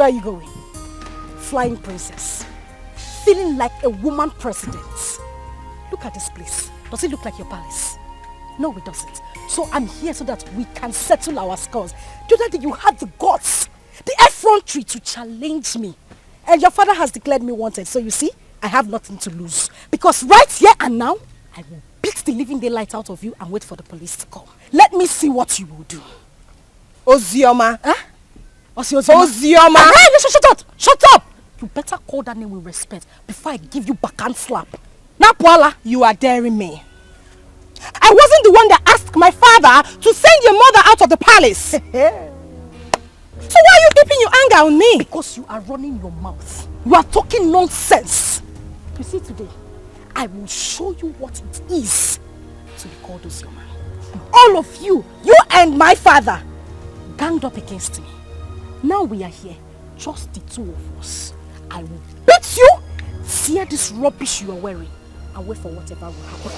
are you going? Flying princess. Feeling like a woman president. Look at this place. Does it look like your palace? No, it doesn't. So I'm here so that we can settle our scores. The other day you had the guts, the effrontery to challenge me. And your father has declared me wanted. So you see, I have nothing to lose. Because right here and now, I will beat the living daylight out of you and wait for the police to come. Let me see what you will do. Ozioma. Huh? Ozioma. Ozioma. Shut up. Shut up. You better call that name with respect before I give you backhand slap. Now, Paula, you are daring me. I wasn't the one that asked my father to send your mother out of the palace. So why are you keeping your anger on me? Because you are running your mouth. You are talking nonsense. You see today, I will show you what it is to be called Ozioma. All of you and my father, ganged up against me. Now we are here, just the two of us. I will beat you, tear this rubbish you are wearing, and wait for whatever will happen.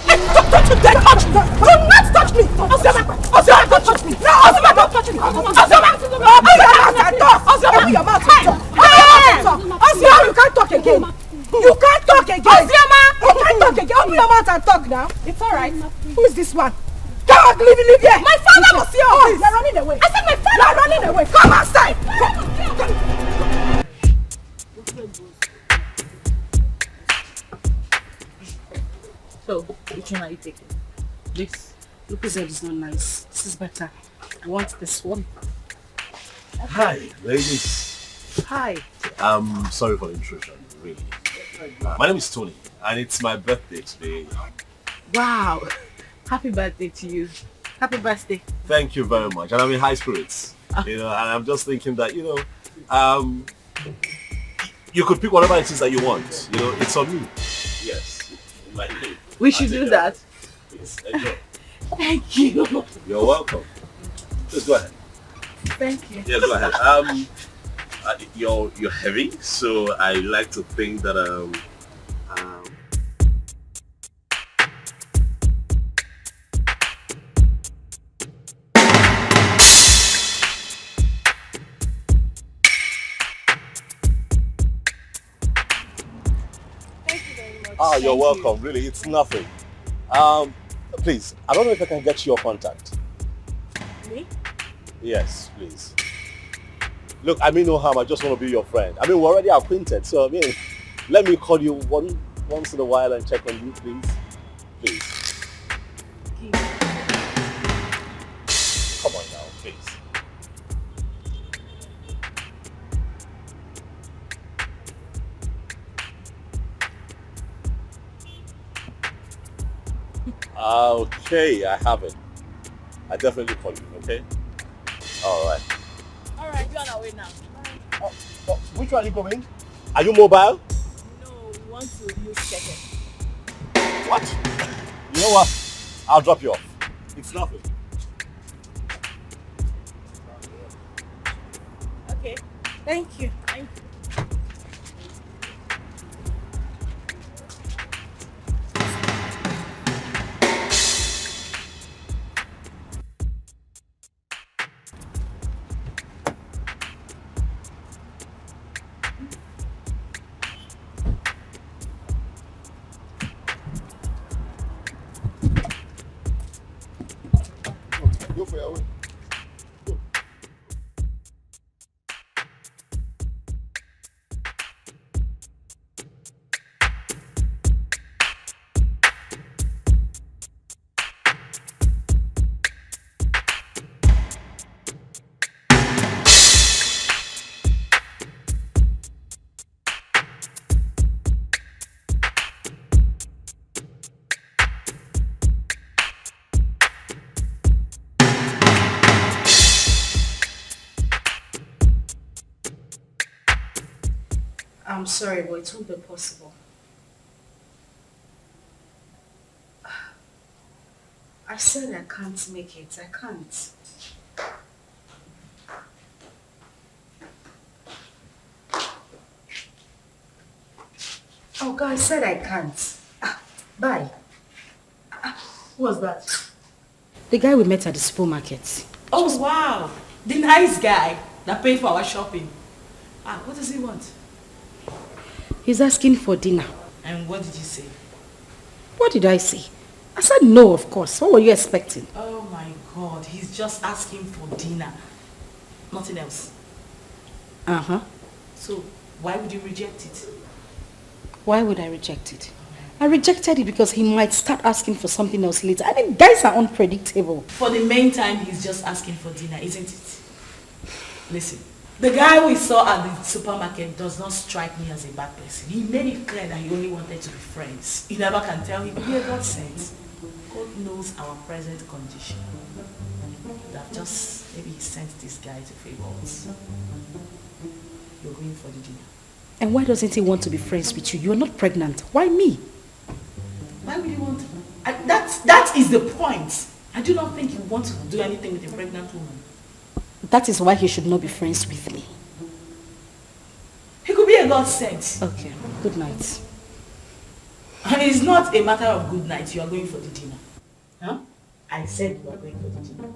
Don't you dare touch me! Do not touch me! Ozioma, don't touch me! No, Ozioma, don't touch me! Ozioma, open your mouth and talk! Ozioma, you can't talk again! You can't talk again! Ozioma! You can't talk again! Open your mouth and talk now! It's alright. Who is this one? Come on, leave here! My father was here! Oh, you're running away! I said my father! You're running away! Come outside! Come. So, which one are you taking? This. Lucas said it's not nice. This is better. I want this one. Okay. Hi, ladies. Hi. I'm sorry for the intrusion, really. My name is Tony, and it's my birthday today. Wow. Happy birthday to you. Happy birthday. Thank you very much. And I'm in high spirits. You know, and I'm just thinking that, you know, you could pick whatever it is that you want. You know, it's on me. Yes. We should do that. Please, enjoy. Thank you. You're welcome. Just go ahead. Thank you. Yeah, go ahead. You're heavy, so I like to think that you're welcome. Really, it's nothing. Please, I don't know if I can get your contact. Me? Yes, please. Look, I mean no harm. I just want to be your friend. I mean, we're already acquainted, so I mean, let me call you once in a while and check on you, please. Please. Come on now, please. Okay, I have it. I definitely call you, okay? Alright. Alright, you're on our way now. Which one are you going? Are you mobile? No, we want to use second. What? You know what? I'll drop you off. It's nothing. Okay. Thank you. Thank you. Go for your way. I'm sorry, but it won't be possible. I said I can't make it. I can't. Oh God, I said I can't. Bye. Who was that? The guy we met at the supermarket. Oh wow, the nice guy that paid for our shopping. Ah, what does he want? He's asking for dinner. And what did you say? What did I say? I said no, of course. What were you expecting? Oh my God, he's just asking for dinner. Nothing else. Uh-huh. So, why would you reject it? Why would I reject it? I rejected it because he might start asking for something else later. I mean, guys are unpredictable. For the main time, he's just asking for dinner, isn't it? Listen, the guy we saw at the supermarket does not strike me as a bad person. He made it clear that he only wanted to be friends. You never can tell him, yeah, God sends. God knows our present condition. That just, maybe he sent this guy to favor us. You're going for the dinner. And why doesn't he want to be friends with you? You're not pregnant. Why me? Why would you want to? That is the point. I do not think you want to do anything with a pregnant woman. That is why he should not be friends with me. He could be a godsend. Okay, good night. And it's not a matter of good night. You are going for the dinner. Huh? I said you are going for the dinner.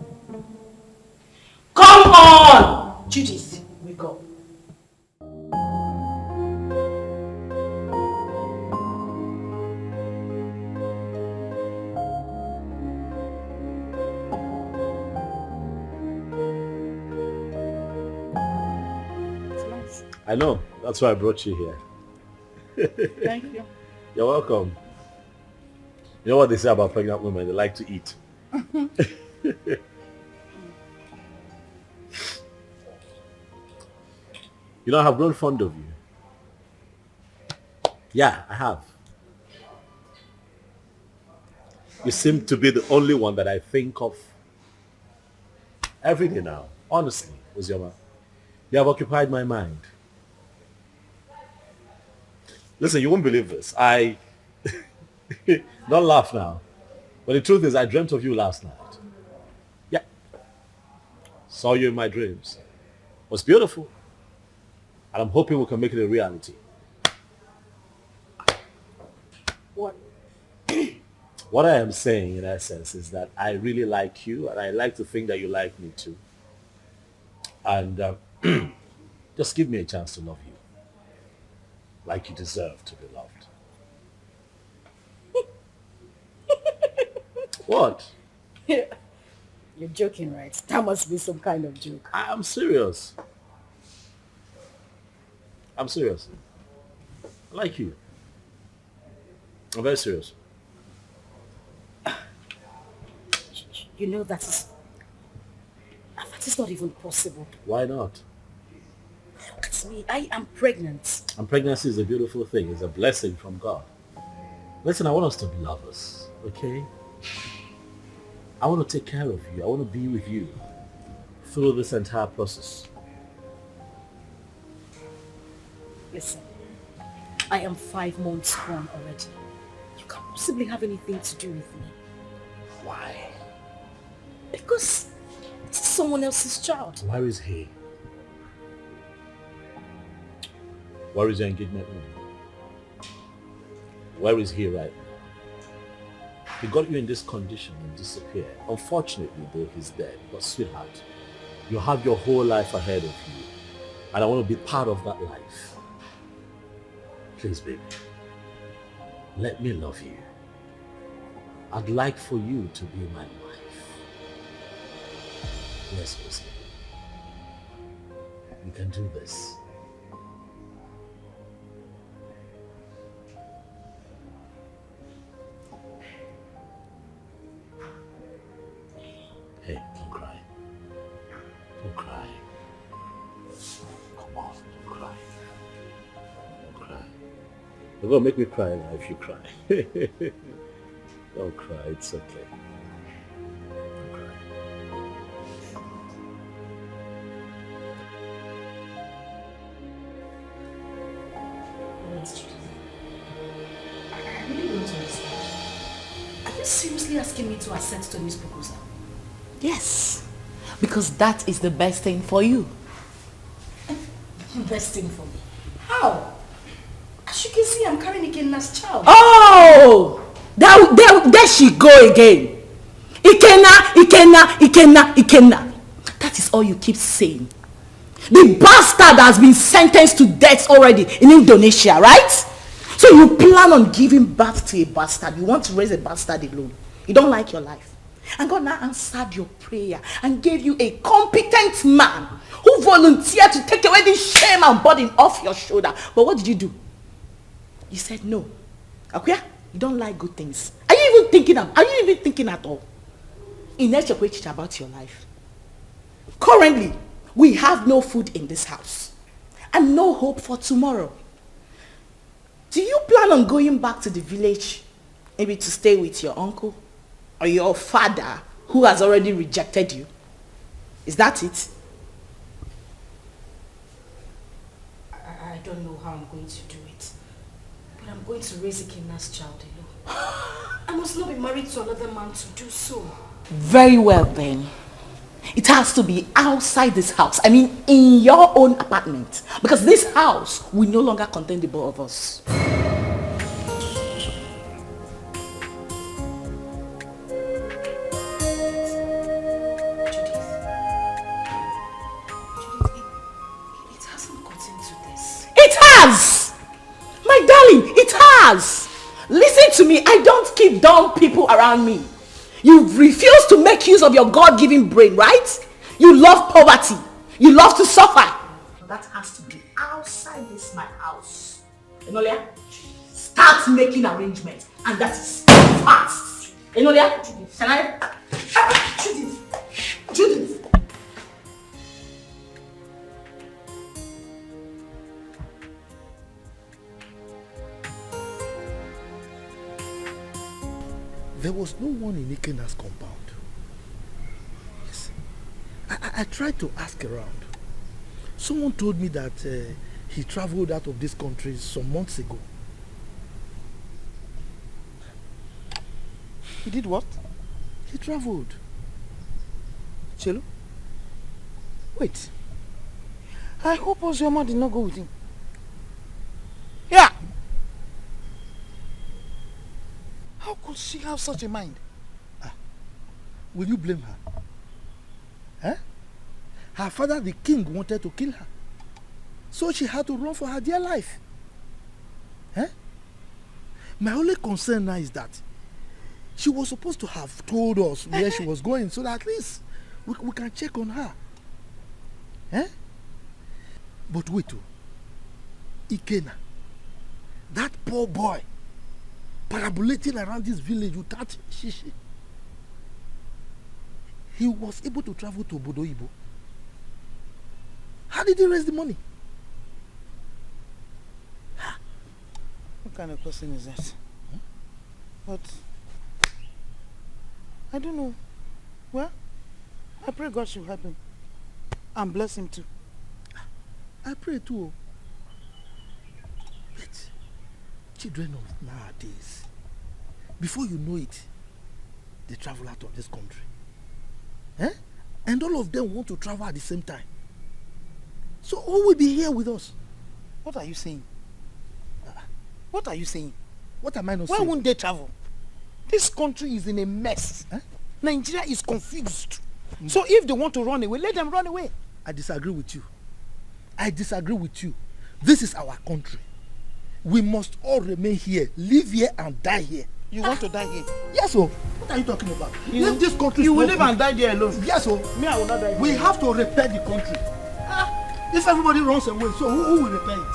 Come on! Judith, we go. I know. That's why I brought you here. Thank you. You're welcome. You know what they say about pregnant women? They like to eat. You know, I have grown fond of you. Yeah, I have. You seem to be the only one that I think of every day now. Honestly, Uzioma. You have occupied my mind. Listen, you won't believe this. Don't laugh now. But the truth is, I dreamt of you last night. Yeah. Saw you in my dreams. It was beautiful. And I'm hoping we can make it a reality. What? What I am saying, in essence, is that I really like you, and I like to think that you like me too. And just give me a chance to love you. Like you deserve to be loved. What? You're joking, right? That must be some kind of joke. I'm serious. I'm serious. I like you. I'm very serious. You know that is not even possible. Why not? Look at me. I am pregnant. And pregnancy is a beautiful thing. It's a blessing from God. Listen, I want us to be lovers, okay? I want to take care of you. I want to be with you through this entire process. Listen, I am 5 months gone already. You can't possibly have anything to do with me. Why? Because this is someone else's child. Where is he? Where is your engagement ring? Where is he right now? He got you in this condition and disappeared. Unfortunately, though, he's dead. But sweetheart, you have your whole life ahead of you. And I want to be part of that life. Please, baby, let me love you. I'd like for you to be my wife. Yes, Lucy. We can do this. Hey, don't cry. Don't cry. Come on, don't cry. Don't cry. You're gonna make me cry now if you cry. Don't cry, it's okay. Don't cry. I really don't understand. Are you seriously asking me to accept Tony's proposal? Yes, because that is the best thing for you. Best thing for me. How? As you can see, I'm carrying Ikenna's child. Oh! There she go again. Ikenna. That is all you keep saying. The bastard has been sentenced to death already in Indonesia, right? So you plan on giving birth to a bastard. You want to raise a bastard alone. You don't like your life. And God now answered your prayer and gave you a competent man who volunteered to take away this shame and burden off your shoulder. But what did you do? You said no. Okay? You don't like good things. Are you even thinking at all? About your life. Currently, we have no food in this house and no hope for tomorrow. Do you plan on going back to the village, maybe to stay with your uncle or your father who has already rejected you? Is that it? I don't know how I'm going to do it, but I'm going to raise a kidnapped child alone. I must not be married to another man to do so. Very well then. It has to be outside this house. I mean, in your own apartment. Because this house will no longer contain the both of us. It hasn't gotten to this. It has! My darling, it has! Listen to me, I don't keep dumb people around me. You refuse to make use of your God-given brain, right? You love poverty. You love to suffer. That has to be outside this my house. Enolia, start making arrangements. And that is fast. Enolia, can I? Judith. There was no one in Ikena's compound. Yes. I tried to ask around. Someone told me that he traveled out of this country some months ago. He did what? He traveled. Chelo? Wait. I hope Ozioma did not go with him. Yeah! How could she have such a mind? Will you blame her? Eh? Her father, the king, wanted to kill her. So she had to run for her dear life. Eh? My only concern now is that she was supposed to have told us where she was going so that at least we can check on her. Eh? But wait, Ikena, that poor boy, parabolating around this village without shishi. He was able to travel to Bodoibo. How did he raise the money? What kind of question is that? But I don't know. Well, I pray God should help him and bless him too. I pray too. But children of nowadays, before you know it, they travel out of this country. Eh? And all of them want to travel at the same time. So who will be here with us? What are you saying? What are you saying? What am I not Why saying? won't they travel? This country is in a mess. Eh? Nigeria is confused. So if they want to run away, let them run away. I disagree with you. I disagree with you. This is our country. We must all remain here, live here and die here. You want to die here? Yes, sir. What are you talking about? If this country you will live and die there alone. Yes, sir. Me, I will not die. We have to repair the country. If everybody runs away, so who will repair it?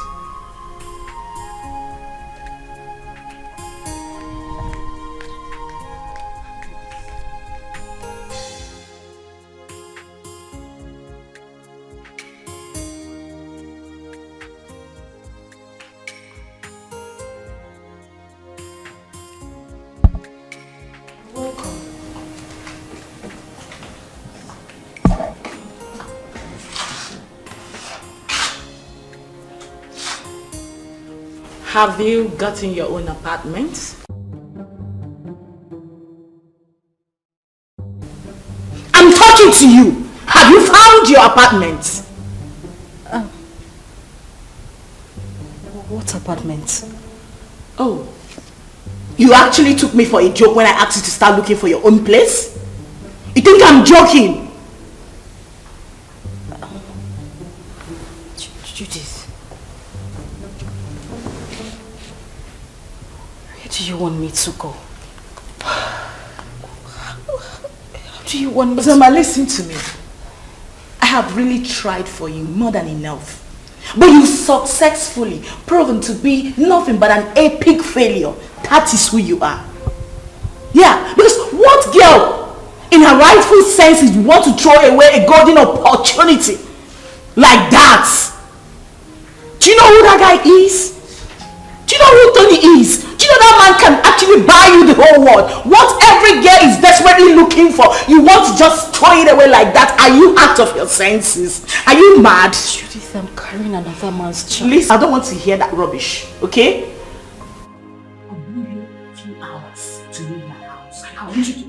Have you gotten your own apartment? I'm talking to you. Have you found your apartment? What apartment? Oh, you actually took me for a joke when I asked you to start looking for your own place? You think I'm joking? Judith. Where do you want me to go? How do you want me to... Zoma, listen to me. I have really tried for you more than enough. But you successfully proven to be nothing but an epic failure. That is who you are. Yeah, because what girl in her rightful senses want to throw away a golden opportunity like that? Do you know who that guy is? Do you know who Tony is? Do you know that man can actually buy you the whole world? What every girl is desperately looking for, you want to just throw it away like that? Are you out of your senses? Are you mad? Judith, I'm carrying another man's child. Please, I don't want to hear that rubbish, okay? I'll give you 2 hours to leave my house. I want you to...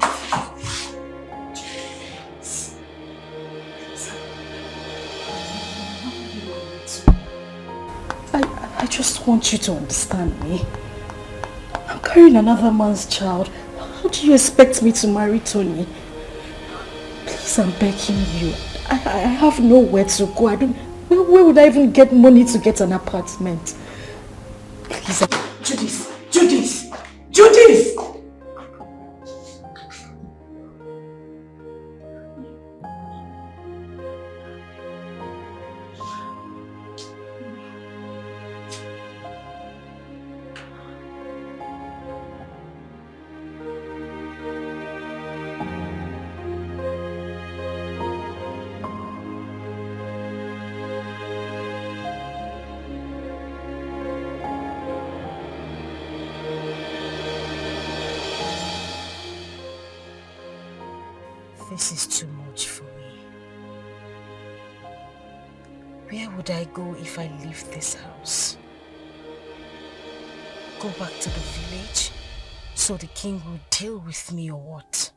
I just want you to understand me. I'm carrying another man's child. How do you expect me to marry Tony? Please, I'm begging you. I have nowhere to go. Where would I even get money to get an apartment? Please. Judith! Judith! Judith! This is too much for me. Where would I go if I leave this house? Go back to the village so the king will deal with me or what?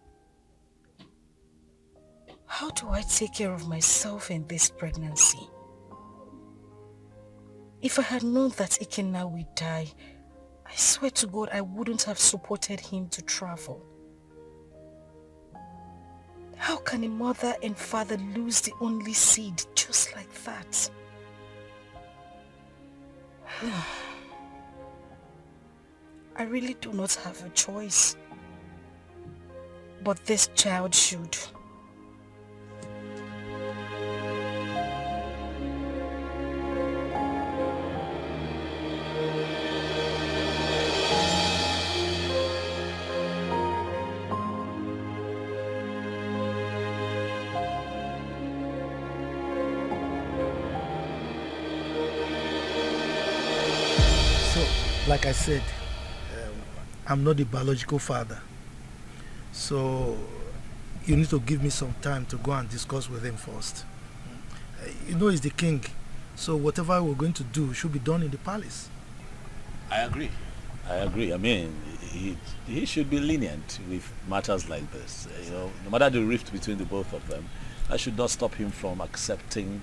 How do I take care of myself in this pregnancy? If I had known that Ikenna would die, I swear to God I wouldn't have supported him to travel. How can a mother and father lose the only seed just like that? I really do not have a choice. But this child should. Like I said, I'm not the biological father. So you need to give me some time to go and discuss with him first. You know he's the king, so whatever we're going to do should be done in the palace. I agree. I mean, he should be lenient with matters like this. You know, no matter the rift between the both of them, that should not stop him from accepting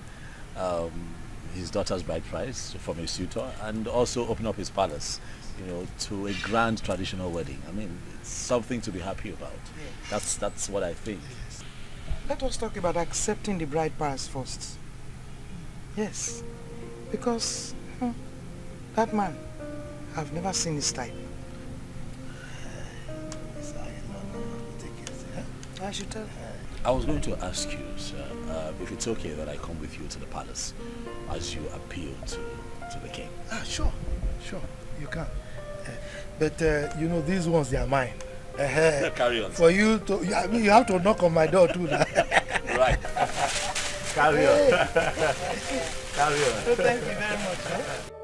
his daughter's bride price from a suitor and also open up his palace, you know, to a grand traditional wedding. I mean, it's something to be happy about. That's what I think. Let us talk about accepting the bride price first. Yes, because that man, I've never seen his type. I should tell her. I was going to ask you, sir, if it's okay that I come with you to the palace as you appeal to the king. Sure, you can. But you know, these ones, they are mine. Carry on. For you to, I mean, you have to knock on my door too now. Right. Carry on. Carry on. So thank you very much.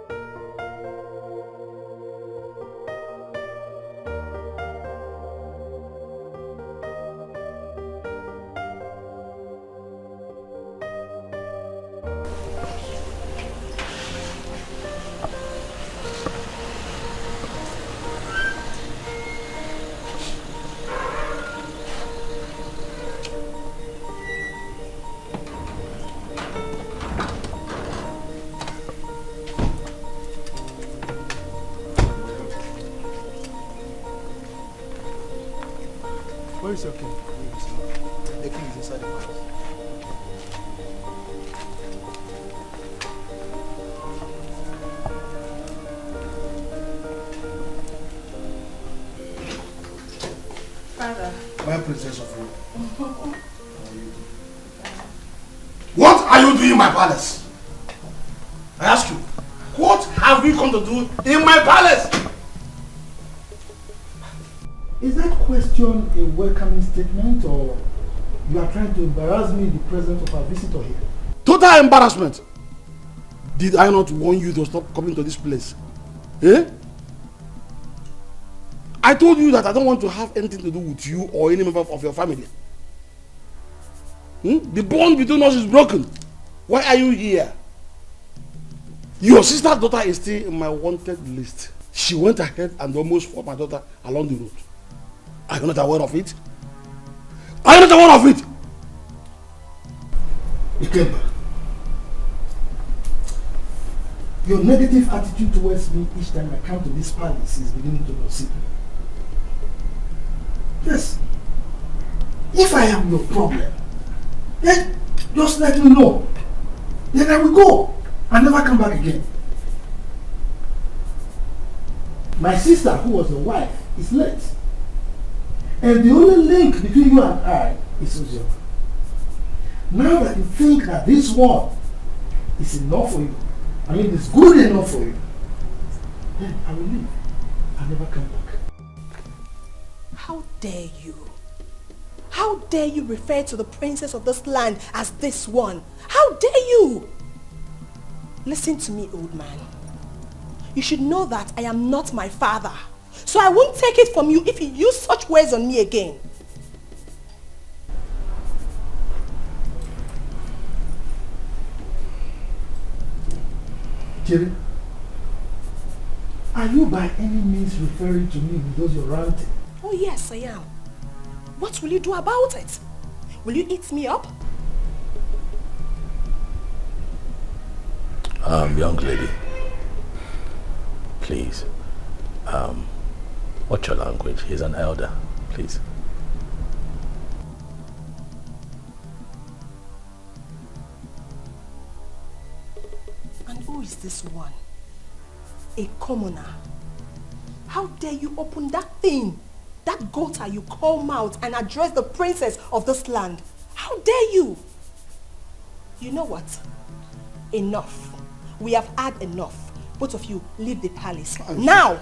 Where is your king? The king is inside the palace. father. My princess of Rome. What are you doing in my palace? I ask you, what have you come to do in my palace? Is that question a welcoming statement, or you are trying to embarrass me in the presence of our visitor here? Total embarrassment. Did I not warn you to stop coming to this place? Eh? I told you that I don't want to have anything to do with you or any member of your family. The bond between us is broken. Why are you here? Your sister's daughter is still in my wanted list. She went ahead and almost fought my daughter along the road. Are you not aware of it? Are you not aware of it? Ikemba, your negative attitude towards me each time I come to this palace is beginning to unseat me. Yes. If I am your problem, then just let me know. Then I will go and never come back again. My sister, who was your wife, is late. And the only link between you and I is Uju. Now that you think that this one is enough for you, I mean it's good enough for you, then I will leave and never come back. How dare you? How dare you refer to the princess of this land as this one? How dare you? Listen to me, old man. You should know that I am not my father. So I won't take it from you if you use such words on me again. Jerry, are you by any means referring to me with those you're ranting? Oh yes, I am. What will you do about it? Will you eat me up? Young lady, please, watch your language. He's an elder, please. And who is this one? A commoner. How dare you open that thing, that gutter you call mouth, and address the princess of this land? How dare you? You know what? Enough. We have had enough. Both of you, leave the palace. Now!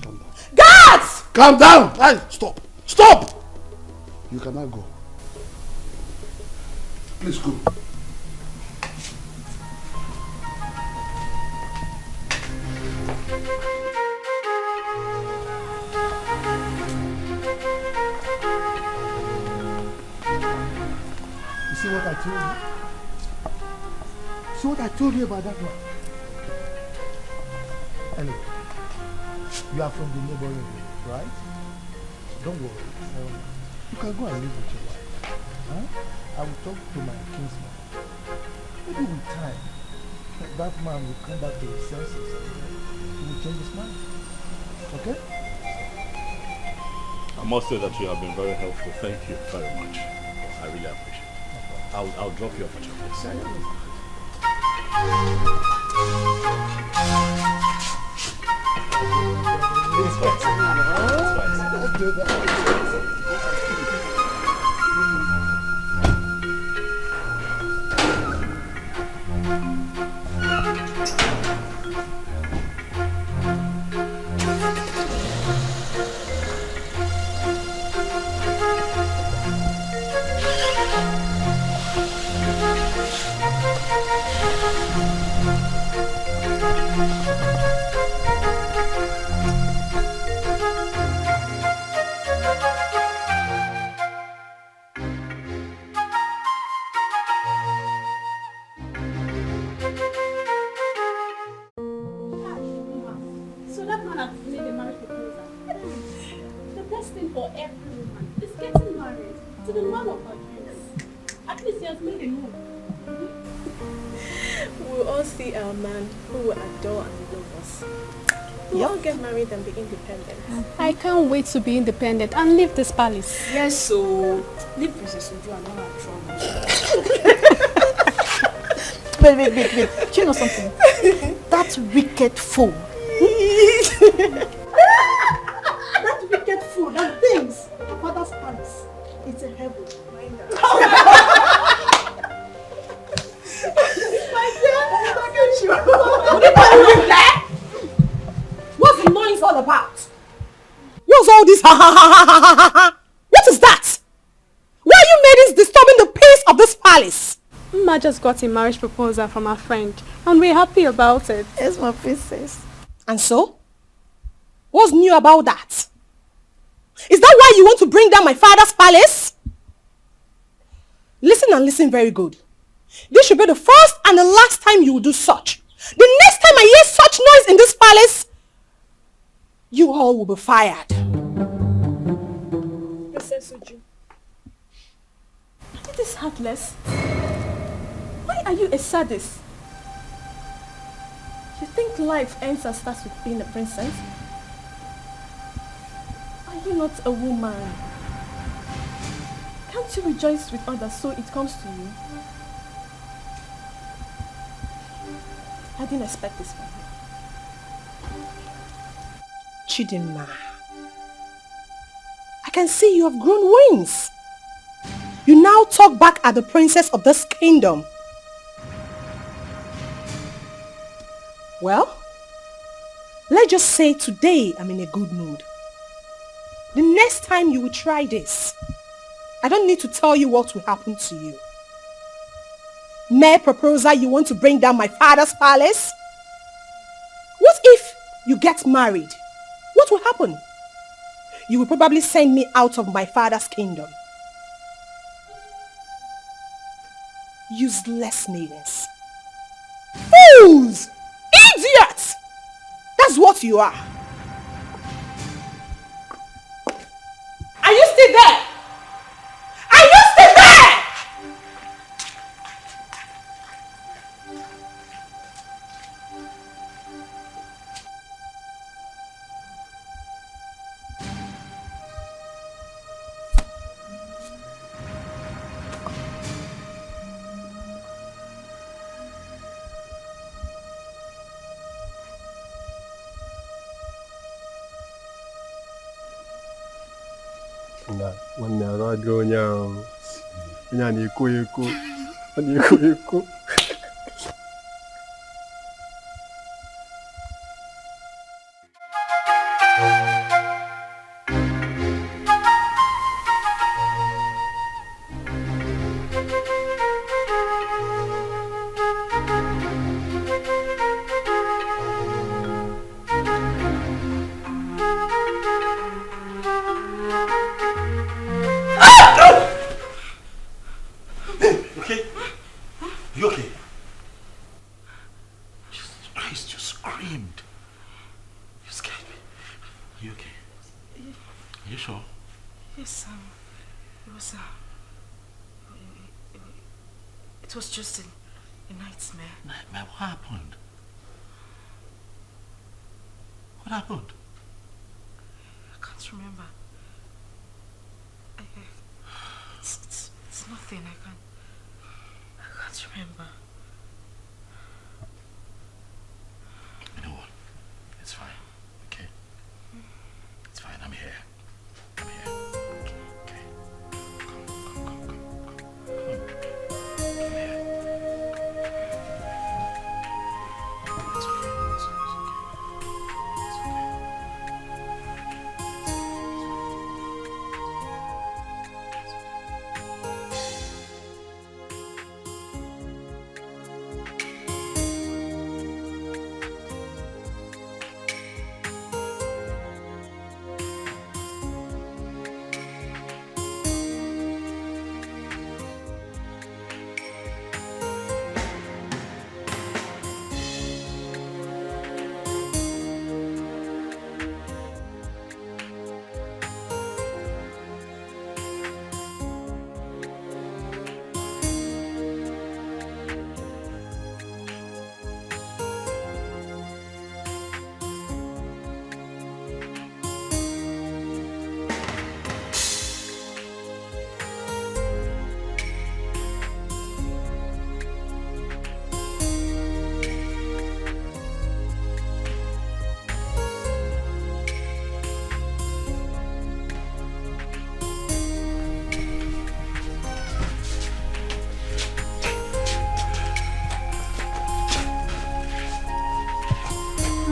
Calm down. Guards! Calm down! Hey, stop! Stop! You cannot go. Please go. You see what I told you? See what I told you about that one? Anyway, you are from the neighboring village, right? Don't worry. You can go and live with your wife. Huh? I will talk to my kinsman. Maybe with time, that man will come back to his senses and he will change his mind. Okay? I must say that you have been very helpful. Thank you very much. I really appreciate it. I'll drop you off at your place. And be independent. I can't wait to be independent and leave this palace. Yes, so leave Princess Uju and all her trouble. Wait. Do you know something? That wicked fool. That wicked fool, that thinks It's a heaven. Mind that. What's the noise all about? What's all this? What is that? Why are you ladies disturbing the peace of this palace? Ma just got a marriage proposal from her friend and we're happy about it. Yes, my princess. And so? What's new about that? Is that why you want to bring down my father's palace? Listen and listen very good. This should be the first and the last time you will do such. The next time I hear such noise in this palace, you all will be fired. Princess Uju, it is heartless. Why are you a sadist? You think life ends and starts with being a princess? Are you not a woman? Can't you rejoice with others so it comes to you? I didn't expect this from you. Chidinma, I can see you have grown wings. You now talk back at the princess of this kingdom. Well, let's just say today I'm in a good mood. The next time you will try this, I don't need to tell you what will happen to you. Mere proposal, you want to bring down my father's palace? What if you get married? What will happen? You will probably send me out of my father's kingdom. Useless maidens. Fools! Idiots! That's what you are. Are you still there? Are you still there? Nwanne arụ adịghị onye ahụ. Onye a na-ekwo ekwo. Ọ na-ekwo ekwo. It was just a nightmare. Nightmare? What happened? What happened? I can't remember. It's nothing. I can't remember. You know what? It's fine. Okay? It's fine. I'm here. I'm here. Okay. Come. Come here. It's okay. It's okay. It's okay.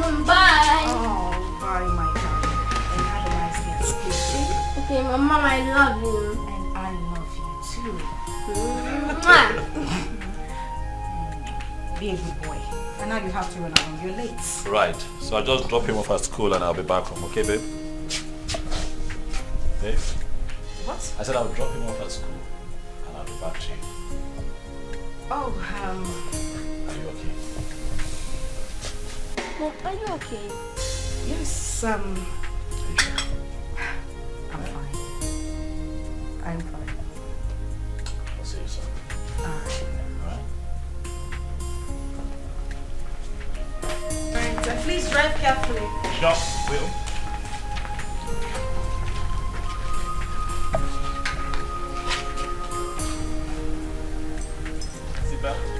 Bye. Oh, bye, my darling. And have a nice day at school, okay? Okay, Mama, I love you. And I love you too. Mwah. Be a good boy. And now you have to run around. You're late. Right. So I'll just drop him off at school and I'll be back home. Okay, babe? Babe? What? I said I'll drop him off at school and I'll be back to you. Oh, Are you okay? Mom, are you okay? yes, I'm fine. I'm fine. I'll see you soon. Alright. Alright? Alright, please drive carefully. Sure, will. Seatbelt.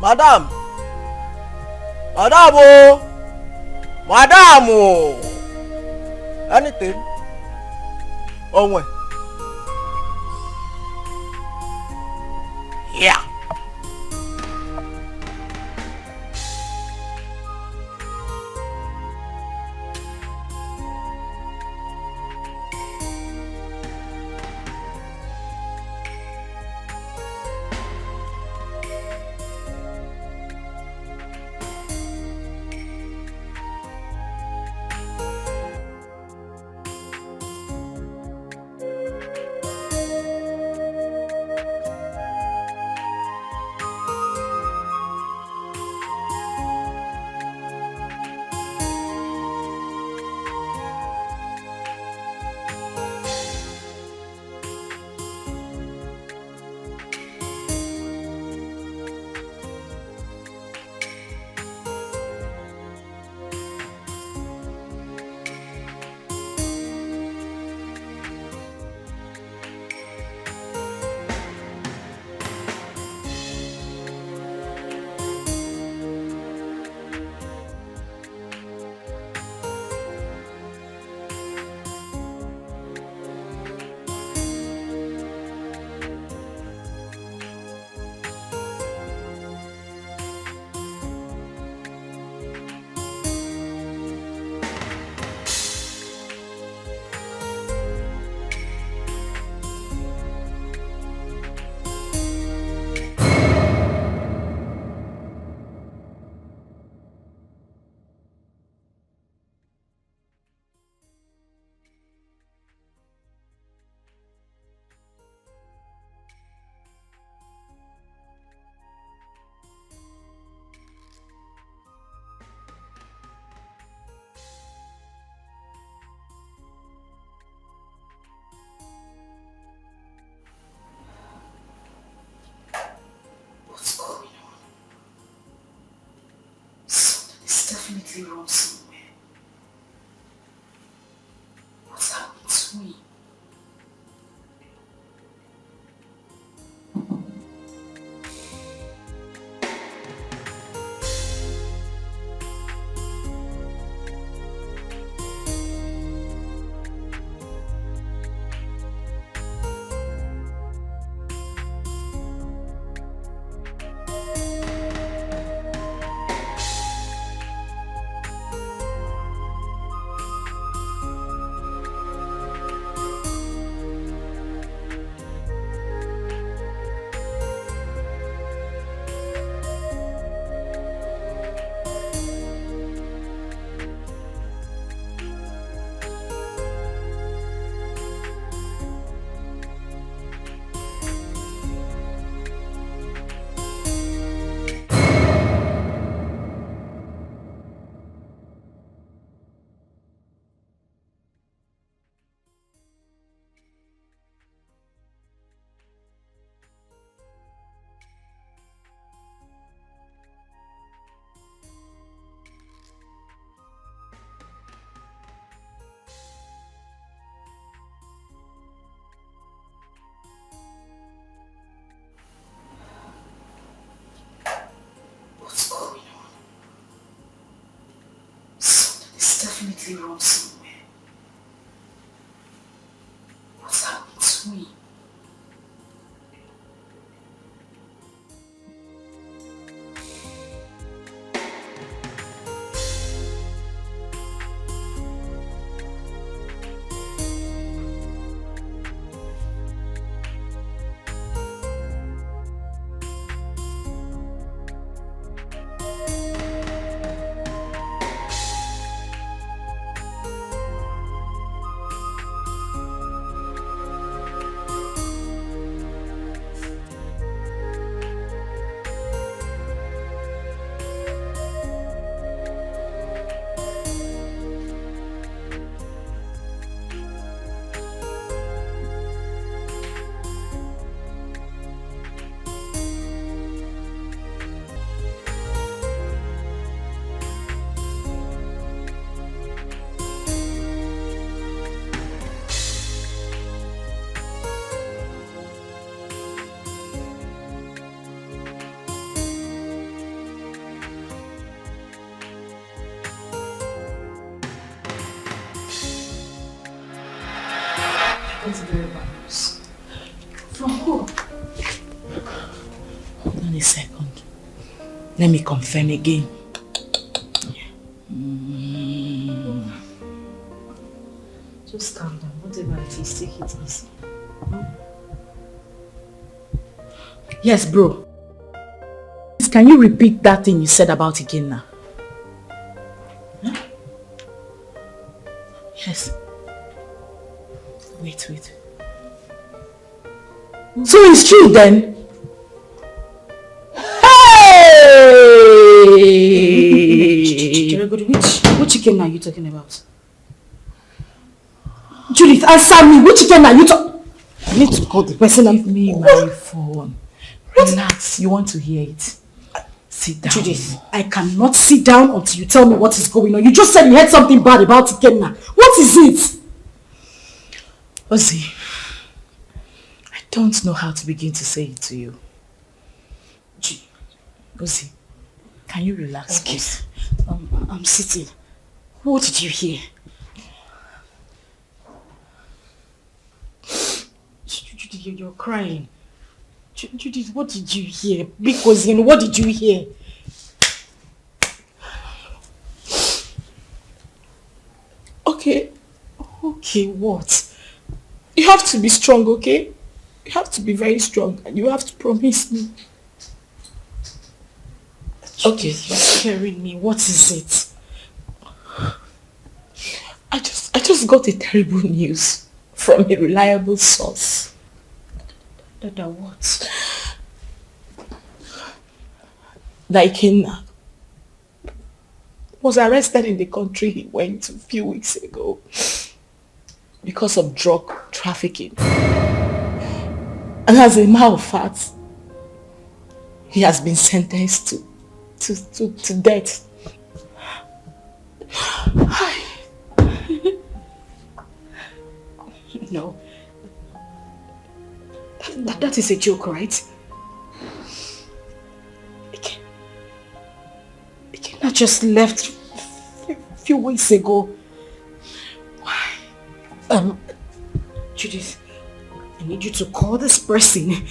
Madam! Madam! Oh! Madam! Oh! Anything? Oh, wait. Yeah. Definitely wrong somewhere. What's happened to me? It's very bad news. From who? Hold on a second. Let me confirm again. Just calm down. Whatever it is, take it easy. Yes, bro. Can you repeat that thing you said about Ikenna? Huh? Yes. Wait. So it's true then? Hey! Which Ikenna are you talking about? Judith, answer me. Which Ikenna are you talking? I need to call the person. Give me my phone. Relax. You want to hear it? Sit down. Judith, I cannot sit down until you tell me what is going on. You just said you heard something bad about Ikenna. What is it? Ozzy, I don't know how to begin to say it to you. Ozzy, can you relax, please? I'm sitting. What did you hear? Judith, you're crying. Judith, what did you hear? Because what did you hear? Okay, what? You have to be strong, okay? You have to be very strong and you have to promise me. Okay, you're scaring me. What is it? I just got a terrible news from a reliable source. Dada, what? Ikenna was arrested in the country he went a few weeks ago because of drug trafficking. And as a matter of fact, he has been sentenced to death. No. That is a joke, right? Ikenna just left a few weeks ago. Why? Judith, I need you to call this person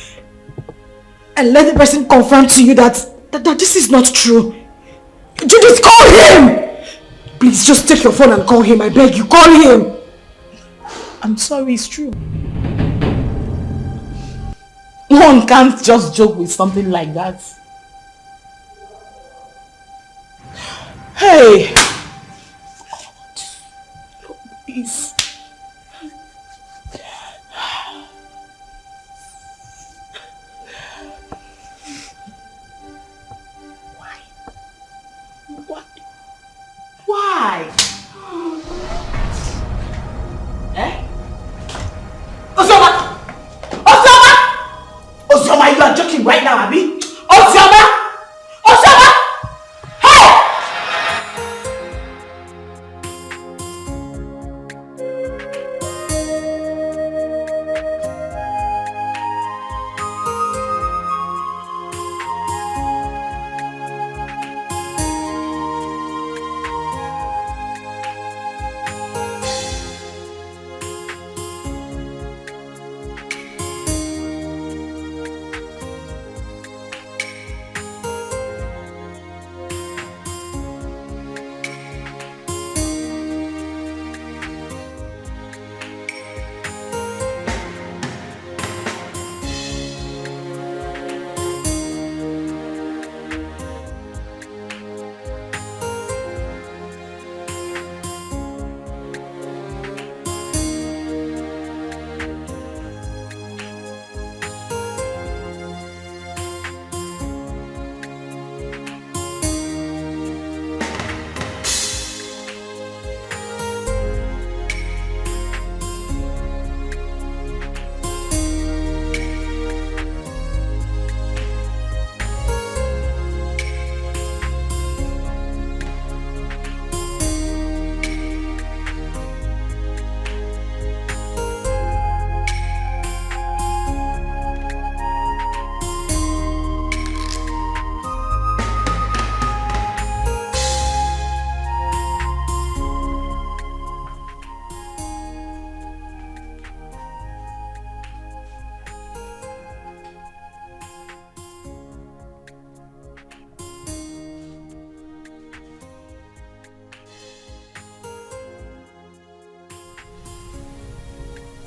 and let the person confirm to you that this is not true. Judith, call him! Please, just take your phone and call him. I beg you, call him. I'm sorry, it's true. One can't just joke with something like that. Hey! Please. Why? Eh? Ozoma! Ozoma, you are joking right now, Abi? Ozoma! Hey!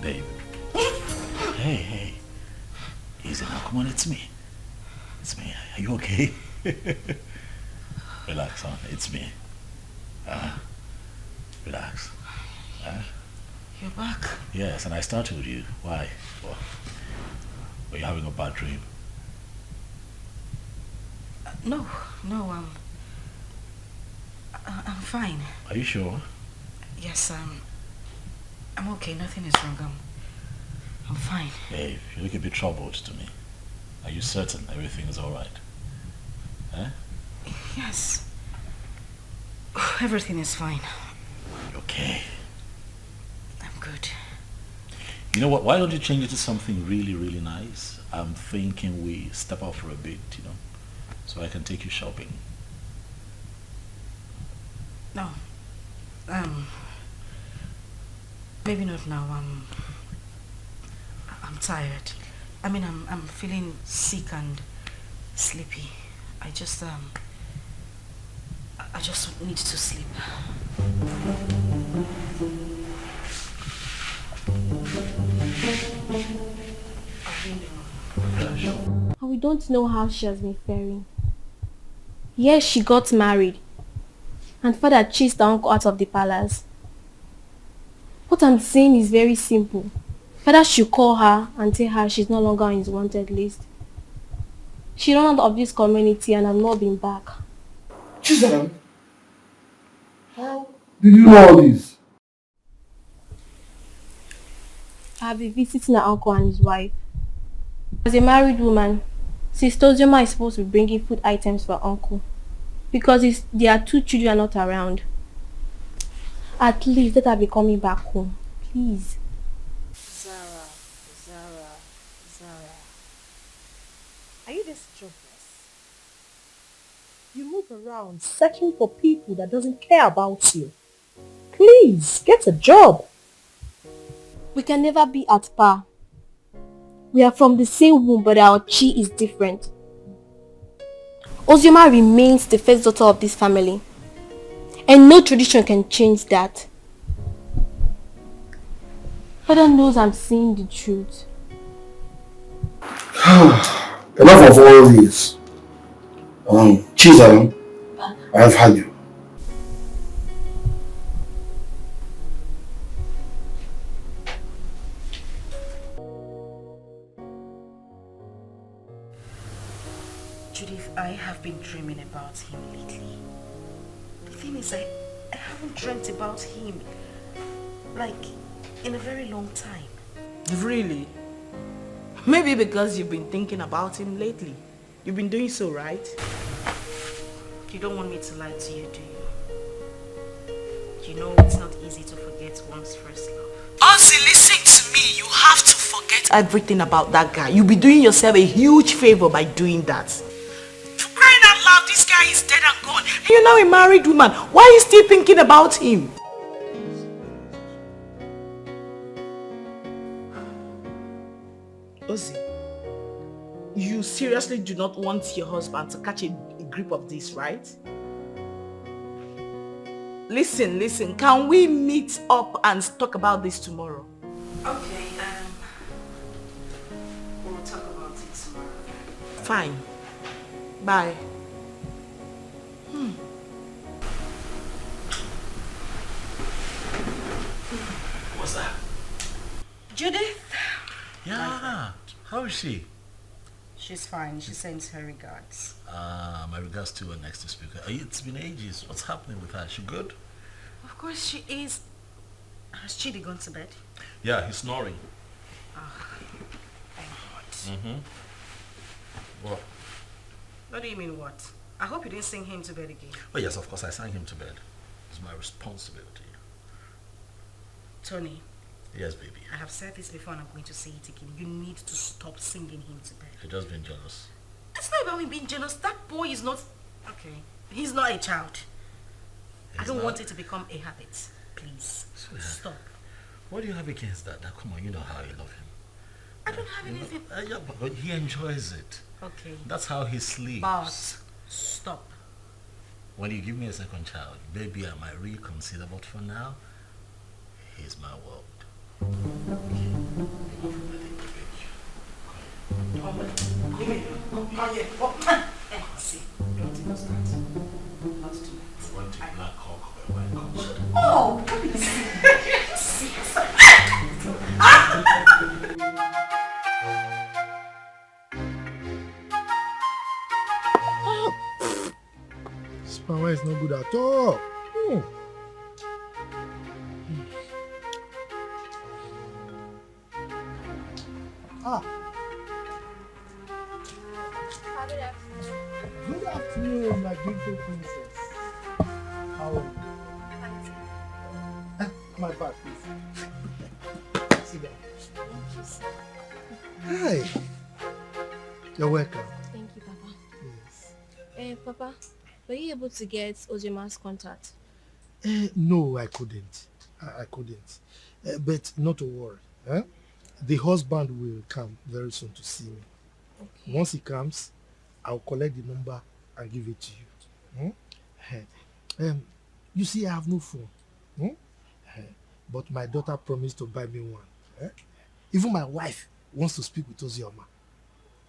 Babe. Hey. Easy now. Come on, it's me. It's me. Are you okay? Relax, son. It's me. Relax. You're back? Yes, and I started with you. Why? Were you having a bad dream? No, I'm fine. Are you sure? Yes, I'm okay. Nothing is wrong. I'm fine. Hey, you look a bit troubled to me. Are you certain everything is all right? Yes. Everything is fine. Okay. I'm good. You know what? Why don't you change it to something really, really nice? I'm thinking we step out for a bit, so I can take you shopping. No. Maybe not now. I'm tired. I mean, I'm feeling sick and sleepy. I just need to sleep. And we don't know how she has been faring. Yes, she got married. And father chased her uncle out of the palace. What I'm saying is very simple. Father should call her and tell her she's no longer on his wanted list. She ran out of this community and has not been back. Chizaram, how did you know all this? I have been visiting her uncle and his wife. As a married woman, Sister Ozioma is supposed to be bringing food items for her uncle. Because their 2 children are not around. At least let her be coming back home. Please. Zara. Are you this jobless? You move around searching for people that doesn't care about you. Please, get a job. We can never be at par. We are from the same womb, but our chi is different. Ozioma remains the first daughter of this family. And no tradition can change that. Father knows I'm saying the truth. Enough of all this. Chizaram, I have had you. Judith, I have been dreaming about him lately. The thing is, I haven't dreamt about him, like, in a very long time. Really? Maybe because you've been thinking about him lately. You've been doing so, right? You don't want me to lie to you, do you? You know it's not easy to forget one's first love. Ozzy, listen to me. You have to forget everything about that guy. You'll be doing yourself a huge favor by doing that. For crying out loud, this guy is dead and gone. And you're now a married woman. Why are you still thinking about him? Ozzy, you seriously do not want your husband to catch a grip of this, right? Listen, can we meet up and talk about this tomorrow? Okay, we'll talk about it tomorrow. Fine. Bye. What's that? Judith? Yeah. How is she? She's fine. She sends her regards. My regards to her next to speaker. It's been ages. What's happening with her? Is she good? Of course she is. Has Chidi gone to bed? Yeah, he's snoring. Thank God. What? What do you mean what? I hope you didn't sing him to bed again. Oh yes, of course I sang him to bed. It's my responsibility. Tony. Yes, baby. I have said this before and I'm going to say it again. You need to stop singing him to bed. You're just being jealous. It's not about me being jealous. That boy is not... Okay. He's not a child. I don't want it to become a habit. Please. Stop. What do you have against that? Now, come on, you know how you love him. I don't have anything... Yeah, but he enjoys it. Okay. That's how he sleeps. But stop. When you give me a second child, maybe I might reconsider, but for now, he's my world. Okay. Oh, yeah. See, you want to start? Not tonight. I want a black cock or a white cock. Oh, please. This power is not good at all. Good afternoon, my beautiful princess. How are you? My bag, please. Sit down. Hi. You're welcome. Thank you, Papa. Yes. Papa, were you able to get Ojima's contact? No, I couldn't. I couldn't. But not to worry. The husband will come very soon to see me. Okay. Once he comes, I'll collect the number and give it to you. You see, I have no phone. But my daughter promised to buy me one. Even my wife wants to speak with Ozioma.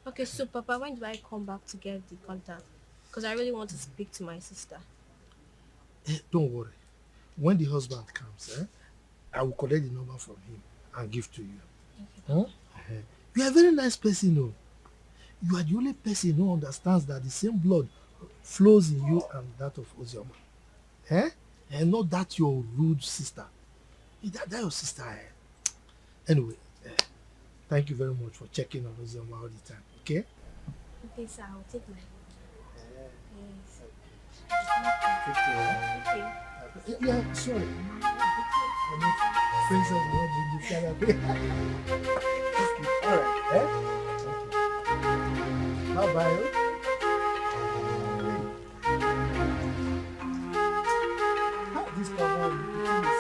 Okay, so Papa, when do I come back to get the contact? Because I really want to speak to my sister. Don't worry. When the husband comes, I will collect the number from him and give to you. You are a very nice person, no? You are the only person who understands that the same blood flows in you and that of Ozioma. And not that your rude sister. That your sister. Anyway, thank you very much for checking on Ozioma all the time, okay? Okay, sir, I'll take my Yes. Okay. Yeah, sorry. Princess will not bring you Canada. Alright, Okay. Bye-bye. This cover is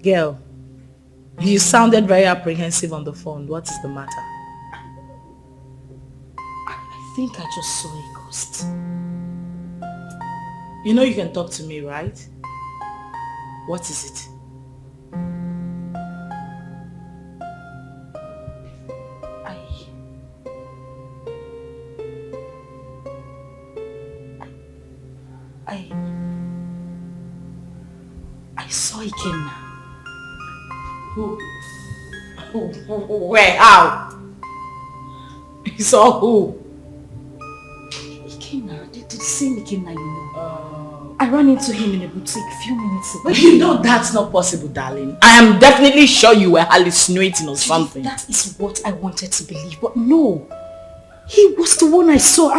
Girl, you sounded very apprehensive on the phone. What is the matter? I think I just saw a ghost. You know you can talk to me, right? What is it? I saw Ikenna. Who? Where? How? You saw who? Ikenna, the same Ikenna you know. I ran into him in a boutique a few minutes ago. But you know that's not possible, darling. I am definitely sure you were hallucinating or something. That is what I wanted to believe, but no. He was the one I saw.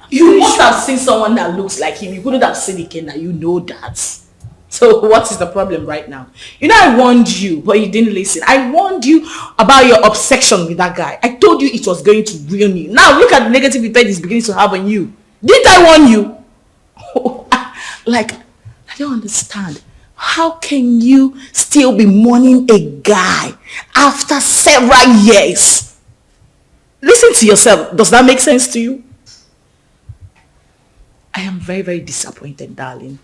You must have seen someone that looks like him. You couldn't have seen Ikenna. You know that. So what is the problem right now? You know I warned you, but you didn't listen. I warned you about your obsession with that guy. I told you it was going to ruin you. Now look at the negative effect it's beginning to have on you. Didn't I warn you? Like, I don't understand. How can you still be mourning a guy after several years? Listen to yourself. Does that make sense to you? I am very, very disappointed, darling.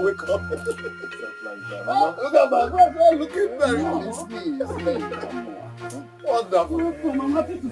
Wake up. Look at my friend. Look at that. It's me. Wonderful. I'm happy to.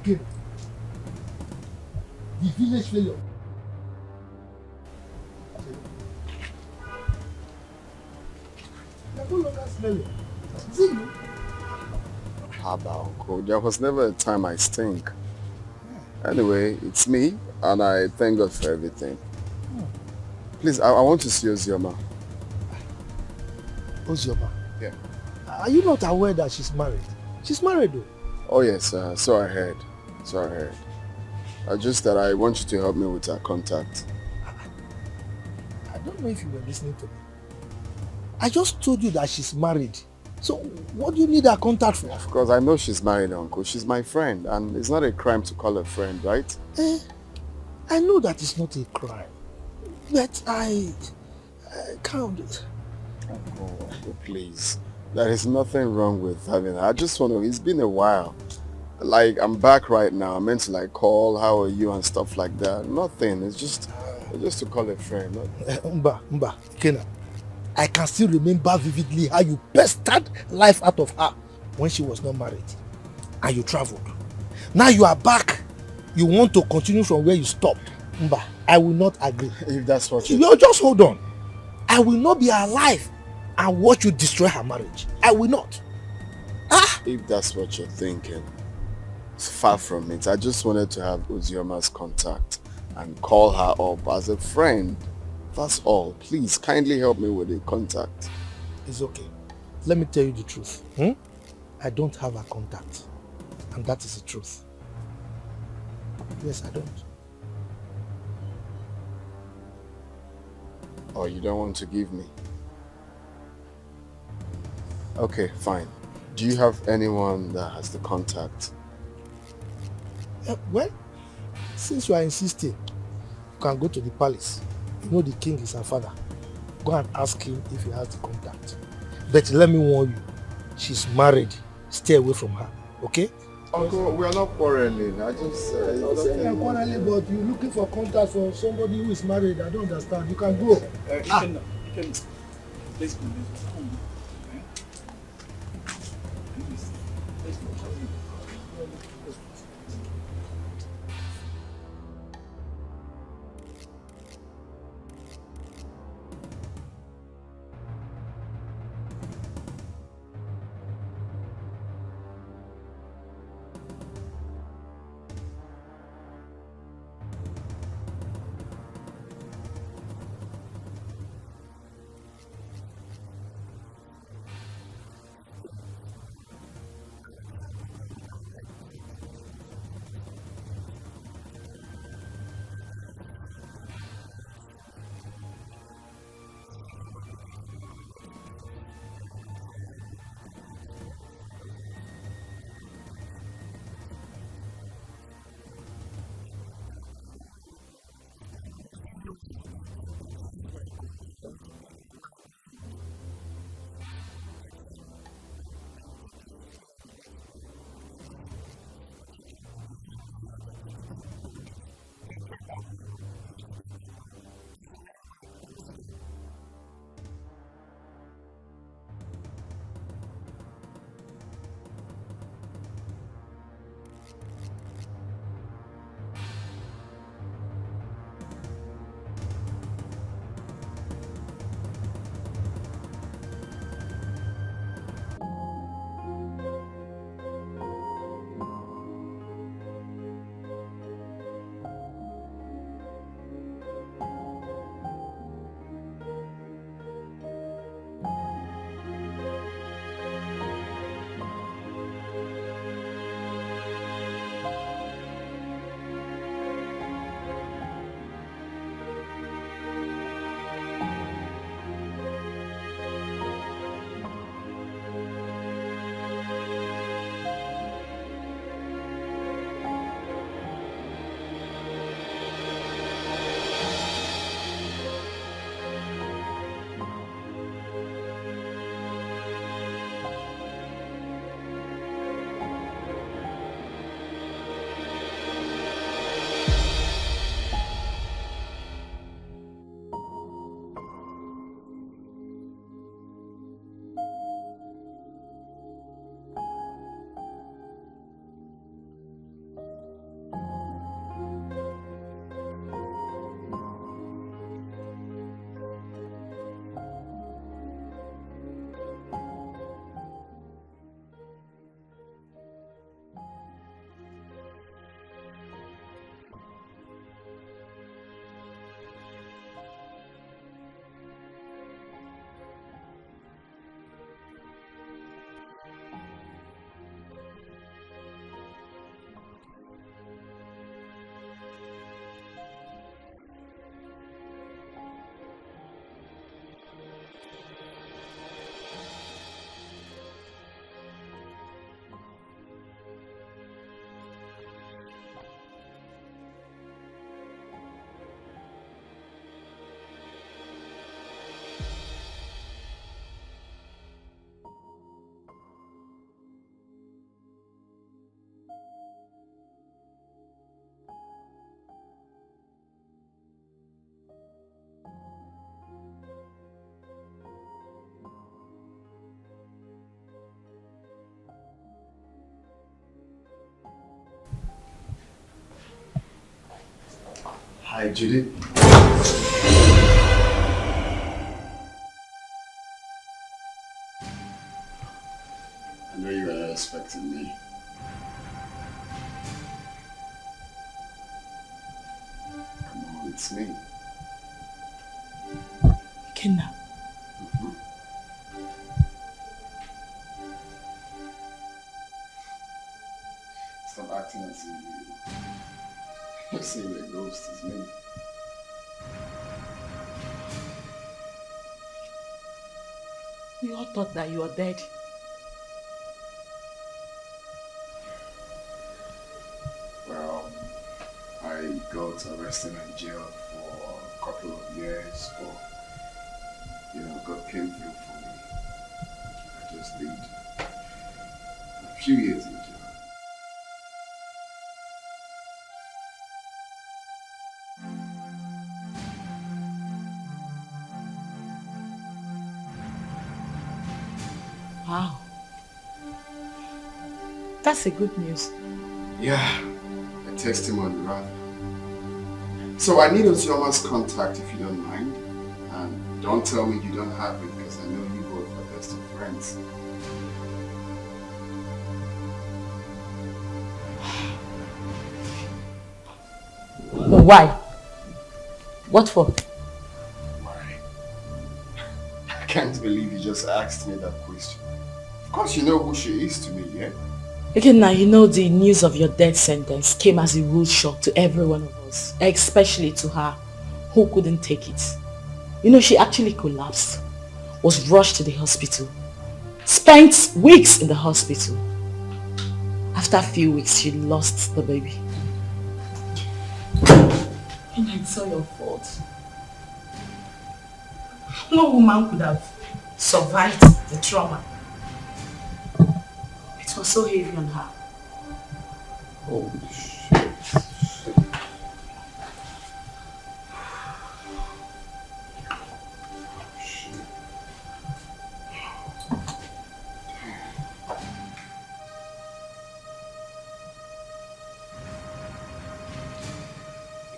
Dikeh, the village failure. You're no longer smelling. Is it you? Haba, Uncle. There was never a time I stink. Anyway, it's me, and I thank God for everything. Please, I want to see Ozioma. Ozioma? Yeah. Are you not aware that she's married? She's married though. Oh yes, so I heard. Just that I want you to help me with her contact. I don't know if you were listening to me. I just told you that she's married. So what do you need her contact for? Of course, I know she's married, Uncle. She's my friend, and it's not a crime to call her friend, right? I know that it's not a crime, but I can't. Uncle, please. There is nothing wrong with having her. I just want to, it's been a while. Like, I'm back right now. I meant to like call, how are you and stuff like that. Nothing. It's just to call a friend. Mba, Kena. I can still remember vividly how you pestered life out of her when she was not married. And you traveled. Now you are back. You want to continue from where you stopped. Mba, I will not agree. If that's what you just hold on. I will not be alive and watch you destroy her marriage. I will not. If that's what you're thinking, it's far from it. I just wanted to have Ozioma's contact and call her up as a friend. That's all. Please, kindly help me with the contact. It's okay. Let me tell you the truth. I don't have her contact. And that is the truth. Yes, I don't. Oh, you don't want to give me? Okay, fine. Do you have anyone that has the contact? Well, since you are insisting, you can go to the palace. You know the king is her father. Go and ask him if he has the contact. But let me warn you, she's married. Stay away from her, okay? Uncle, we are not quarreling. I just... you are quarreling, but you're looking for contact for somebody who is married. I don't understand. You can go. You can, let's go. Hi, Judy. I know you were expecting me. Come on, it's me. Ikenna. Stop acting as if you're seeing a ghost. It's me. We all thought that you were dead. Well, I got arrested and jailed for a couple of years, but God came through for me. I just did a few years in jail. Wow. That's a good news. Yeah, a testimony rather. So I need Ozioma's contact if you don't mind. And don't tell me you don't have it because I know you both are best of friends. Why? What for? Why? I can't believe you just asked me that question. Of course you know who she is to me, yeah? Again, now you know the news of your death sentence came as a rude shock to every one of us, especially to her, who couldn't take it. You know, she actually collapsed, was rushed to the hospital, spent weeks in the hospital. After a few weeks, she lost the baby. And it's all your fault. No woman could have survived the trauma. It was so heavy on her. Oh, shit.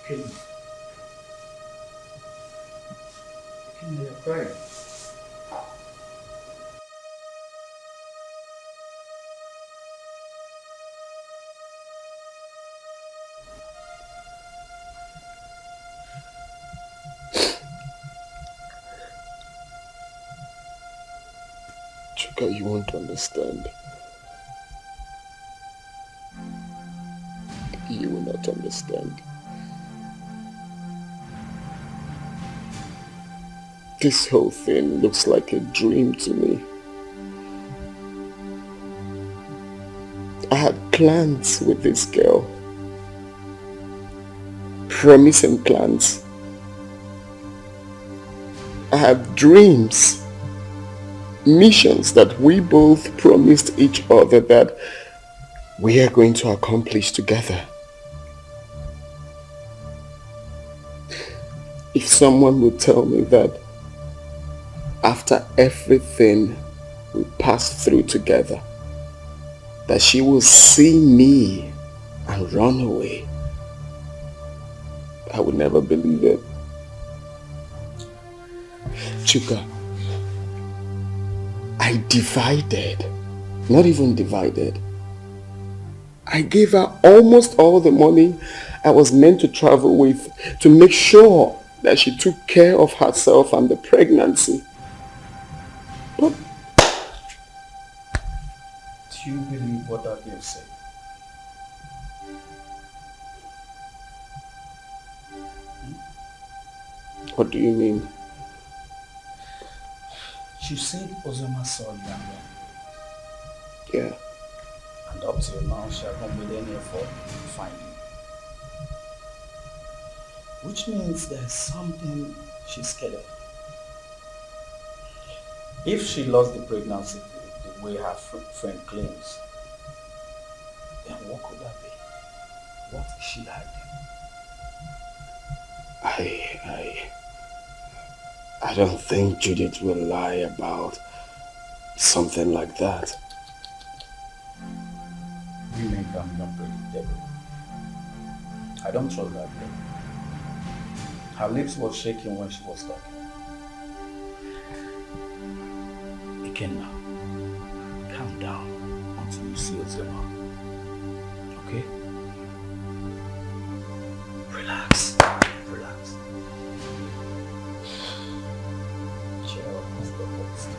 Okay, you're crying. Chuka, you won't understand. You will not understand. This whole thing looks like a dream to me. I had plans with this girl. Promising plans. I had dreams. Missions that we both promised each other that we are going to accomplish together. If someone would tell me that after everything we passed through together, that she will see me and run away, I would never believe it. Chuka, I divided, not even divided. I gave her almost all the money I was meant to travel with to make sure that she took care of herself and the pregnancy. But Do you believe what that girl said? what do you mean? She said Ozoma saw you and ran. Yeah. And up till now, she has not made any effort to find you. Which means there's something she's scared of. If she lost the pregnancy the way her friend claims, then what could that be? What is she hiding? I don't think Judith will lie about something like that. Women can be unpredictable. I don't trust that girl. Her lips were shaking when she was talking. Again now, calm down until you see Ozema. Okay? Relax. Relax. Cheer up, Mr. Post.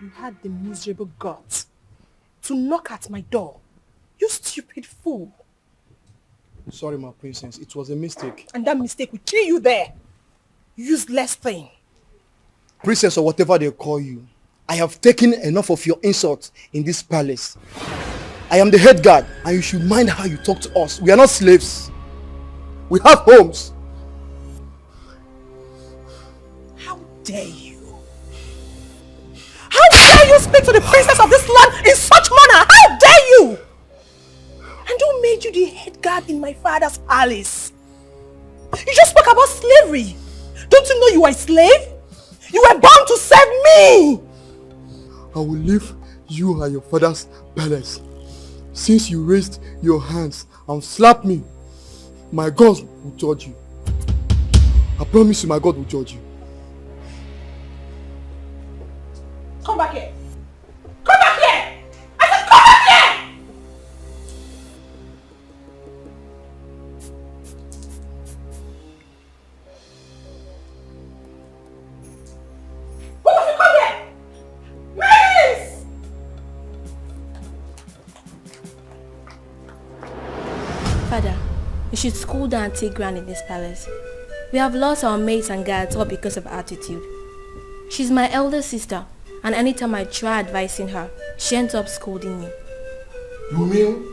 You had the miserable guts to knock at my door. You stupid fool. Sorry, my princess. It was a mistake. And that mistake will kill you there. Useless thing. Princess or whatever they call you, I have taken enough of your insults in this palace. I am the head guard and you should mind how you talk to us. We are not slaves. We have homes. How dare you? How dare you speak to the princess of this land in such manner? How dare you? And who made you the head guard in my father's palace? You just spoke about slavery. Don't you know you are a slave? You were bound to serve me. I will leave you at your father's palace. Since you raised your hands and slapped me, my God will judge you. I promise you my God will judge you. Come back here. Come back here. I said come back here. What have you come here? Please. Father, you should cool down and take ground in this palace. We have lost our maids and guards all because of her attitude. She's my elder sister, and anytime I try advising her, she ends up scolding me. You mean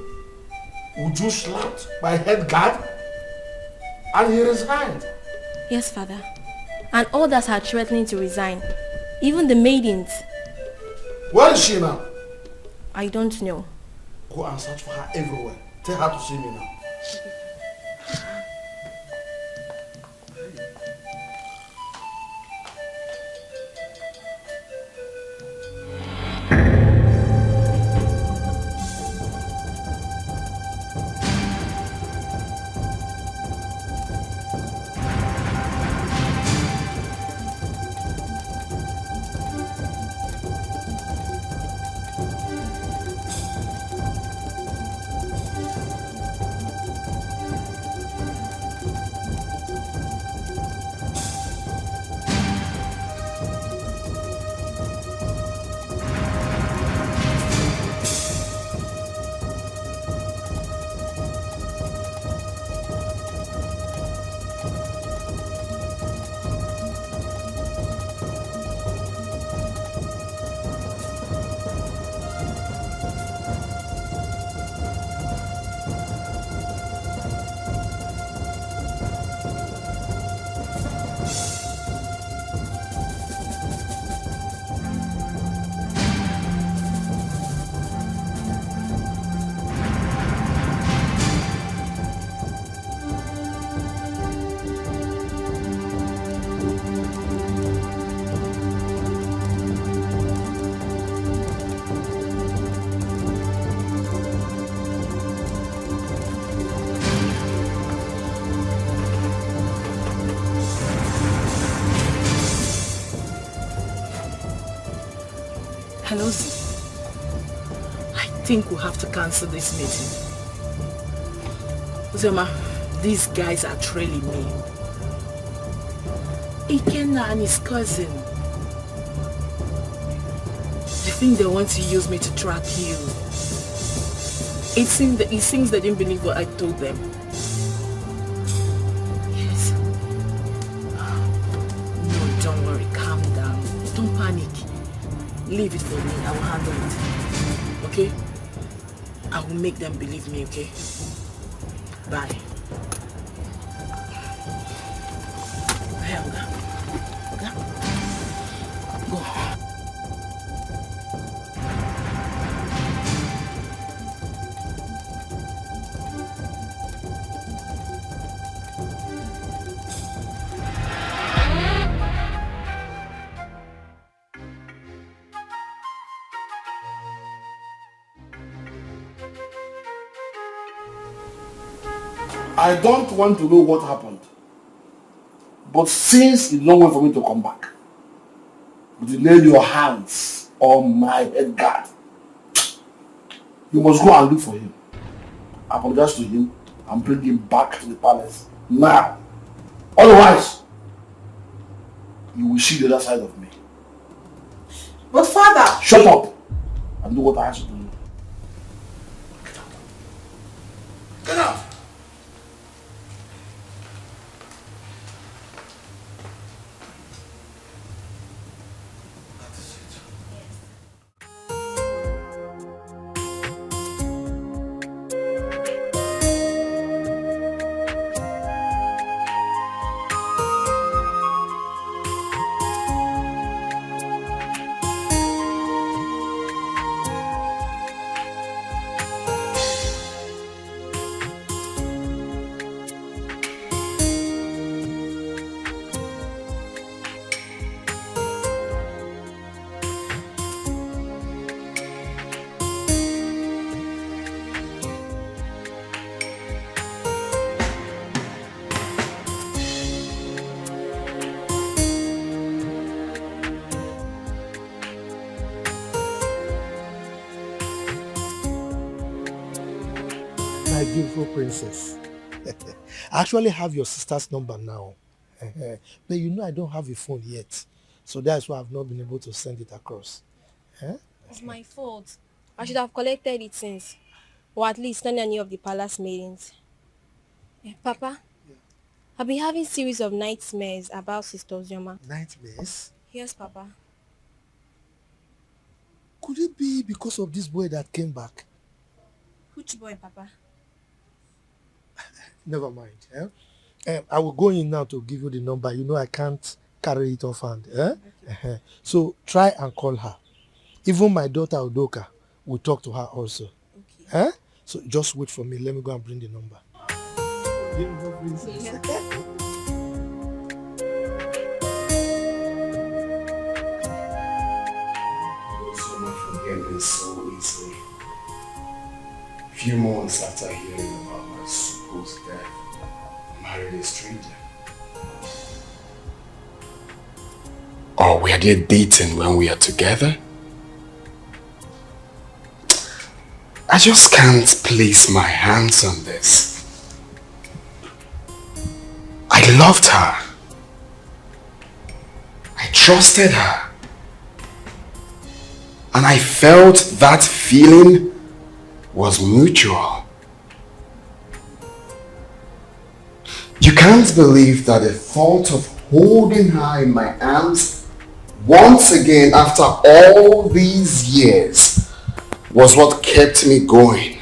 Uju slapped my head guard and he resigned? Yes, Father. And others are threatening to resign. Even the maidens. Where is she now? I don't know. Go and search for her everywhere. Tell her to see me now. Hello, Z. I think we'll have to cancel this meeting. Uzoma, these guys are trailing me. Ikenna and his cousin. They think they want to use me to track you. It seems they didn't believe what I told them. Yes. No, don't worry. Calm down. Don't panic. Leave it for me. I will handle it. Okay? I will make them believe me, okay? Bye. Hey, Oga. Oga? Go. I don't want to know what happened. But since you don't wait for me to come back, you lay your hands on my head guard. You must go and look for him. Apologize to him and bring him back to the palace now. Otherwise, you will see the other side of me. But father! Shut up and do what I ask you to do. Get out. Get out! My beautiful princess. I actually have your sister's number now. But you know I don't have a phone yet. So that's why I've not been able to send it across. It's my fault. I should have collected it since. Or at least not any of the palace meetings. Papa, I've been having series of nightmares about Sister Ozioma. Nightmares? Yes, Papa. Could it be because of this boy that came back? Which boy, Papa? Never mind. I will go in now to give you the number. You know I can't carry it offhand. Okay. So try and call her. Even my daughter Udoka will talk to her also. Okay. So just wait for me. Let me go and bring the number. Beautiful princess. You so much forget this so easily. Few months after hearing about my supposed death, I married a stranger. Or were they dating when we are together? I just can't place my hands on this. I loved her. I trusted her. And I felt that feeling was mutual. You can't believe that the thought of holding her in my arms once again after all these years was what kept me going.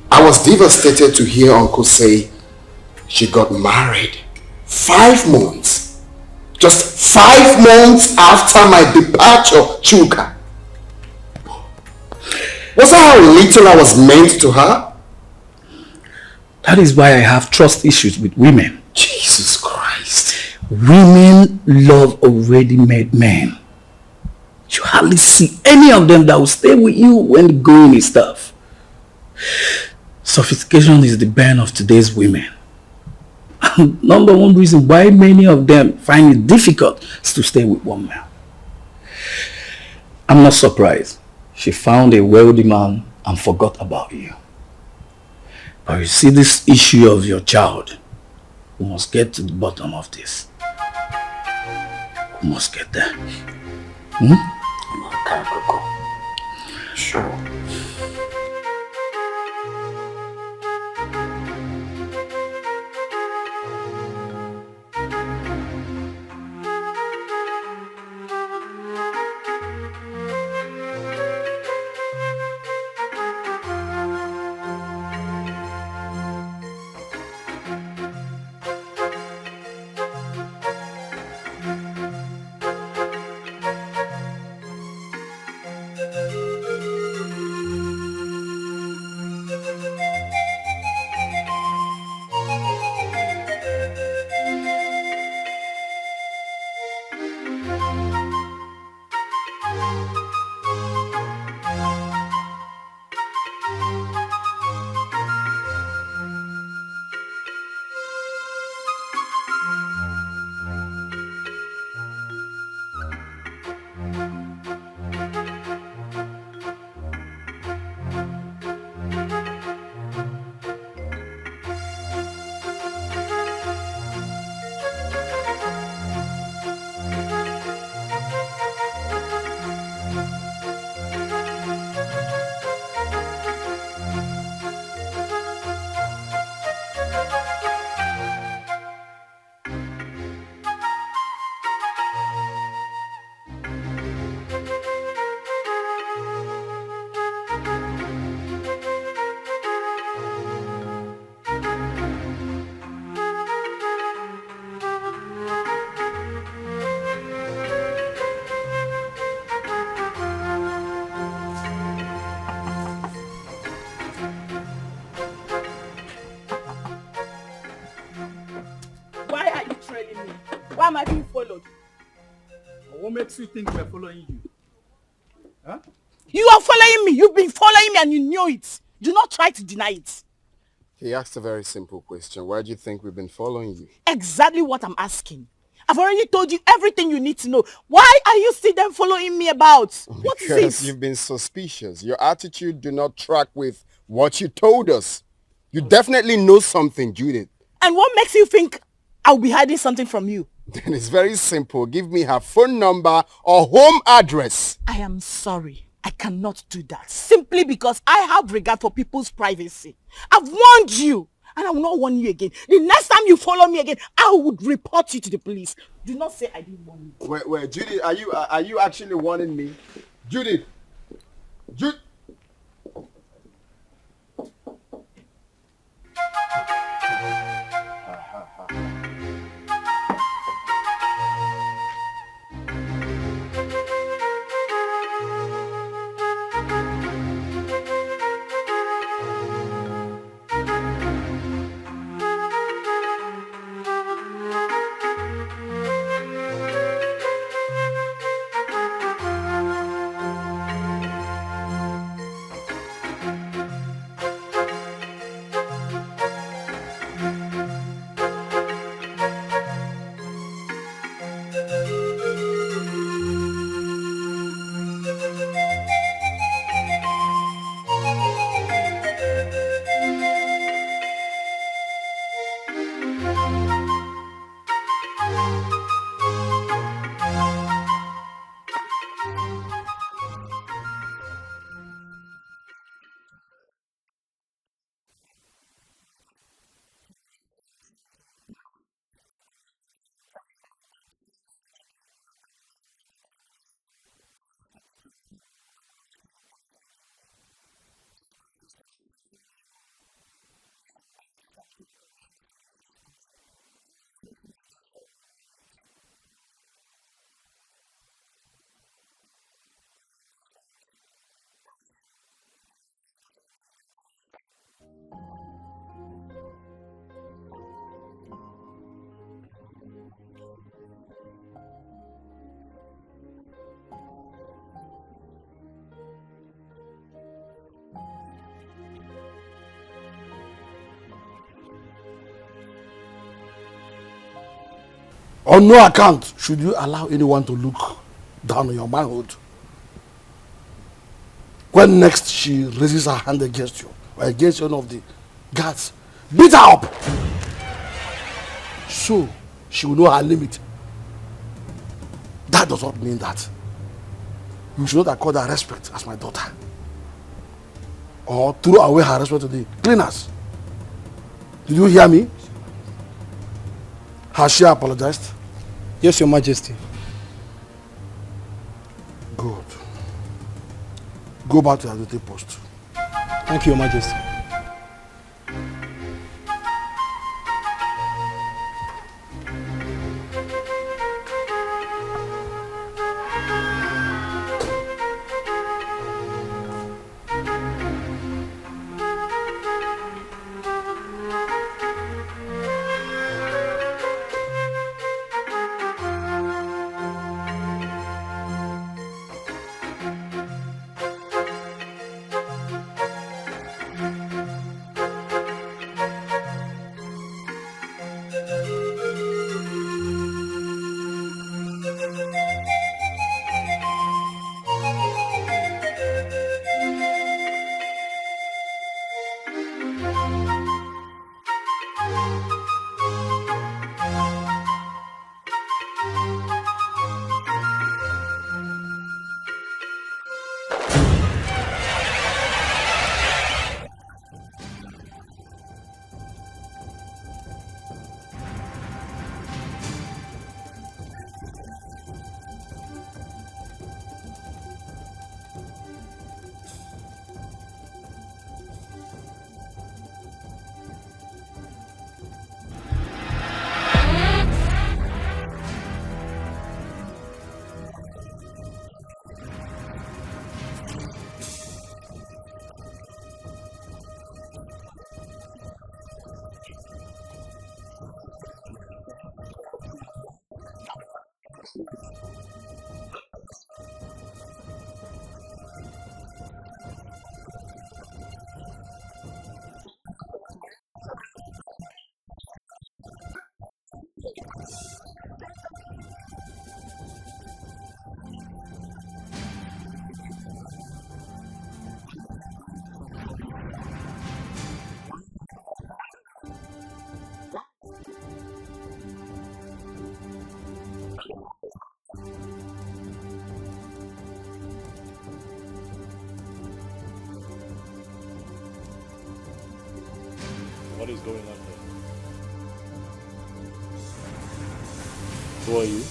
I was devastated to hear Uncle say she got married 5 months. Just 5 months after my departure, Chuka. Was that how little I was meant to her? That is why I have trust issues with women. Jesus Christ. Women love already made men. You hardly see any of them that will stay with you when the going is tough. Sophistication is the bane of today's women. And number one reason why many of them find it difficult is to stay with one man. I'm not surprised. She found a wealthy man and forgot about you. But you see, this issue of your child, we must get to the bottom of this. We must get there. Okay, Coco. Sure. Why am I being followed? What makes you think we're following you? Huh? You are following me. You've been following me and you knew it. Do not try to deny it. He asked a very simple question. Why do you think we've been following you? Exactly what I'm asking. I've already told you everything you need to know. Why are you still then following me about? What is Because it? you've been suspicious. Your attitude do not track with what you told us. You definitely know something, Judith. And what makes you think I'll be hiding something from you? Then it's very simple. Give me her phone number or home address. I am sorry. I cannot do that. Simply because I have regard for people's privacy. I've warned you. And I will not warn you again. The next time you follow me again, I would report you to the police. Do not say I didn't warn you. Wait, Judith, are you actually warning me? Judith! On no account should you allow anyone to look down on your manhood. When next she raises her hand against you or against one of the guards, beat her up. So she will know her limit. That does not mean that you should not accord her respect as my daughter. Or throw away her respect to the cleaners. Did you hear me? Has she apologized? Yes, Your Majesty. Good. Go back to your duty post. Thank you, Your Majesty. What is going on here? Who are you?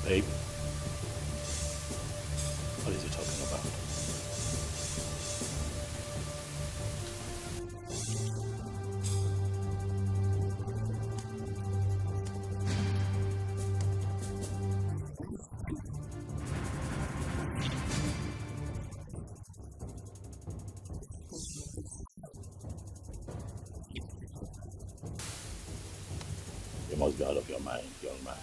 Babe, what is he talking about? You must be out of your mind, young man.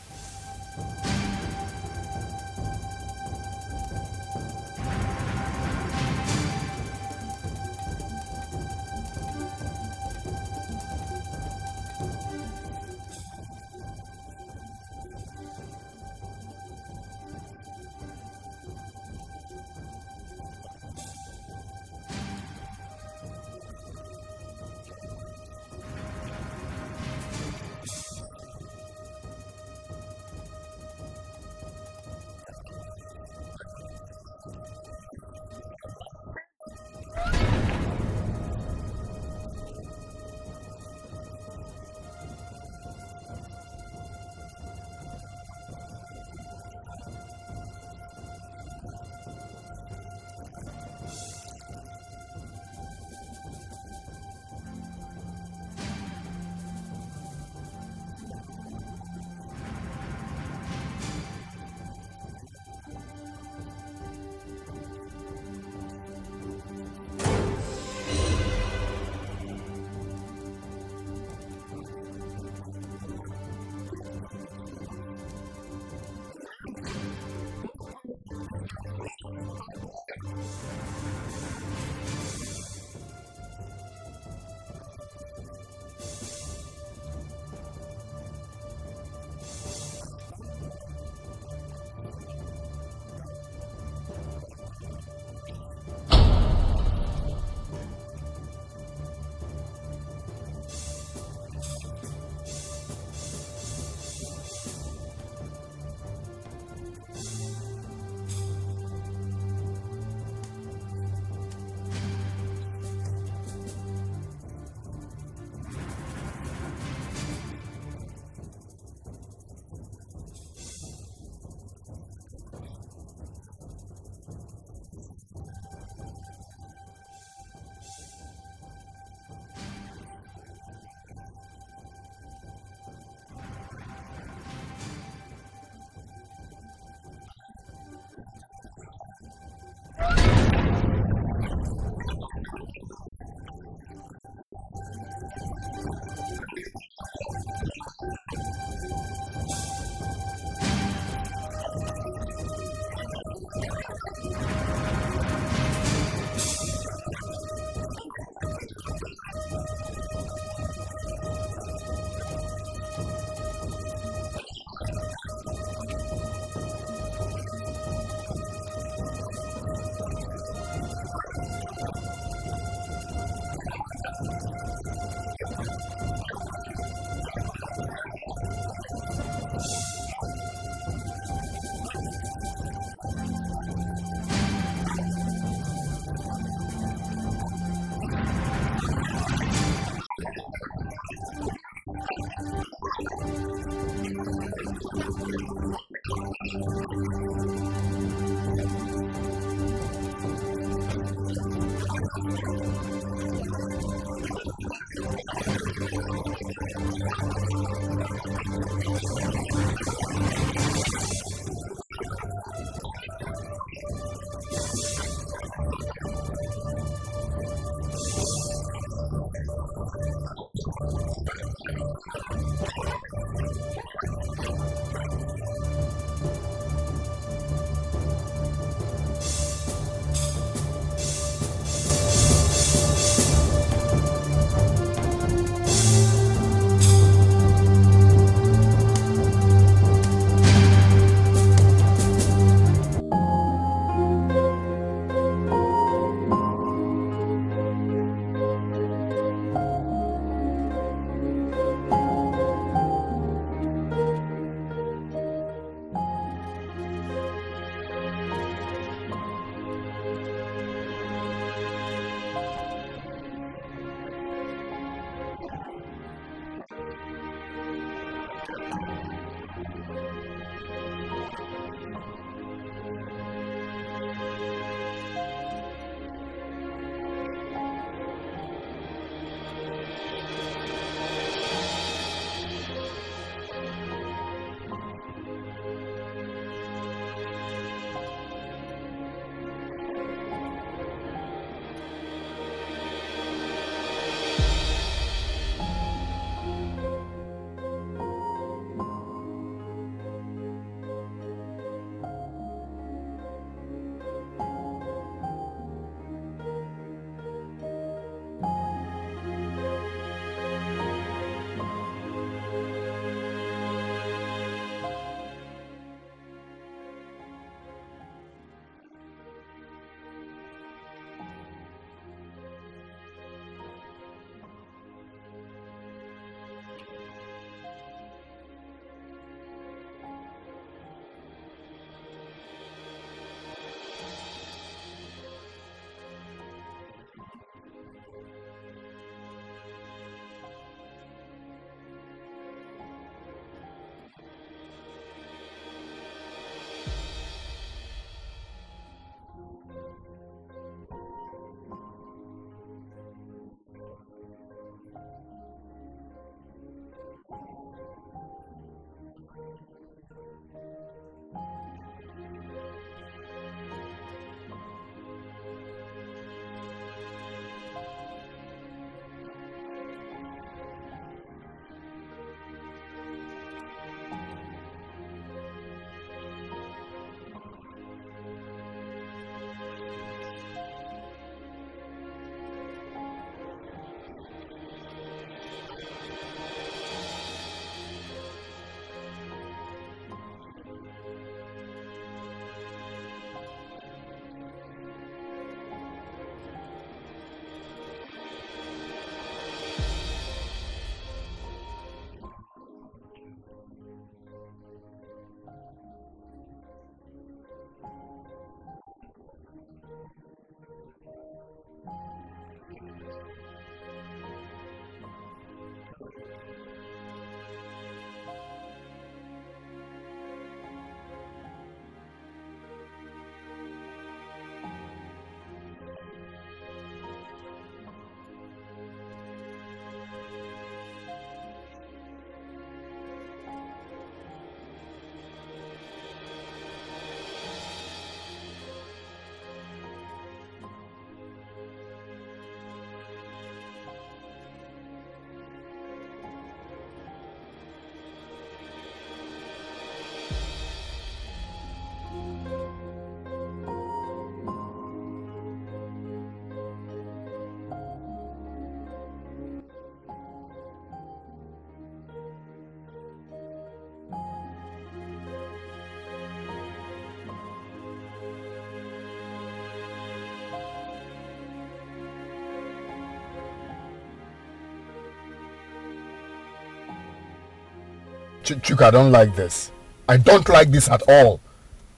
Chuka, I don't like this. I don't like this at all.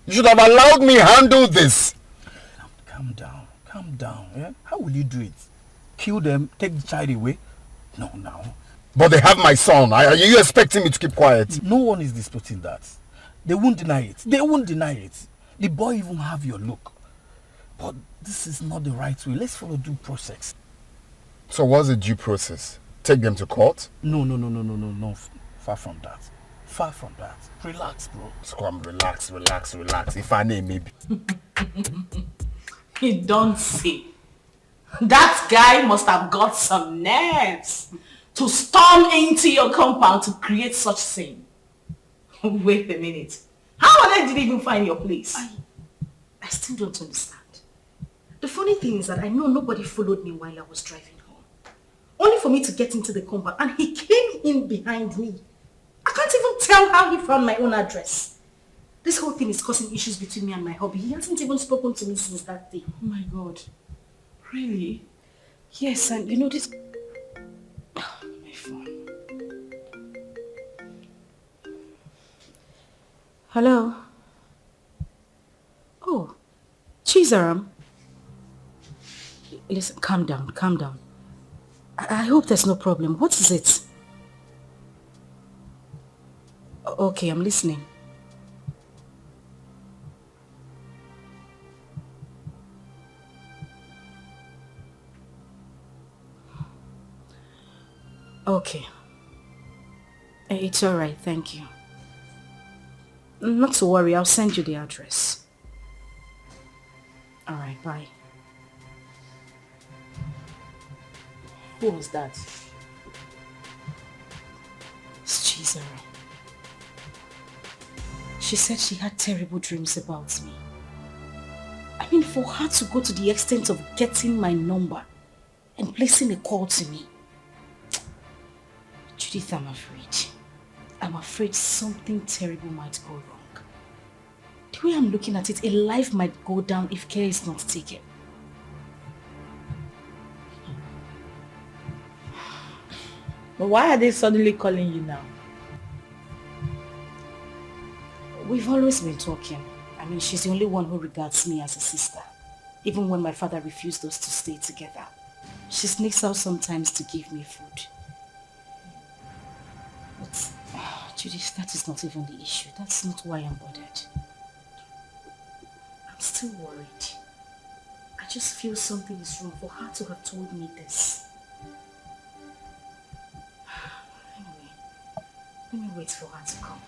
You should have allowed me handle this. Calm down. Calm down. Yeah? How will you do it? Kill them, take the child away? No, now. But they have my son. Are you expecting me to keep quiet? No one is disputing that. They won't deny it. They won't deny it. The boy even have your look. But this is not the right way. Let's follow due process. So what's the due process? Take them to court? No. Far from that. Far from that. Relax, bro. Squam, relax. If I name maybe. You don't see. That guy must have got some nerves to storm into your compound to create such scene. Wait a minute. How on earth did he even find your place? I still don't understand. The funny thing is that I know nobody followed me while I was driving home. Only for me to get into the compound and he came in behind me. I can't even tell how he found my own address. This whole thing is causing issues between me and my hubby. He hasn't even spoken to me since that day. Oh my God. Really? Yes, and you know this... My phone. Hello? Oh, Chizaram. Listen, calm down. I hope there's no problem. What is it? Okay, I'm listening. Okay. It's alright, thank you. Not to worry, I'll send you the address. Alright, bye. Who was that? It's Chizara. She said she had terrible dreams about me. I mean, for her to go to the extent of getting my number and placing a call to me. Judith, I'm afraid. I'm afraid something terrible might go wrong. The way I'm looking at it, a life might go down if care is not taken. But why are they suddenly calling you now? We've always been talking. I mean, she's the only one who regards me as a sister. Even when my father refused us to stay together. She sneaks out sometimes to give me food. But, Judith, that is not even the issue. That's not why I'm bothered. I'm still worried. I just feel something is wrong for her to have told me this. Anyway, let me wait for her to come.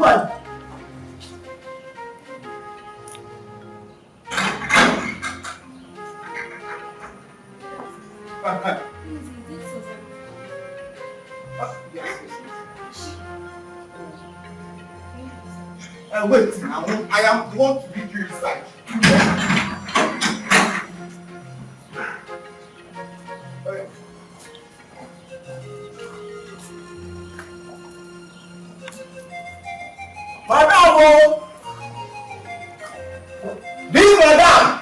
on. Wait, I am the one to lead you inside. Madam! This madam!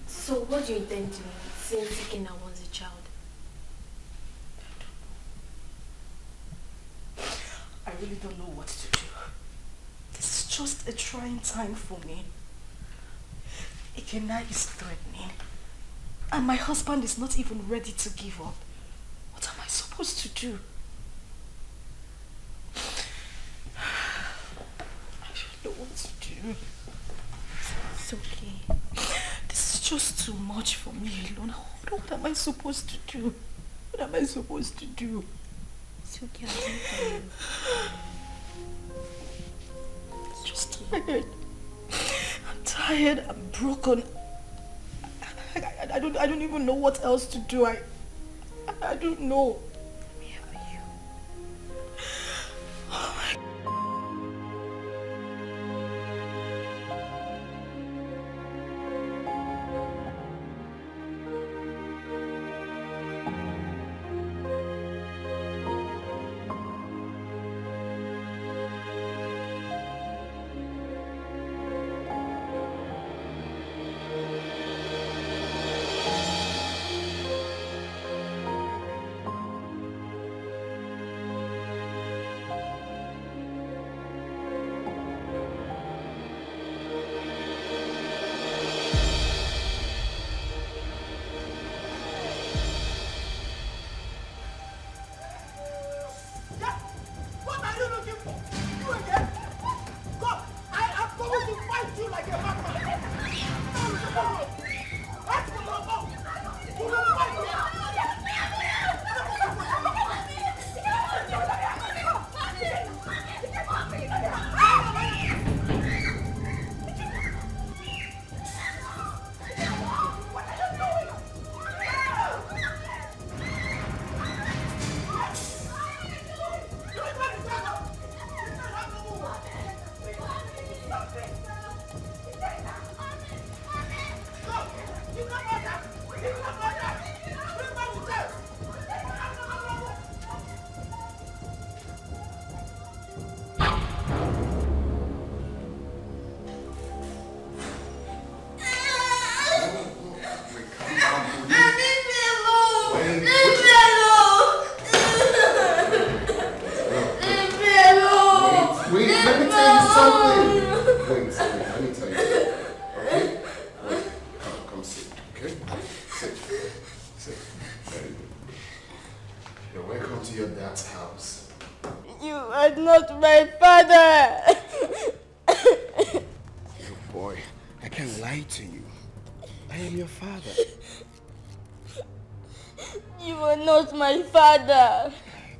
So what do you intend to do since Ikenna wants a child? I really don't know what to do. This is just a trying time for me. Ikenna is threatening. And my husband is not even ready to give up. What am I supposed to do? I don't know what to do. It's okay. This is just too much for me alone. What am I supposed to do? What am I supposed to do? It's okay, I'll do for you. I'm just tired. I'm tired. I'm broken. I don't even know what else to do. I don't know. I'm here for you. Oh my God.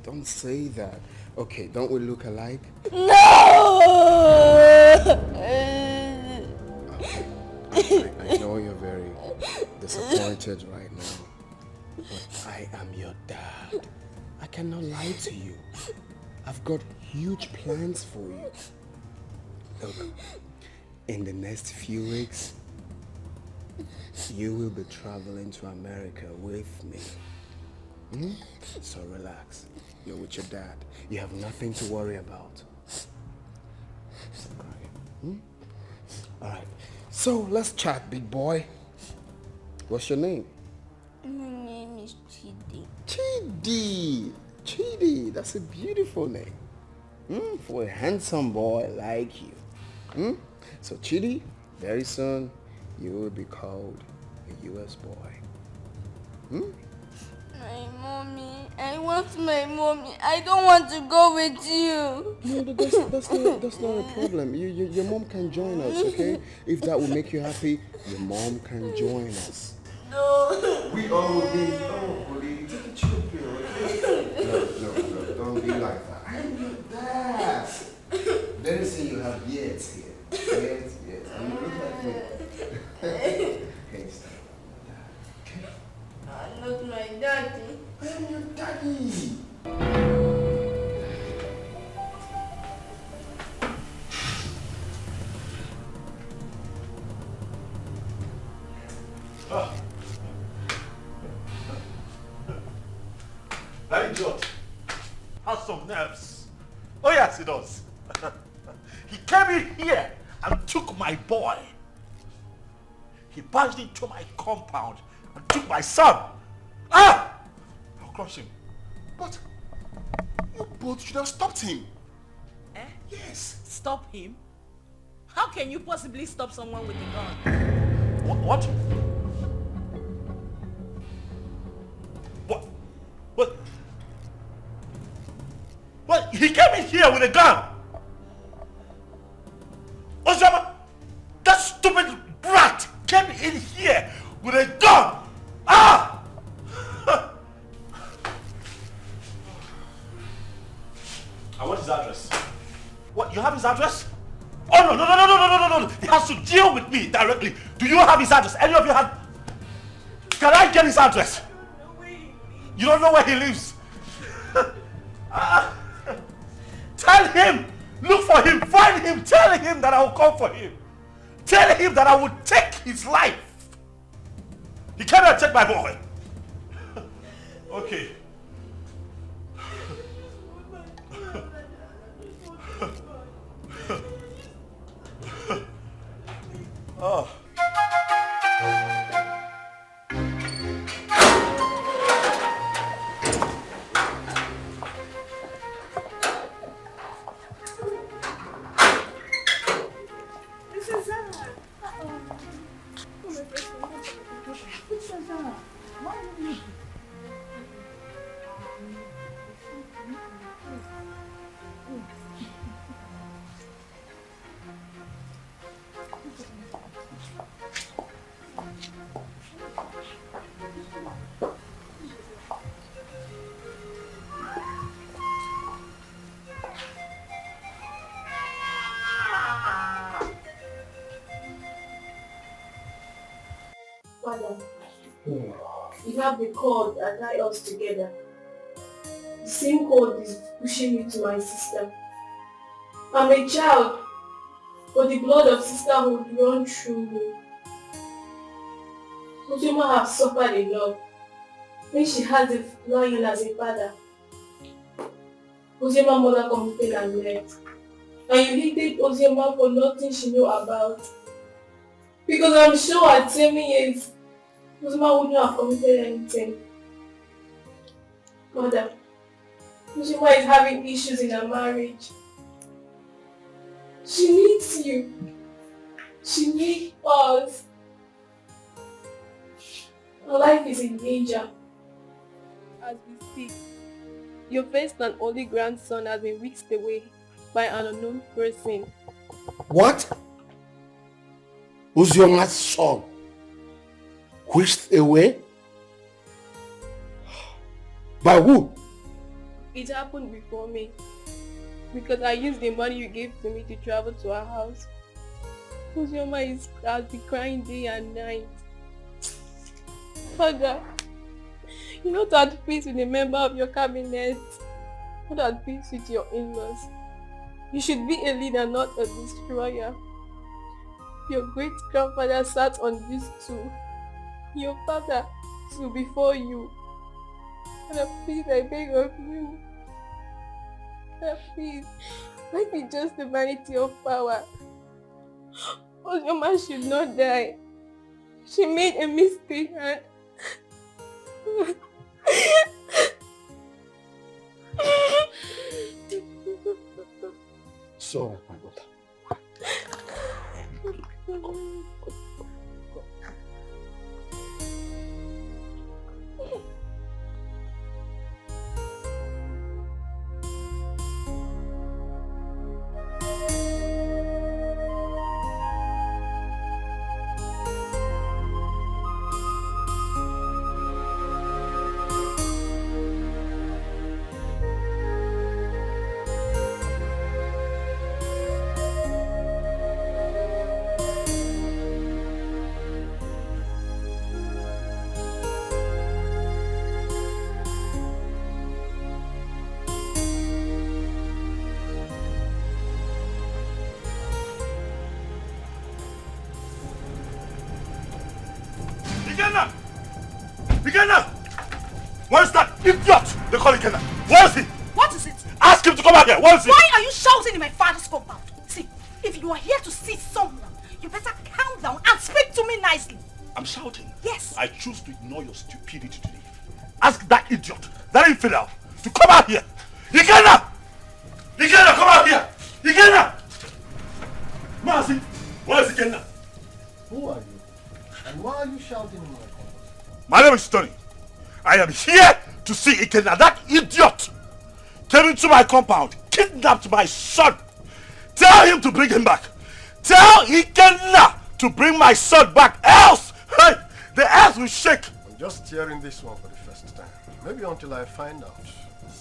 Don't say that. Okay, don't we look alike? No! I know you're very disappointed right now, but I am your dad. I cannot lie to you. I've got huge plans for you. Look, in the next few weeks, you will be traveling to America with me. So relax. You're with your dad. You have nothing to worry about. Alright. So let's chat, big boy. What's your name? My name is Chidi. Chidi! Chidi, that's a beautiful name. For a handsome boy like you. So Chidi, very soon you will be called a US boy. My mommy, I want not my mommy. I don't want to go with you. No, that's not a problem. Your mom can join us, okay? If that will make you happy, your mom can join us. No. We all will be. Oh, buddy, take a chill pill, okay? No, don't be like that. I'm your dad. Let us see you have years here. Yes. And you look like me. Okay, stop. Okay? I'm not my daddy. I'm your daddy. That idiot has some nerves. Oh yes, he does. He came in here and took my boy. He barged into my compound and took my son. I'll crush him. But you both should have stopped him. Eh? Yes. Stop him? How can you possibly stop someone with a gun? What? What? He came in here with a gun. Osama, that stupid brat came in here with a gun. And what is his address? What? You have his address? Oh no! He has to deal with me directly. Do you have his address? Any of you have? Can I get his address? You don't know where he lives. Tell him, look for him, find him, tell him that I will come for him. Tell him that I will take his life. He cannot take my boy. Okay. Oh. Father, you have the cord that tie us together. The same cord is pushing me to my sister. I'm a child, but the blood of sisterhood runs through me. Ojima has suffered a lot when she has a lion as a father. Oziema's mother committed and left. And you hated Oziema for nothing she knew about. Because I'm sure at 7 years, Oziema wouldn't have committed anything. Mother, Oziema is having issues in her marriage. She needs you. She needs us. Her life is in danger. As we speak, your first and only grandson has been whisked away by an unknown person. What? Uzioma's son whisked away? By who? It happened before me. Because I used the money you gave to me to travel to our house. Uzioma has been crying day and night. Father, you're not at peace with a member of your cabinet. Not at peace with your in-laws. You should be a leader, not a destroyer. Your great-grandfather sat on this stool. Your father stood before you. Father, please, I beg of you. Father, please, let me just the vanity of power. Uzioma should not die. She made a mistake and... So, my daughter. Where's that idiot? They call Ikenna. Where is he? What is it? Ask him to come out here. Where is he? Why are you shouting in my father's compound? See, if you are here to see someone, you better calm down and speak to me nicely. I'm shouting. Yes. I choose to ignore your stupidity today. Ask that idiot, that infidel, to come out here. Ikenna! Ikenna, come out here! Ikenna! Mercy, where is Ikenna? Who are you? And why are you shouting in my compound? My name is Tony. I am here to see Ikenna. That idiot came into my compound, kidnapped my son. Tell him to bring him back. Tell Ikenna to bring my son back, else hey, the earth will shake. I'm just hearing this one for the first time. Maybe until I find out.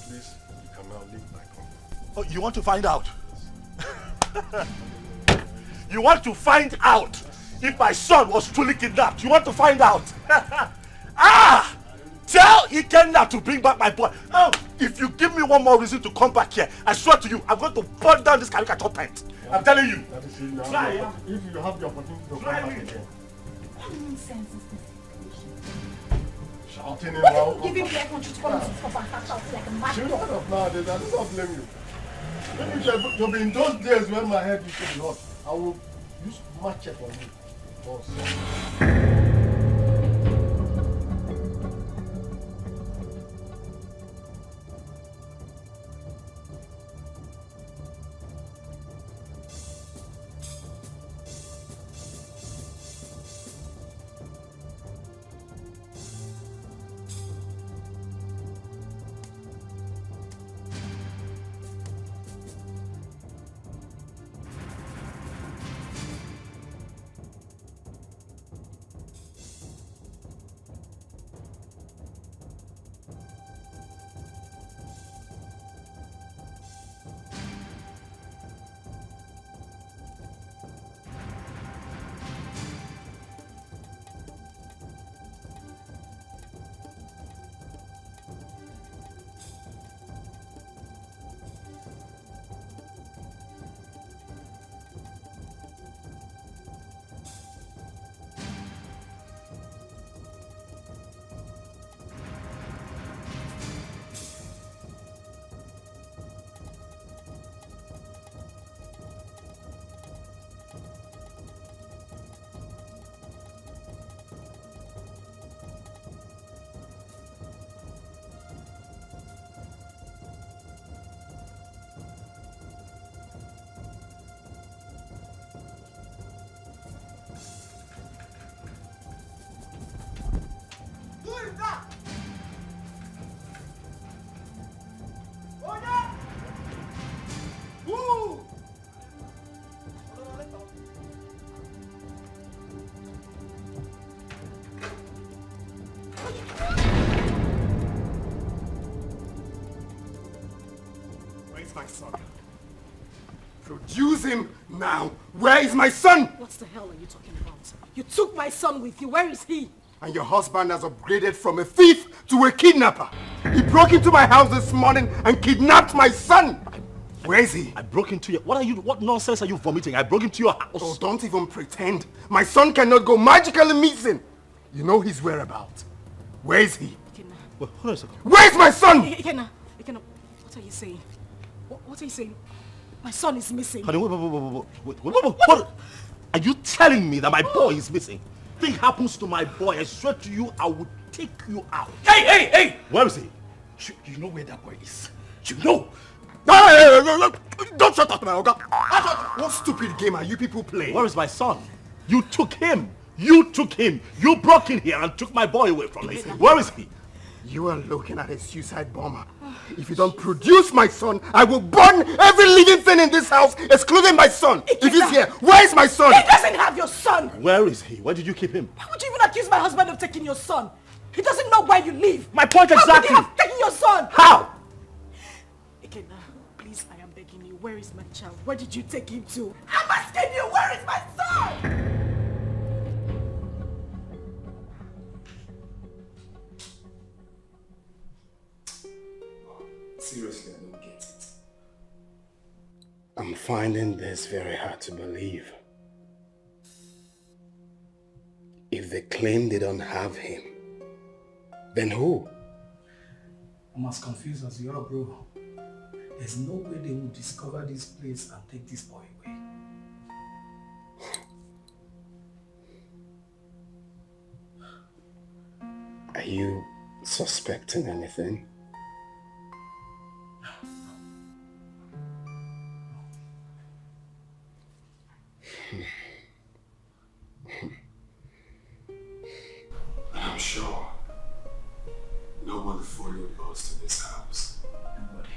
Please, you can now leave my compound. Oh, you want to find out? You want to find out if my son was truly kidnapped? You want to find out? Ah! Tell Ikenna to bring back my boy. Oh, if you give me one more reason to come back here, I swear to you, I'm going to burn down this caricature tent. I'm telling you. That is it now. Try, if you have the opportunity to come back again. What nonsense is this? Shouting him What out. did you give him the air control to come into this compound and start shouting like a mad Shut dog? up nowadays. I do not blame you. Maybe it should be in those days when my head used to be hot. I will use matches on you. Also. My son. Produce him now. Where is my son? What the hell are you talking about? You took my son with you. Where is he? And your husband has upgraded from a thief to a kidnapper. He broke into my house this morning and kidnapped my son. Where is he? I broke into your... What nonsense are you vomiting? I broke into your house. Oh, don't even pretend. My son cannot go magically missing. You know his whereabouts. Where is he? Well, hold on a second. Where's my son? Ikenna, what are you saying? What are you saying? My son is missing. Honey, wait. Are you telling me that my boy is missing? Thing happens to my boy, I swear to you, I will take you out. Hey! Where is he? You know where that boy is? You know? Don't shut up, my Oga. What stupid game are you people playing? Where is my son? You took him. You broke in here and took my boy away from me. Where is he? You are looking at a suicide bomber. If you don't produce my son, I will burn every living thing in this house, excluding my son. If he's here, where is my son? He doesn't have your son. Where is he? Where did you keep him? Why would you even accuse my husband of taking your son? He doesn't know where you live. My point exactly. How could he have taken your son? How? Ikenna, please, I am begging you. Where is my child? Where did you take him to? I'm asking you, where is my son? Seriously, I don't get it. I'm finding this very hard to believe. If they claim they don't have him, then who? I'm as confused as you are, bro. There's no way they will discover this place and take this boy away. Are you suspecting anything? I'm sure no one followed us to this house. Nobody.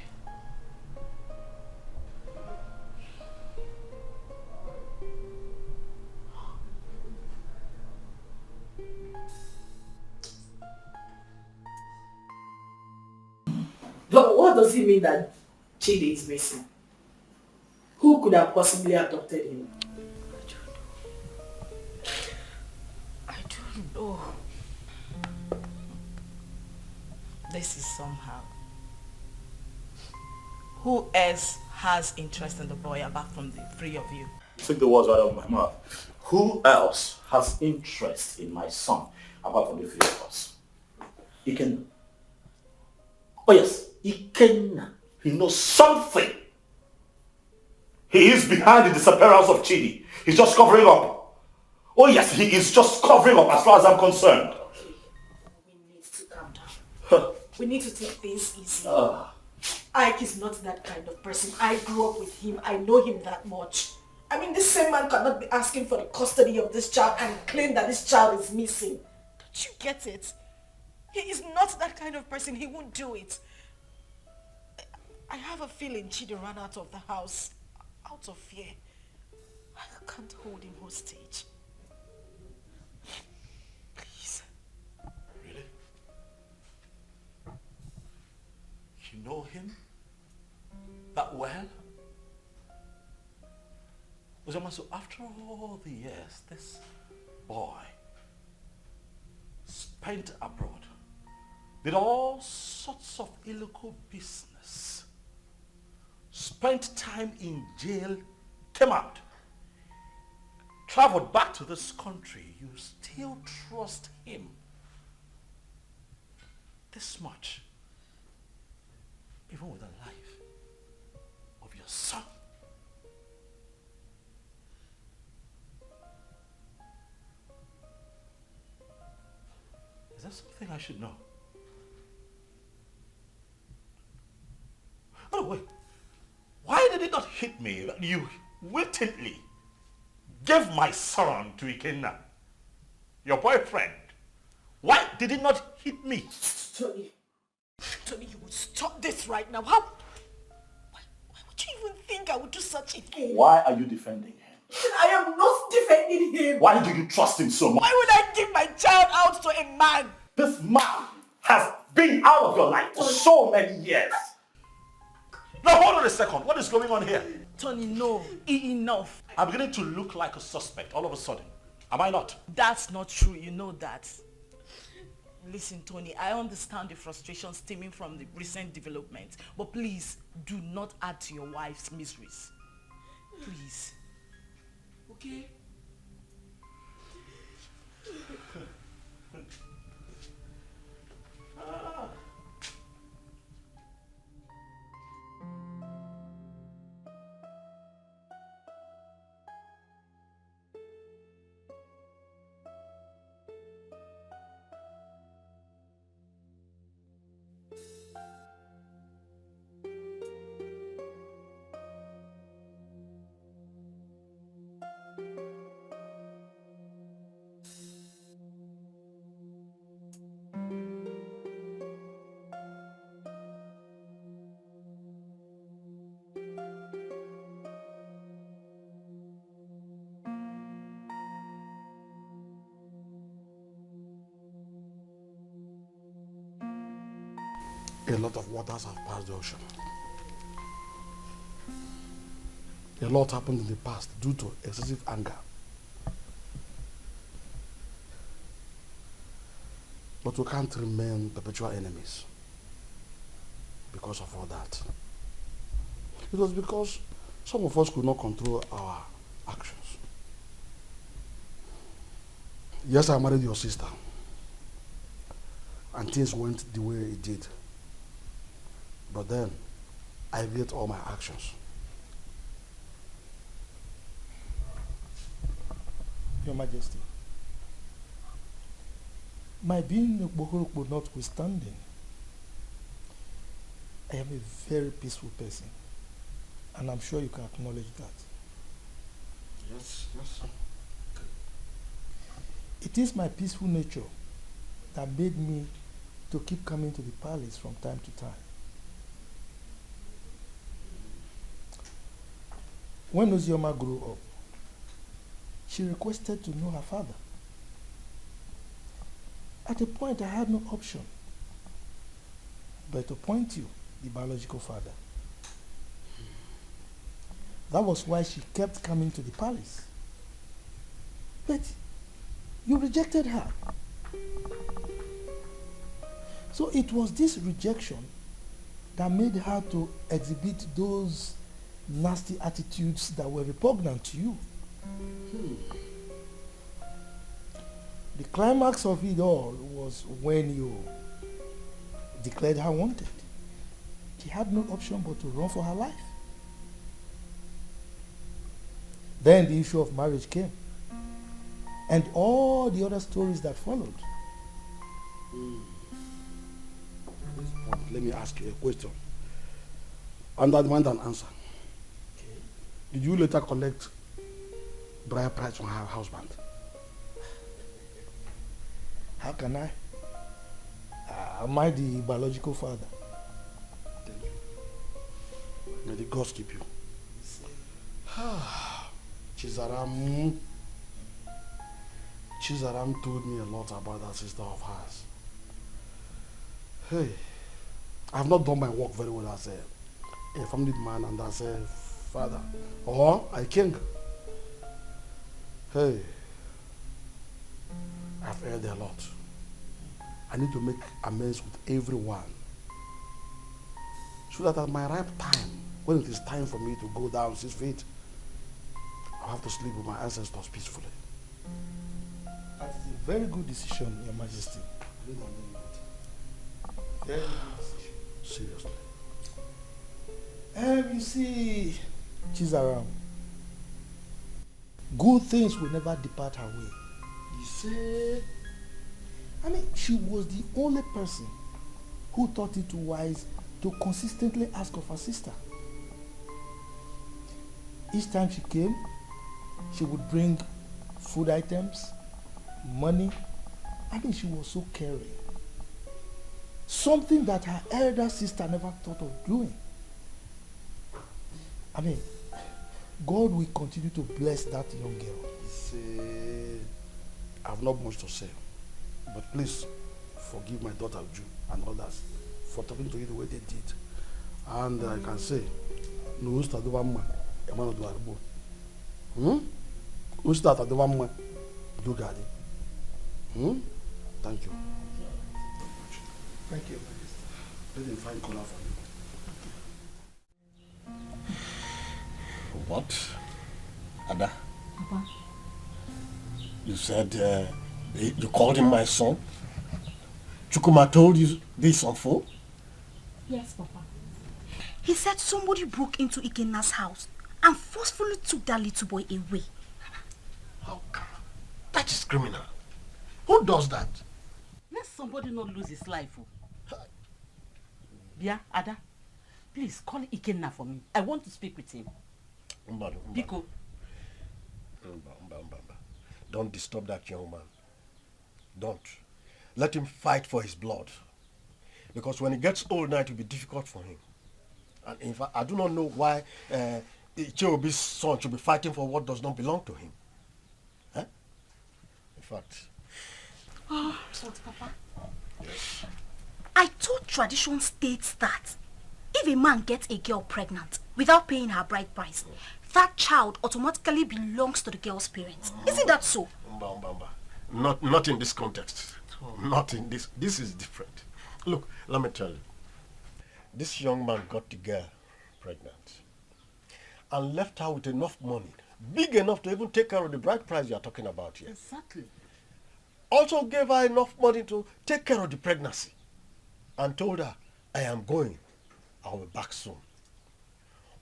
But what does it mean that Chidi is missing? Who could have possibly adopted him? I don't know. This is somehow. Who else has interest in the boy apart from the three of you? Took the words right out of my mouth. Who else has interest in my son apart from the three of us? Ikenna. Oh yes, Ikenna. He knows something. He is behind the disappearance of Chidi. He's just covering up. Oh yes, he is just covering up as far as I'm concerned. Okay. We need to calm down. We need to take things easy. Ike is not that kind of person. I grew up with him. I know him that much. I mean, this same man cannot be asking for the custody of this child and claim that this child is missing. Don't you get it? He is not that kind of person. He won't do it. I have a feeling Chidi ran out of the house out of fear. I can't hold him hostage. Please. Really? You know him that well? Uzoma, so after all the years, this boy spent abroad, did all sorts of illegal business, spent time in jail, came out, traveled back to this country. You still trust him this much, even with the life of your son. Is that something I should know? Oh wait, why did it not hit me that you wittingly gave my son to Ikenna, your boyfriend? Why did it not hit me? Tony, you will stop this right now. Why would you even think I would do such a thing? Why are you defending him? I am not defending him. Why do you trust him so much? Why would I give my child out to a man? This man has been out of your life for so many years. Now hold on a second. What is going on here? Tony, no. Enough. I'm beginning to look like a suspect all of a sudden. Am I not? That's not true. You know that. Listen, Tony, I understand the frustration stemming from the recent developments, but please do not add to your wife's miseries. Please. Okay? A lot of waters have passed the ocean. A lot happened in the past due to excessive anger. But we can't remain perpetual enemies because of all that. It was because some of us could not control our actions. Yes, I married your sister, and things went the way it did. But then, I regret all my actions. Your Majesty, my being a Bohorokbo notwithstanding, I am a very peaceful person, and I'm sure you can acknowledge that. Yes, yes. It is my peaceful nature that made me to keep coming to the palace from time to time. When Ozioma grew up, she requested to know her father. At a point, I had no option but to point you, the biological father. That was why she kept coming to the palace. But you rejected her. So it was this rejection that made her to exhibit those nasty attitudes that were repugnant to you. The climax of it all was when you declared her wanted. She had no option but to run for her life. Then the issue of marriage came, and all the other stories that followed. At this point, let me ask you a question. And I demand an answer. Okay. Did you later collect bride price from her husband? How can I? Am I the biological father? Thank you. May the gods keep you. Chizaram told me a lot about that sister of hers. Hey, I have not done my work very well as a family man and as a father or a king. Hey, I've erred a lot. I need to make amends with everyone so that at my ripe time, when it is time for me to go down 6 feet, I'll have to sleep with my ancestors peacefully. That is a very good decision, Your Majesty. Very good decision. Seriously. You see, Chizaram, good things will never depart her way. You say? I mean, she was the only person who thought it wise to consistently ask of her sister. Each time she came, she would bring food items, money. I mean, she was so caring. Something that her elder sister never thought of doing. I mean, God will continue to bless that young girl. See, I have not much to say, but please forgive my daughter Uju and others for talking to you the way they did. And I can say, no usta do one man, a man do arbo. Usta do one man, do gadi. Thank you. Thank you. Let him find color for you. What? Ada? Papa. You said you called him my son? Chukuma told you this on phone? Yes, Papa. He said somebody broke into Ikena's house and forcefully took that little boy away. How come? That is criminal. Who does that? Let somebody not lose his life. Bia, Ada, please call Ikenna for me. I want to speak with him. Biko. Don't disturb that young man. Don't. Let him fight for his blood. Because when he gets old now, it will be difficult for him. And in fact, I do not know why Icheobi's son should be fighting for what does not belong to him. Huh? In fact... Oh, Papa. Yes. I thought tradition states that if a man gets a girl pregnant without paying her bride price, that child automatically belongs to the girl's parents. Isn't that so? Not in this context. Not in this. This is different. Look, let me tell you. This young man got the girl pregnant and left her with enough money, big enough to even take care of the bride price you are talking about here. Exactly. Also gave her enough money to take care of the pregnancy and told her, I am going. I'll be back soon.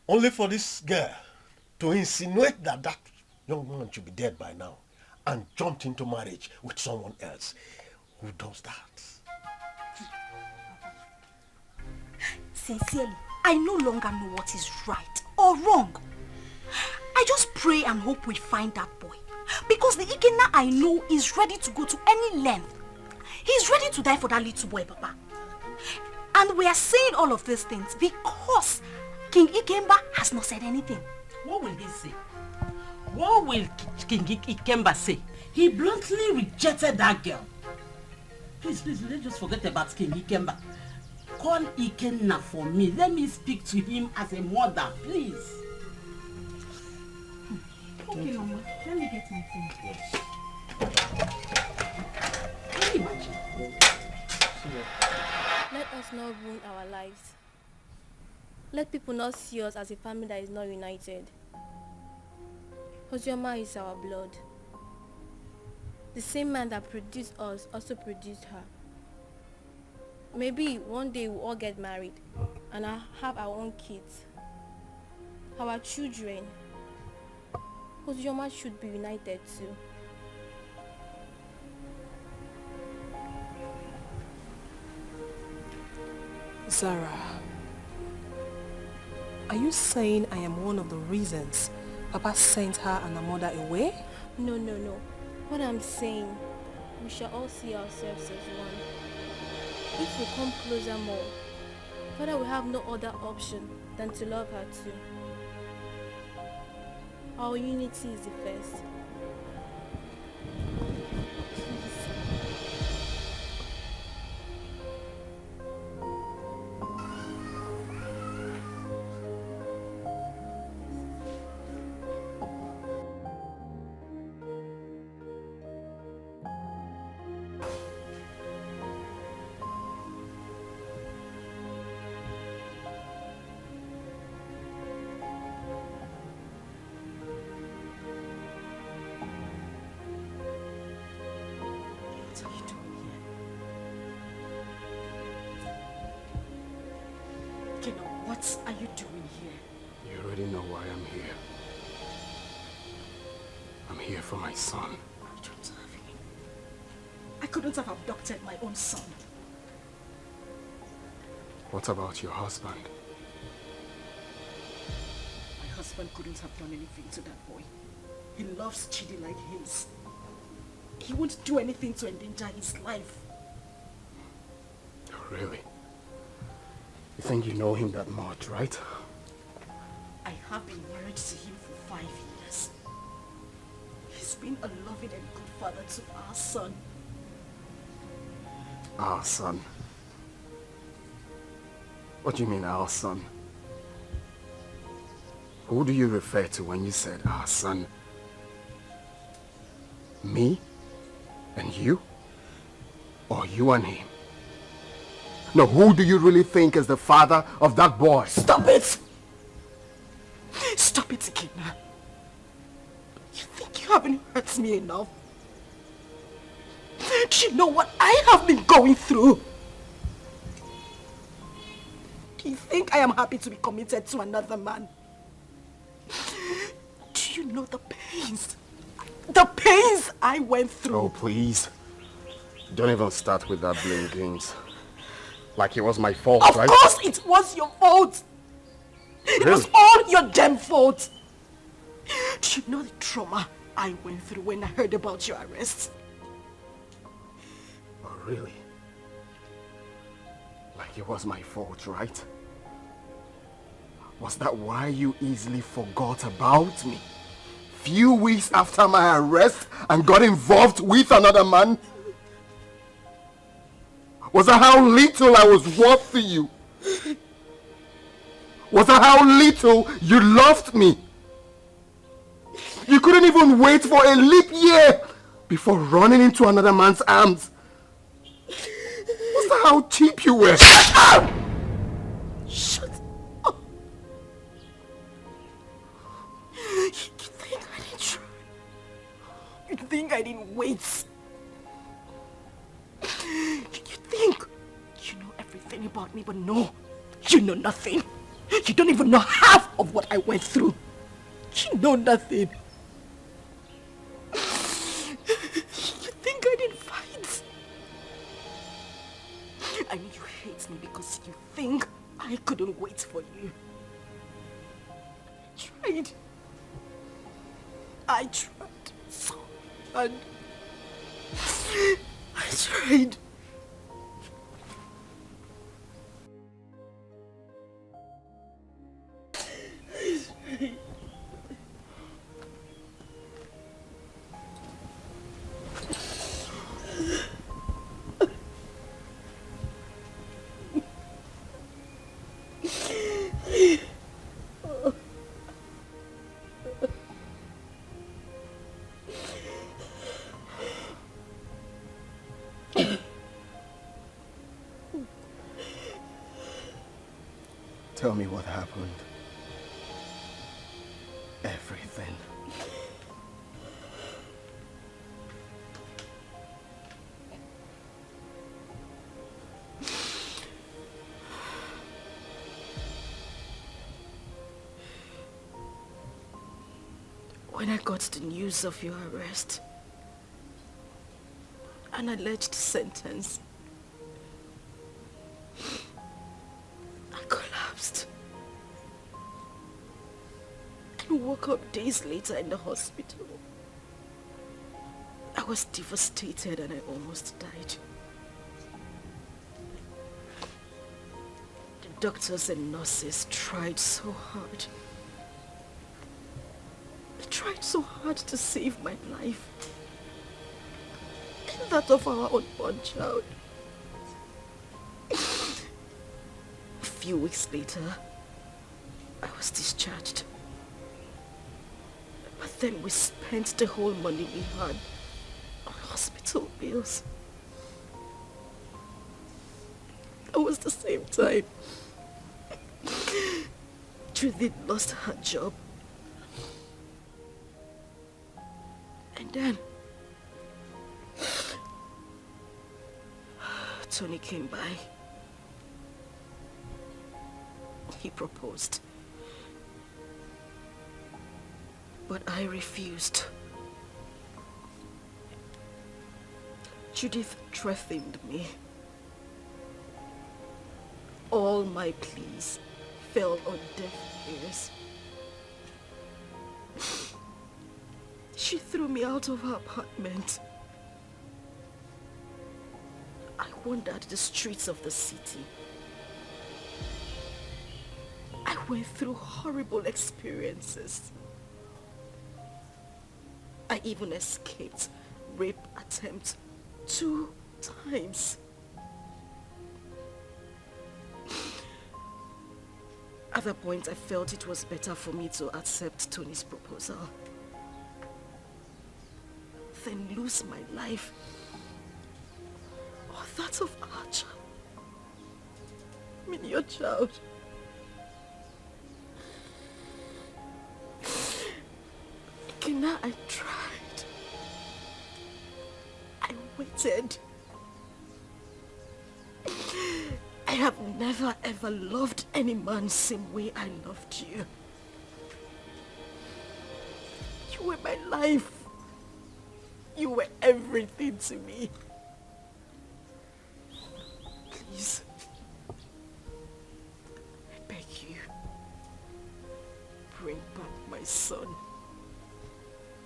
Only for this girl to insinuate that that young man should be dead by now and jumped into marriage with someone else. Who does that? Sincerely, I no longer know what is right or wrong. I just pray and hope we find that boy. Because the Ikenna I know is ready to go to any length. He's ready to die for that little boy, Papa. And we are saying all of these things because King Ikemba has not said anything. What will he say? What will King Ikemba say? He bluntly rejected that girl. Please, let's just forget about King Ikemba. Call Ikenna for me. Let me speak to him as a mother, please. Okay, Mama. Let me get my phone. Yes. Can you imagine? Let us not ruin our lives. Let people not see us as a family that is not united. Ozioma is our blood. The same man that produced us also produced her. Maybe one day we'll all get married and have our own kids. Our children. Ozioma should be united too. Zara, are you saying I am one of the reasons Papa sent her and her mother away? No. What I'm saying, we shall all see ourselves as one. If we come closer more, Father will have no other option than to love her too. Our unity is the first. What are you doing here? You already know why I'm here. I'm here for my son. You don't have him. I couldn't have abducted my own son. What about your husband? My husband couldn't have done anything to that boy. He loves Chidi like his. He won't do anything to endanger his life. Oh, really? You think you know him that much, right? I have been married to him for 5 years. He's been a loving and good father to our son. Our son? What do you mean, our son? Who do you refer to when you said our son? Me? And you? Or you and him? No, who do you really think is the father of that boy? Stop it! Stop it, Ikena. You think you haven't hurt me enough? Do you know what I have been going through? Do you think I am happy to be committed to another man? Do you know the pains? The pains I went through. Oh, please. Don't even start with that blame games. Like it was my fault, right? Of course it was your fault. It was all your damn fault. Do you know the trauma I went through when I heard about your arrest? Oh, really? Like it was my fault, right? Was that why you easily forgot about me? Few weeks after my arrest and got involved with another man? Was that how little I was worth to you? Was that how little you loved me? You couldn't even wait for a leap year before running into another man's arms. Was that how cheap you were? Shut up! Shut up! You think I didn't try? You think I didn't wait? You think you know everything about me, but no. You know nothing. You don't even know half of what I went through. You know nothing. You think I didn't fight? I know you hate me because you think I couldn't wait for you. I tried. I tried so hard. I tried. Tell me what happened. Everything. When I got the news of your arrest, an alleged sentence, I collapsed and woke up days later in the hospital. I was devastated and I almost died. The doctors and nurses tried so hard. They tried so hard to save my life and that of our unborn child. A few weeks later, I was discharged. But then we spent the whole money we had on hospital bills. It was the same time Judith lost her job. And then Tony came by. He proposed. But I refused. Judith threatened me. All my pleas fell on deaf ears. She threw me out of her apartment. I wandered the streets of the city. I went through horrible experiences. I even escaped rape attempt 2 times. At that point, I felt it was better for me to accept Tony's proposal than lose my life or that of our child. I mean, your child. Kina, I tried. I waited. I have never ever loved any man same way I loved you. You were my life. You were everything to me. Please, I beg you, bring back my son.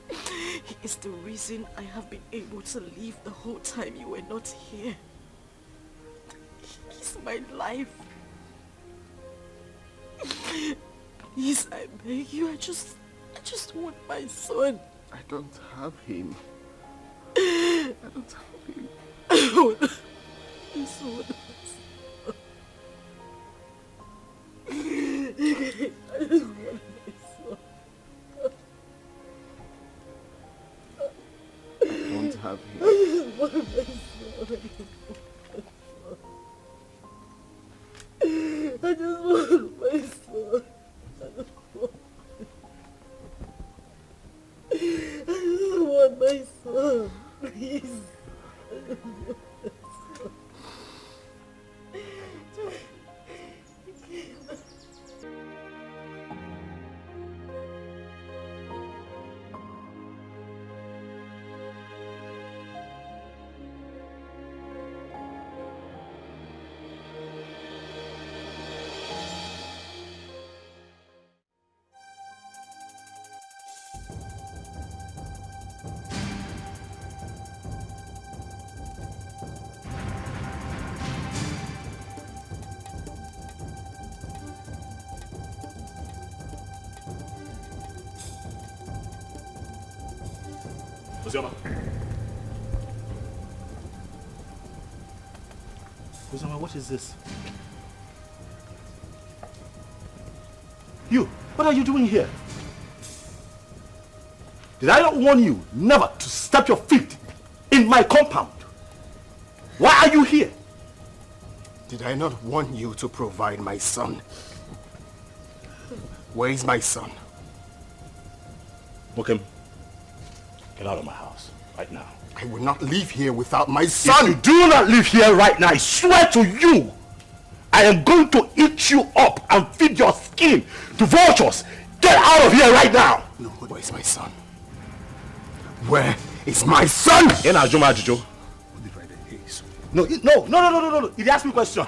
He is the reason I have been able to live the whole time you were not here. He's my life. Please, I beg you, I just want my son. I don't have him. I don't have him. I want my son. I just want my son. I don't have him. I just want my son. I just want my son. I just want my son. Please. I just want my son. Uzioma. Uzioma, what is this? You, what are you doing here? Did I not warn you never to step your feet in my compound? Why are you here? Did I not warn you to provide my son? Where is my son? Mokem, get out of my house right now. I will not leave here without my son! If you do not leave here right now, I swear to you, I am going to eat you up and feed your skin to vultures. Get out of here right now! No, where is my son? Where is my son? Juma Jojo. No, no. He asked me a question.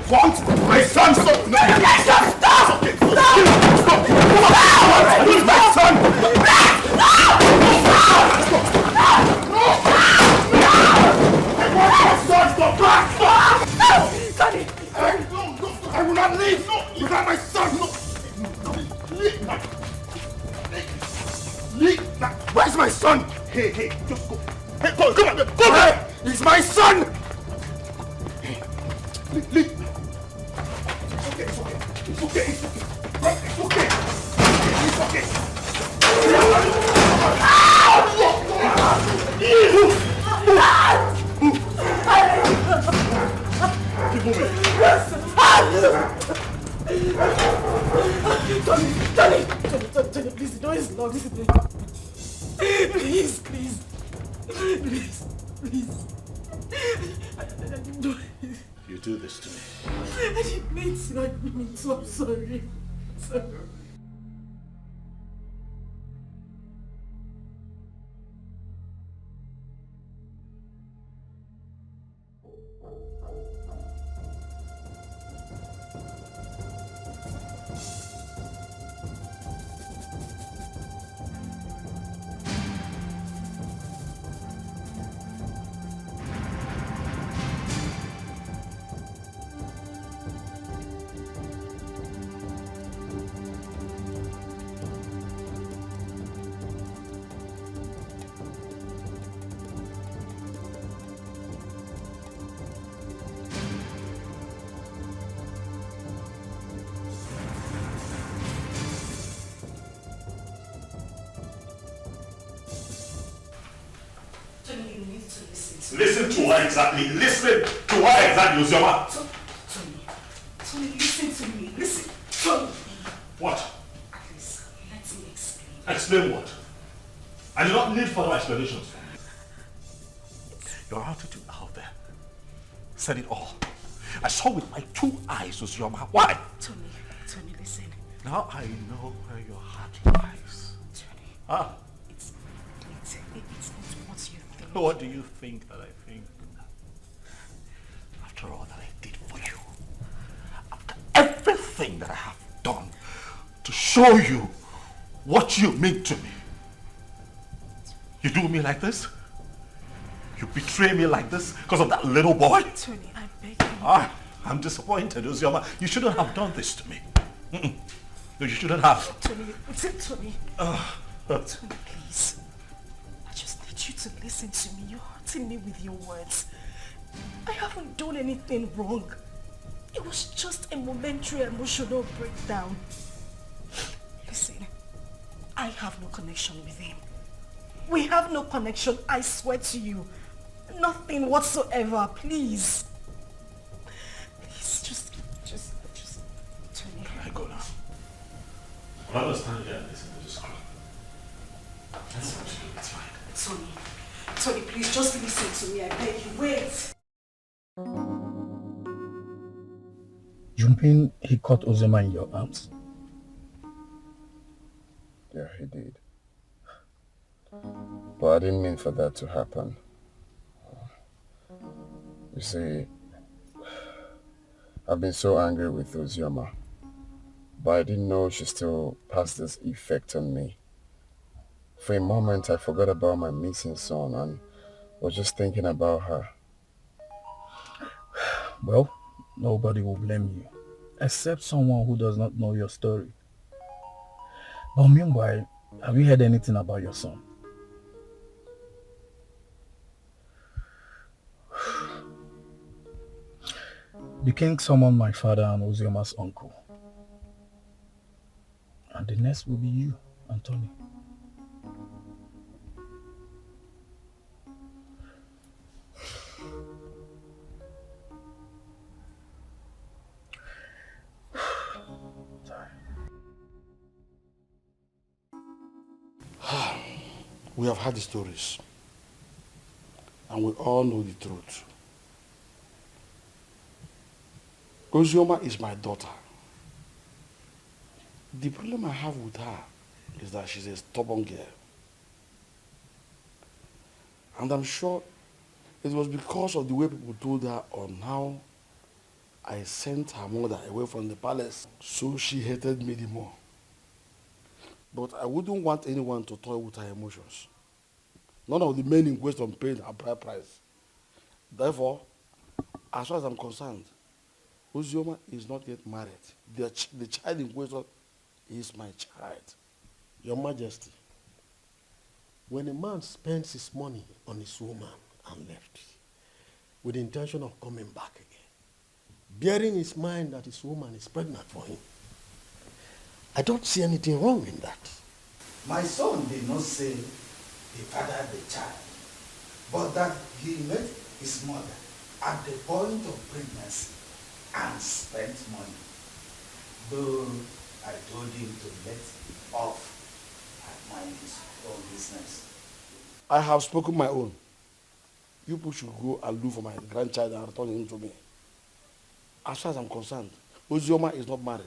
What? My son, stop! No, stop! Okay, stop! Where's my son? Daddy! I will not leave without my son! Where's my son? Hey, just go. Hey, come on, go back! He's my son! Hey, leave. It's okay. Keep moving. Tony, please, the door is locked. Please. You do this to me. I didn't mean to. I'm sorry. Listen to her exactly, Uzioma. Tony, listen to me. Listen, Tony. What? At least, let me explain. Explain what? I do not need further explanations. Your attitude out there said it all. I saw with my 2 eyes, Uzioma. Why? Tony, listen. Now I know where your heart lies. Tony. It's not what you think. What do you think that I think? After all that I did for you, after everything that I have done to show you what you mean to me, you do me like this? You betray me like this because of that little boy? Tony, I beg you. I'm disappointed, Uzioma. You shouldn't have done this to me. No, you shouldn't have. Tony. Tony, please. I just need you to listen to me. You're hurting me with your words. I haven't done anything wrong. It was just a momentary emotional breakdown. Listen, I have no connection with him. We have no connection, I swear to you. Nothing whatsoever, please. Please, just turn me. Can I go now? I'll understand here and listen to this call. That's fine. It's fine. Tony, please, just listen to me, I beg you. Wait. You mean he caught Uzioma in your arms? Yeah, he did. But I didn't mean for that to happen. You see, I've been so angry with Uzioma, but I didn't know she still passed this effect on me. For a moment, I forgot about my missing son and was just thinking about her. Well, nobody will blame you, except someone who does not know your story. But meanwhile, have you heard anything about your son? The king summoned my father and Ozioma's uncle. And the next will be you, Anthony. We have heard the stories. And we all know the truth. Ozioma is my daughter. The problem I have with her is that she's a stubborn girl. And I'm sure it was because of the way people told her on how I sent her mother away from the palace. So she hated me the more. But I wouldn't want anyone to toy with her emotions. None of the men in question paid her bride price. Therefore, as far as I'm concerned, Ozioma is not yet married. The child in question is my child. Your Majesty, when a man spends his money on his woman and left, with the intention of coming back again, bearing his mind that his woman is pregnant for him, I don't see anything wrong in that. My son did not say he fathered the child, but that he met his mother at the point of pregnancy and spent money. Though I told him to let off and mind his own business. I have spoken my own. You people should go and look for my grandchild and return him to me. As far as I'm concerned, Ozioma is not married.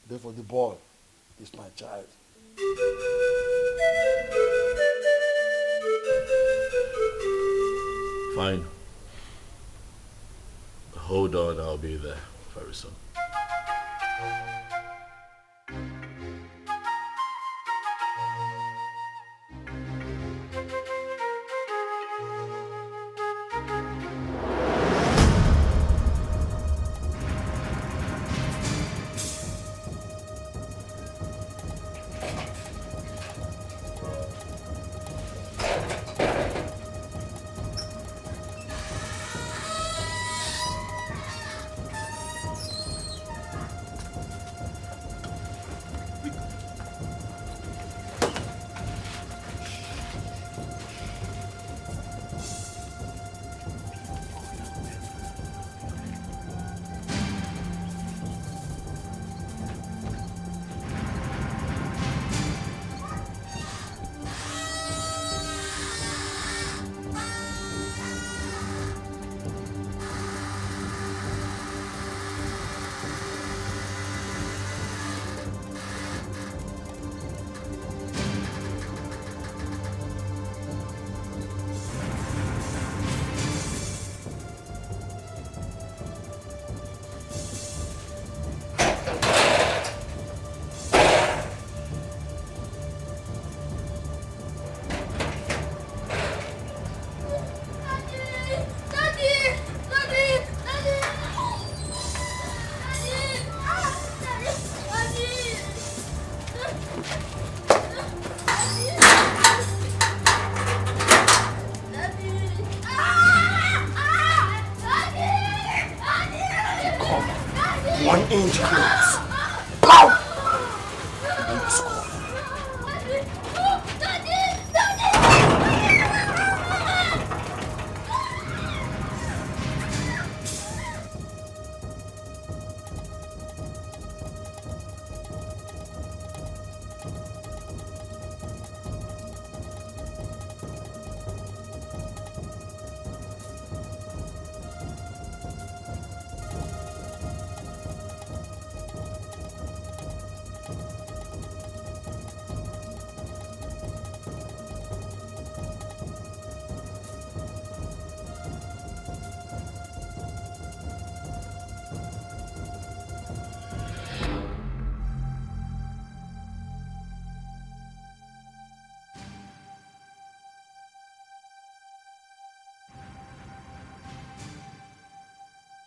Therefore, the boy is my child. Fine. Hold on, I'll be there very soon.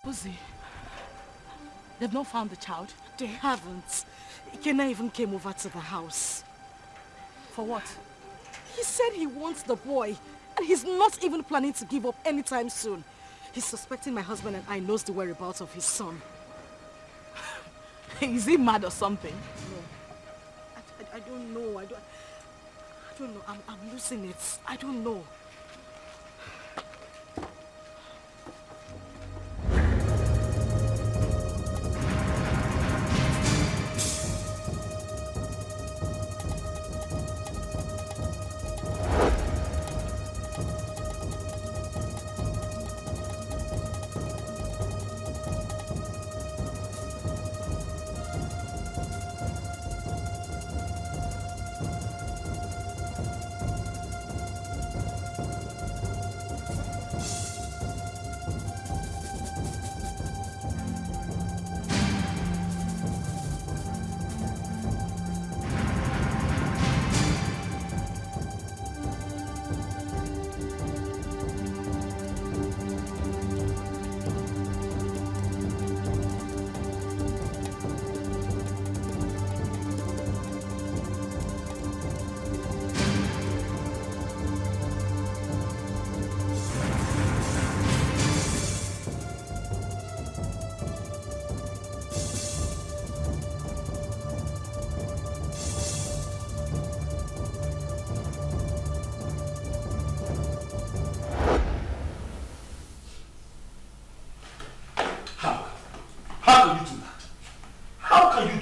Uzi, they've not found the child. They haven't. Ikena even came over to the house. For what? He said he wants the boy, and he's not even planning to give up anytime soon. He's suspecting my husband and I knows the whereabouts of his son. Is he mad or something? No. I don't know. I don't know. I'm losing it. I don't know.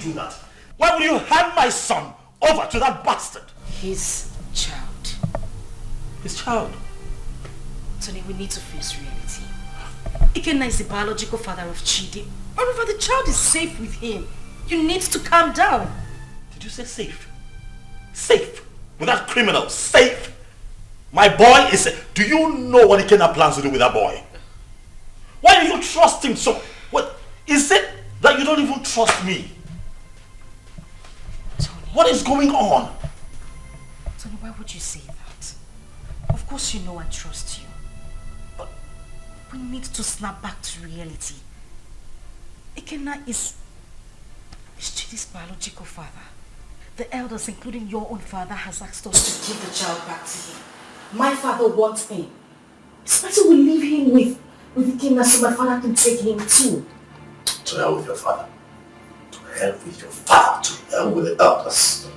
Do that? Why would you hand my son over to that bastard? His child. His child? Tony, we need to face reality. Ikenna is the biological father of Chidi. Moreover, the child is safe with him. You need to calm down. Did you say safe? Safe? With that criminal? Safe? My boy is... Do you know what Ikenna plans to do with that boy? Why do you trust him so... What? Is it that you don't even trust me? What is going on? Tony, why would you say that? Of course you know I trust you. But we need to snap back to reality. Ikenna is Chidi's biological father. The elders, including your own father, has asked us to give the child back to him. My father wants him. It's better we leave him with Ikenna so my father can take him too. To hell with your father. To hell with your father. To hell with the elders.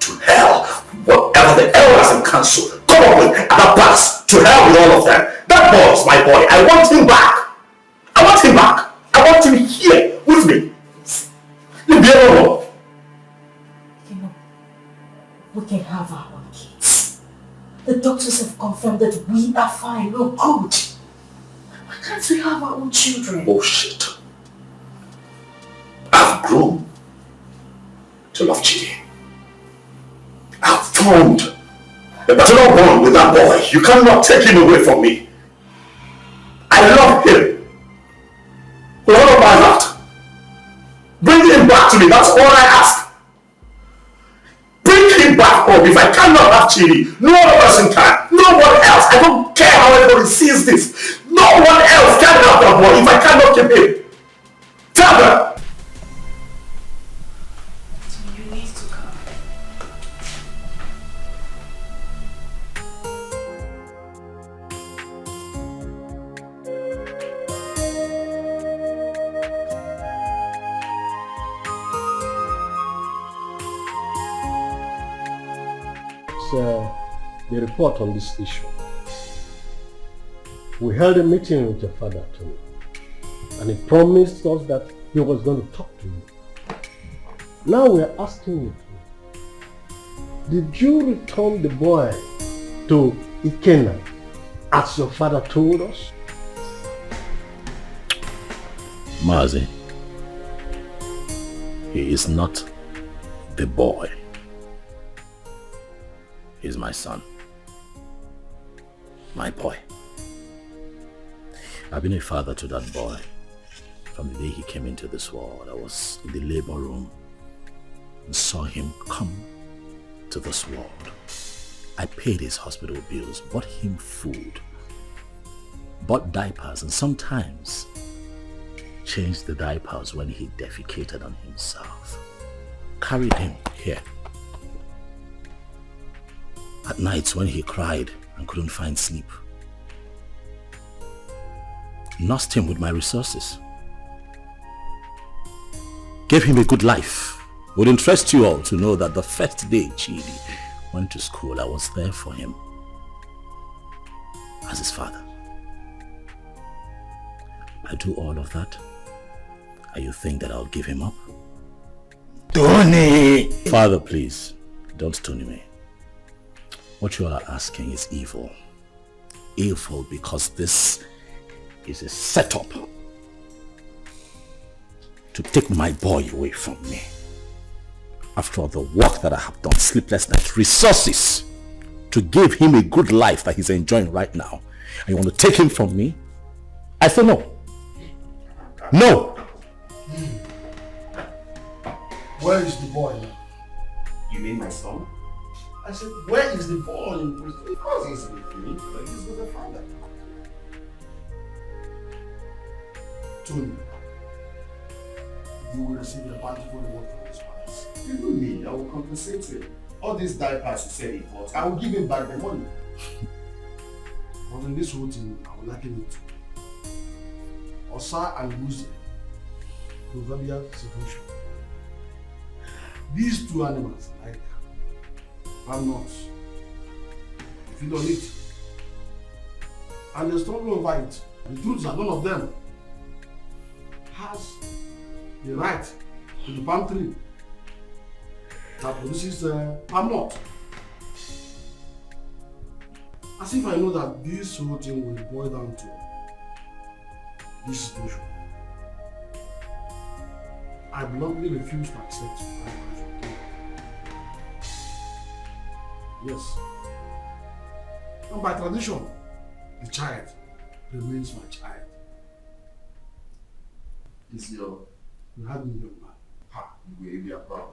To hell, whatever the elders in council come up with at the past. To hell with all of them. That boy is my boy. I want him back. I want him back. I want him here with me. Leave me alone. You know, we can have our own kids. The doctors have confirmed that we are fine. We're good. Why can't we have our own children? Bullshit. I've grown to love Chidi. I've formed a paternal bond with that boy. You cannot take him away from me. I love him with all of my heart. Bring him back to me. That's all I ask. Bring him back home. If I cannot have Chidi, no other person can. No one else. I don't care how everybody sees this. No one else can have that boy if I cannot keep him. Tell them. The report on this issue. We held a meeting with your father, Tony, and he promised us that he was going to talk to you. Now we are asking you, did you return the boy to Ikenna as your father told us? Mazi, he is not the boy. He's my son. My boy. I've been a father to that boy from the day he came into this world. I was in the labor room and saw him come to this world. I paid his hospital bills, bought him food, bought diapers, and sometimes changed the diapers when he defecated on himself. Carried him here. At nights when he cried and couldn't find sleep, nursed him with my resources. Gave him a good life. It would interest you all to know that the first day Chidi went to school, I was there for him as his father. I do all of that, and you think that I'll give him up? Tony! Father, please, don't stone me. What you are asking is evil. Evil because this is a setup to take my boy away from me. After all the work that I have done, sleepless nights, resources to give him a good life that he's enjoying right now, and you want to take him from me? I say no. No! Where is the boy now? You mean my son? I said, where is the boy? Of course he's with me, but he's with the father. Tony, you will receive a bountiful reward from this palace. Even me, I will compensate him. All these diapers he said he bought, I will give him back the money. But in this whole thing, I will liken it to Osa and Lucy, proverbial situation. These two animals, like palm nuts, if you don't eat, and they struggle over it. The truth is that none of them has the right to the palm tree that produces palm nut. As if I know that this whole thing will boil down to this situation. I bluntly refuse to accept my marriage. Yes. And by tradition, the child remains my child. Is your... You have me, young man. Ha, you will be proud.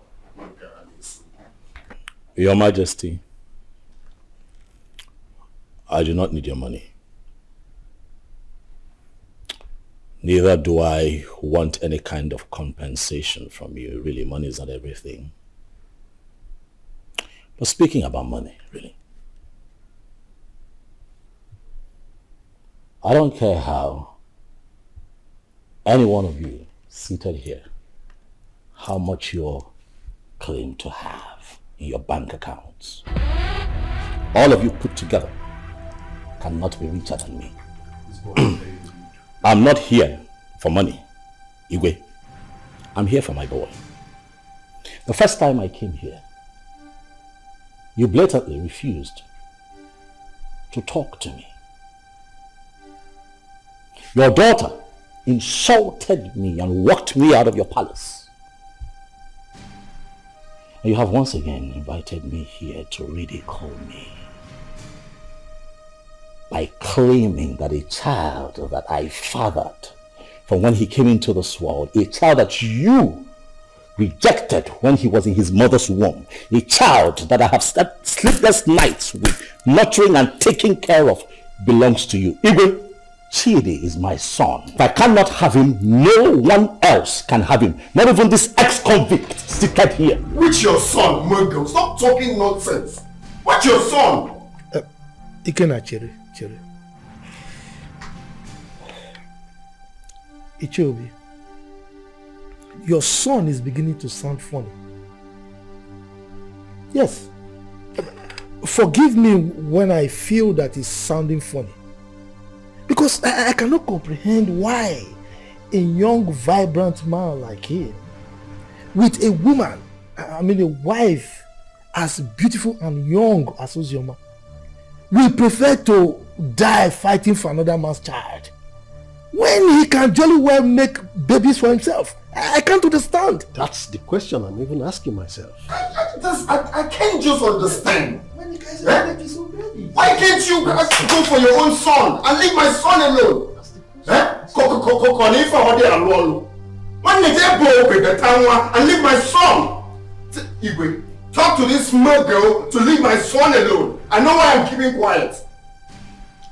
Your Majesty, I do not need your money. Neither do I want any kind of compensation from you. Really, money is not everything. But speaking about money, really, I don't care how any one of you seated here, how much you claim to have in your bank accounts. All of you put together cannot be richer than me. I'm not here for money, Igwe. I'm here for my boy. The first time I came here, you blatantly refused to talk to me. Your daughter insulted me and walked me out of your palace. And you have once again invited me here to ridicule me by claiming that a child that I fathered from when he came into this world, a child that you rejected when he was in his mother's womb, a child that I have slept sleepless nights with, nurturing and taking care of, belongs to you. Igwe, Chidi is my son. If I cannot have him, no one else can have him. Not even this ex-convict seated here. Which your son, Murgo? Stop talking nonsense. What's your son? Ikena Chere. Ichobi, your son is beginning to sound funny. Yes. Forgive me when I feel that it's sounding funny. Because I cannot comprehend why a young, vibrant man like him, with a woman, a wife as beautiful and young as Ozioma, will prefer to die fighting for another man's child when he can jolly well make babies for himself. I can't understand. That's the question I'm even asking myself. I can't just understand. Why can't you go for your own son and leave my son alone? And leave my son. Igwe, talk to this smart girl to leave my son alone. I know why I'm keeping quiet.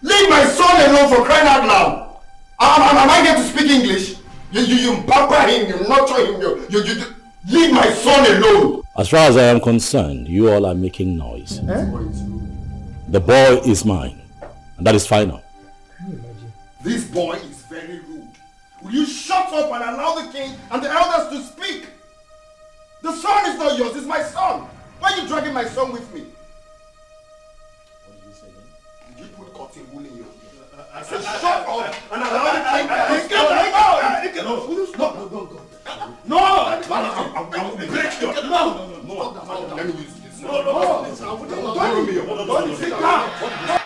Leave my son alone, for crying out loud. Am I going to speak English? You pamper him, you nurture him, you leave my son alone. As far as I am concerned, you all are making noise. The boy is mine, and that is final. This boy is very rude. Will you shut up and allow the king and the elders to speak? The son is not yours, it's my son. Why are you dragging my son with me? What did you say again? Did you put cotton wool in your ear? I said shut up and allow the king to speak. No! I will break your... No! Let me use this. No! Don't sit down!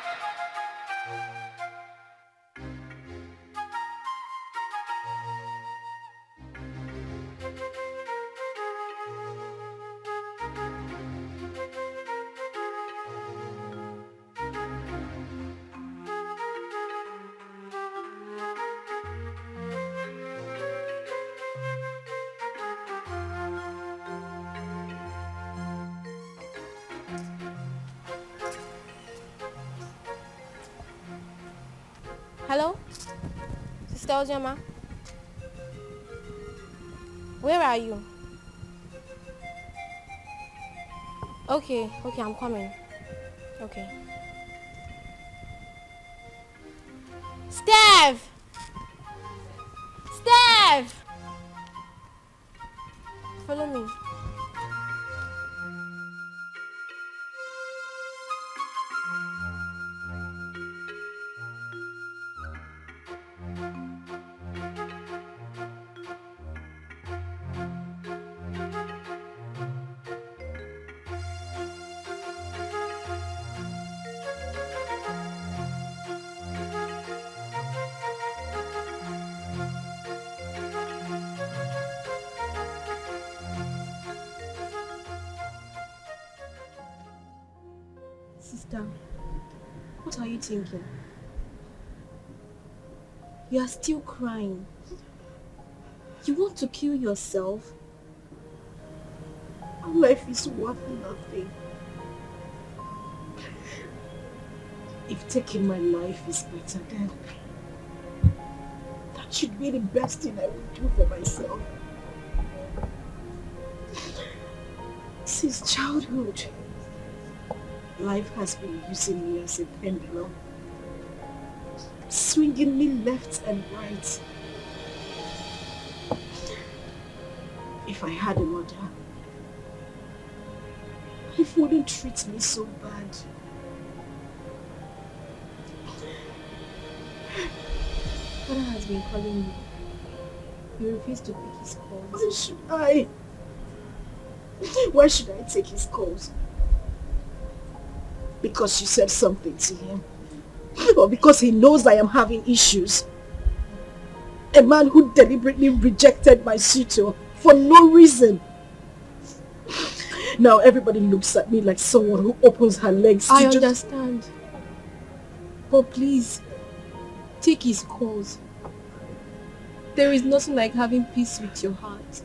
Hello? Sister Ojema? Where are you? Okay, I'm coming. Okay. Steph! Steph! Follow me. Sister, what are you thinking? You are still crying. You want to kill yourself? Our life is worth nothing. If taking my life is better, then that should be the best thing I would do for myself. Since childhood, life has been using me as a pendulum, swinging me left and right. If I had a mother, life wouldn't treat me so bad. Father has been calling you. You refuse to pick his calls. Why should I? Why should I take his calls? Because you said something to him? Or because he knows I am having issues? A man who deliberately rejected my suitor for no reason. Now everybody looks at me like someone who opens her legs to I understand. But please, take his calls. There is nothing like having peace with your heart.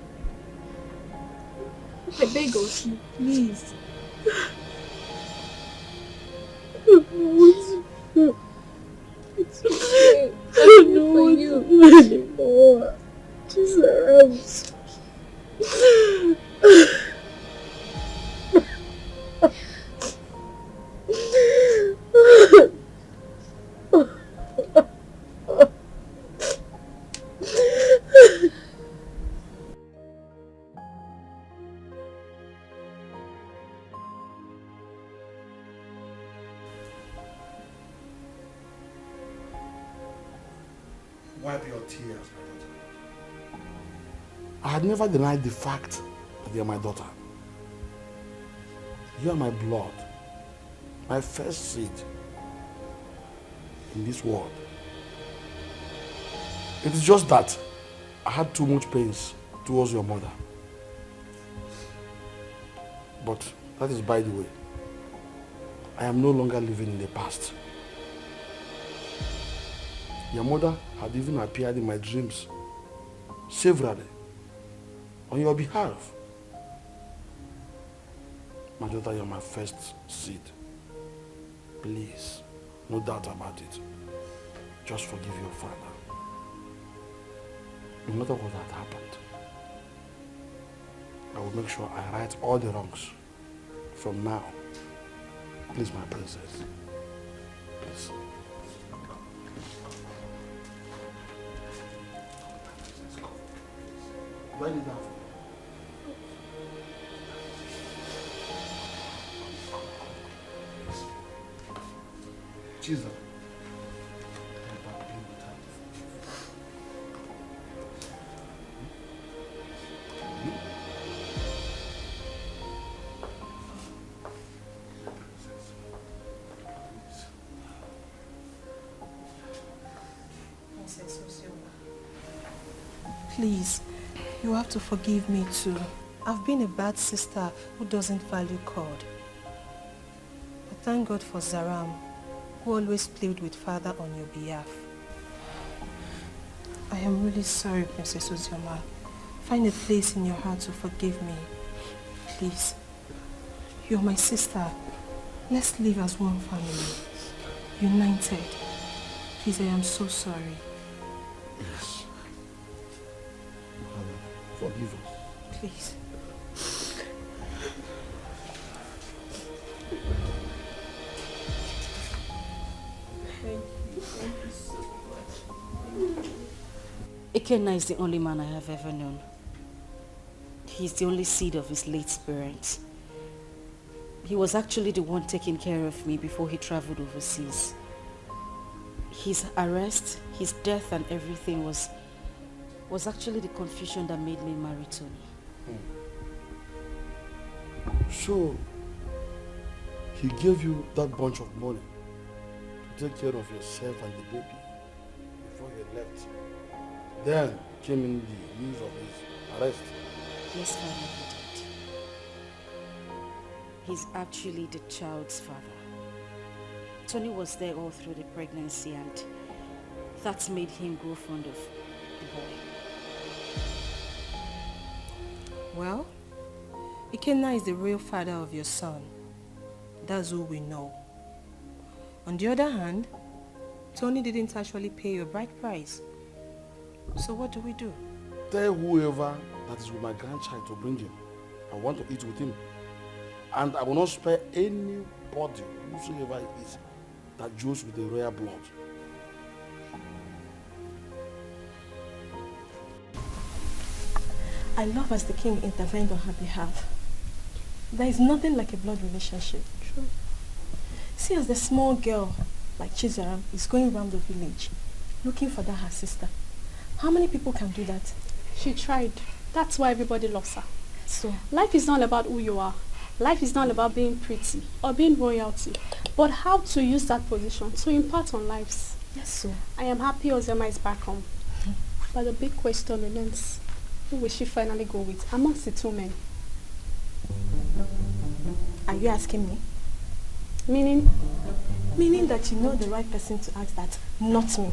I beg of you, please. It's okay. I don't know you anymore. Jesus. Wipe your tears, my daughter. I had never denied the fact that you are my daughter. You are my blood, my first seed in this world. It is just that I had too much pains towards your mother. But that is by the way. I am no longer living in the past. Your mother had even appeared in my dreams severally on your behalf. My daughter, you're my first seed. Please, no doubt about it. Just forgive your father. No matter what had happened, I will make sure I right all the wrongs from now. Please, my princess. Please. Do I need that? Jesus. Please, you have to forgive me too. I've been a bad sister who doesn't value God. But thank God for Zaram, who always played with Father on your behalf. I am really sorry, Princess Ozioma. Find a place in your heart to forgive me. Please. You're my sister. Let's live as one family. United. Please, I am so sorry. Yes. Father, forgive us. Please. Thank you so much. Ikenna is the only man I have ever known. He's the only seed of his late parents. He was actually the one taking care of me before he traveled overseas. His arrest, his death and everything was actually the confusion that made me marry Tony. So, he gave you that bunch of money to take care of yourself and the baby before he left. Then came in the news of his arrest. Yes, Father, he did. He's actually the child's father. Tony was there all through the pregnancy and that's made him grow fond of the boy. Well, Ikenna is the real father of your son. That's all we know. On the other hand, Tony didn't actually pay your bride price. So what do we do? Tell whoever that is with my grandchild to bring him. I want to eat with him. And I will not spare anybody, whosoever it is, that deals with the royal blood. I love as the king intervened on her behalf. There is nothing like a blood relationship. True. See, as the small girl, like Chizaram, is going around the village, looking for that her sister. How many people can do that? She tried. That's why everybody loves her. So, life is not about who you are. Life is not about being pretty or being royalty, but how to use that position to impart on lives. Yes, so. I am happy Ozema is back home. But the big question remains, who will she finally go with amongst the two men? Are you asking me? Meaning? Meaning that you know the right person to ask that, not me.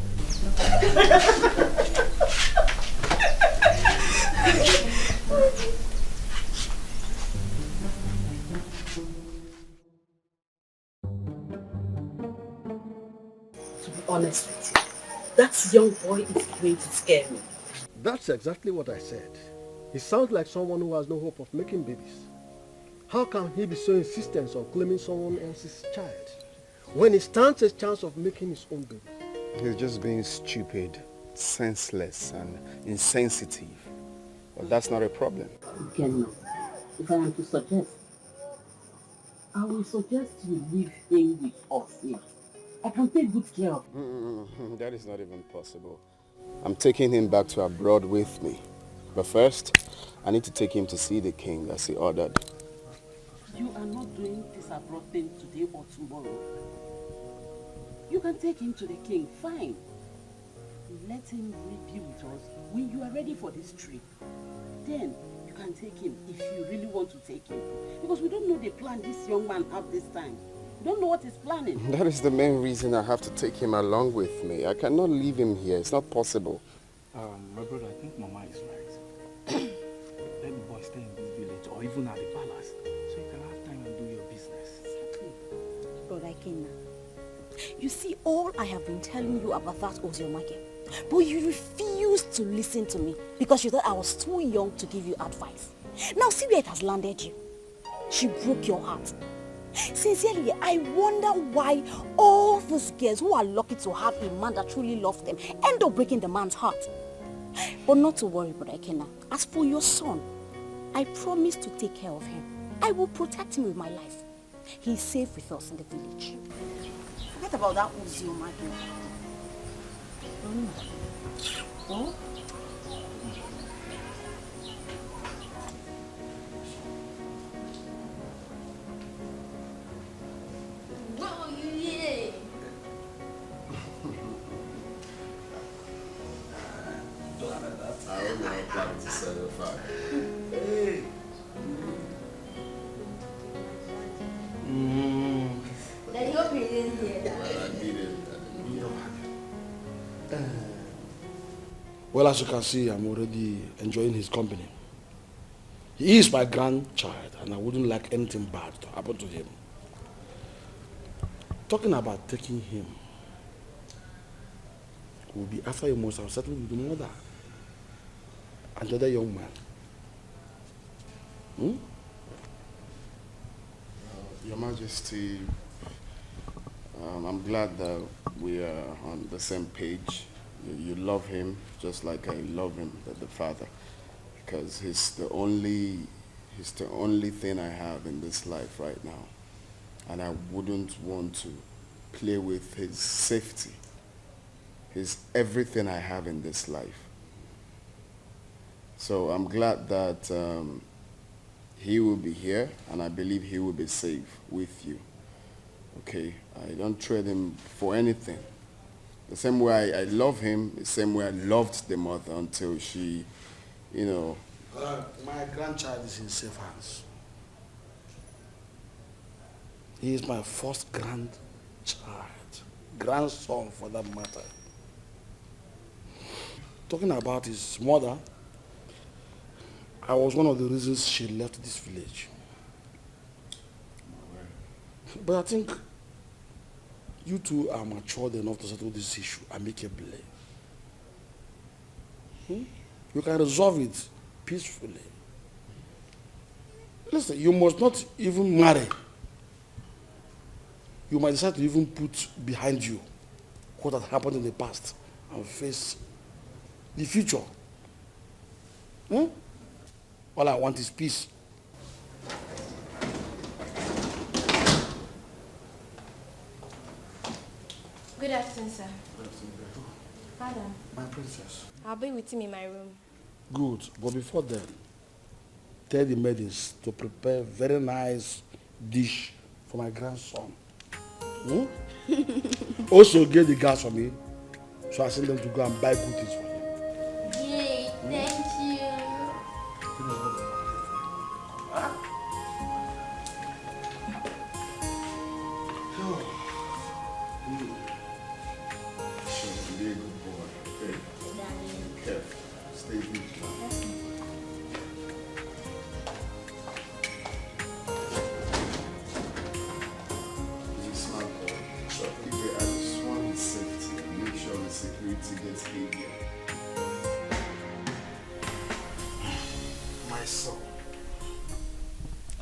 To be honest with you, that young boy is going to scare me. That's exactly what I said. He sounds like someone who has no hope of making babies. How can he be so insistent on claiming someone else's child when he stands a chance of making his own baby? He's just being stupid, senseless, and insensitive. But that's not a problem. Again, if I am to suggest, I will suggest you leave him with us here. I can take good care of him. That is not even possible. I'm taking him back to abroad with me. But first, I need to take him to see the king as he ordered. You are not doing this abroad thing today or tomorrow. You can take him to the king, fine. Let him be with us when you are ready for this trip. Then you can take him if you really want to take him. Because we don't know the plan this young man has this time. We don't know what he's planning. That is the main reason I have to take him along with me. I cannot leave him here. It's not possible. My brother, I think Mama is right. Let the boy stay in this village or even at the palace so you can have time and do your business. Brother Ikenna, you see, all I have been telling you about that Oziomake, but you refused to listen to me because you thought I was too young to give you advice. Now see where it has landed you. She broke your heart. Sincerely, I wonder why all those girls who are lucky to have a man that truly loves them end up breaking the man's heart. But not to worry, Brother Ikenna. As for your son, I promise to take care of him. I will protect him with my life. He's safe with us in the village. Forget about that Uju Okoli. Oh? I don't know how planning to set it fire. Hey. Daddy, hope you didn't hear that. Well, I needed that. Well, as you can see, I'm already enjoying his company. He is my grandchild, and I wouldn't like anything bad to happen to him. Talking about taking him, will be after you must have settled with the mother and the other young man. Your Majesty, I'm glad that we are on the same page. You love him just like I love him, the father, because he's the only thing I have in this life right now, and I wouldn't want to play with his safety. He's everything I have in this life. So I'm glad that he will be here, and I believe he will be safe with you. Okay, I don't trade him for anything. The same way I love him, the same way I loved the mother until she, you know. My grandchild is in safe hands. He is my first grandchild, grandson for that matter. Talking about his mother, I was one of the reasons she left this village. But I think you two are matured enough to settle this issue amicably. You can resolve it peacefully. Listen, you must not even marry. You might decide to even put behind you what had happened in the past and face the future. All I want is peace. Good afternoon, sir. Madam. My princess. I'll be with him in my room. Good, but before then, tell the maidens to prepare very nice dish for my grandson. Also get the gas for me, so I send them to go and buy good things for him. Yay, thank you. Sure, be a good boy. Okay. Be careful. Stay good. He's a smart boy. So if I just want his safety, make sure the security gets heavier. My son,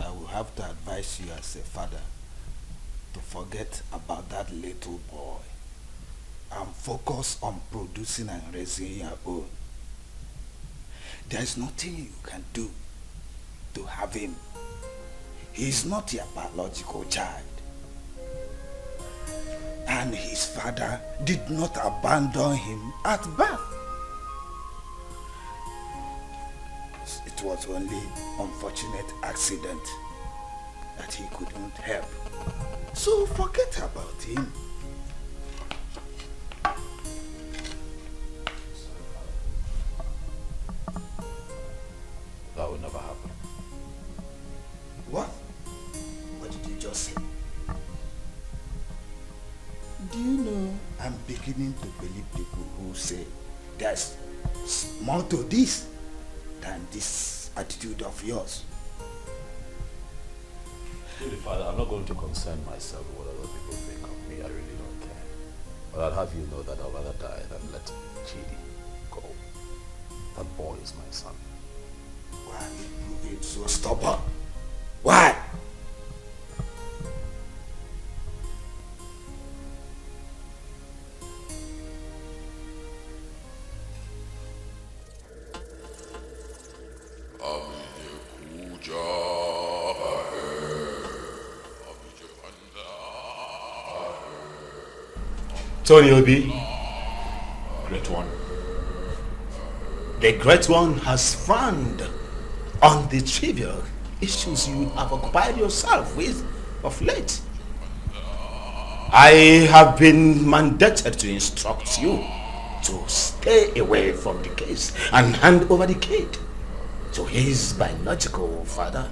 I will have to advise you as a father to forget about that little boy and focus on producing and raising your own. There is nothing you can do to have him. He is not your biological child. And his father did not abandon him at birth. It was only unfortunate accident that he couldn't help. So forget about him. That will never happen. What? What did you just say? Do you know I'm beginning to believe people who say there's more to this than this attitude of yours? Really, Father, I'm not going to concern myself with what other people think of me. I really don't care. But I'll have you know that I'd rather die than let Chidi go. That boy is my son. Why are you being so stubborn? Why? Tony Obi, Great One. The Great One has frowned on the trivial issues you have occupied yourself with of late. I have been mandated to instruct you to stay away from the case and hand over the kid to his biological father.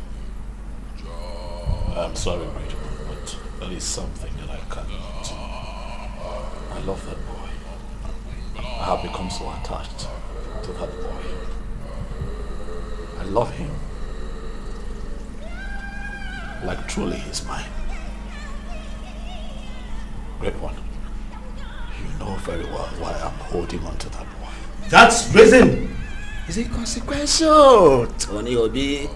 I'm sorry, Great One, but that is something that I cannot. I love that boy. I have become so attached to that boy. I love him. Like truly he's mine. Great One, you know very well why I'm holding on to that boy. That reason is inconsequential, Tony Obi.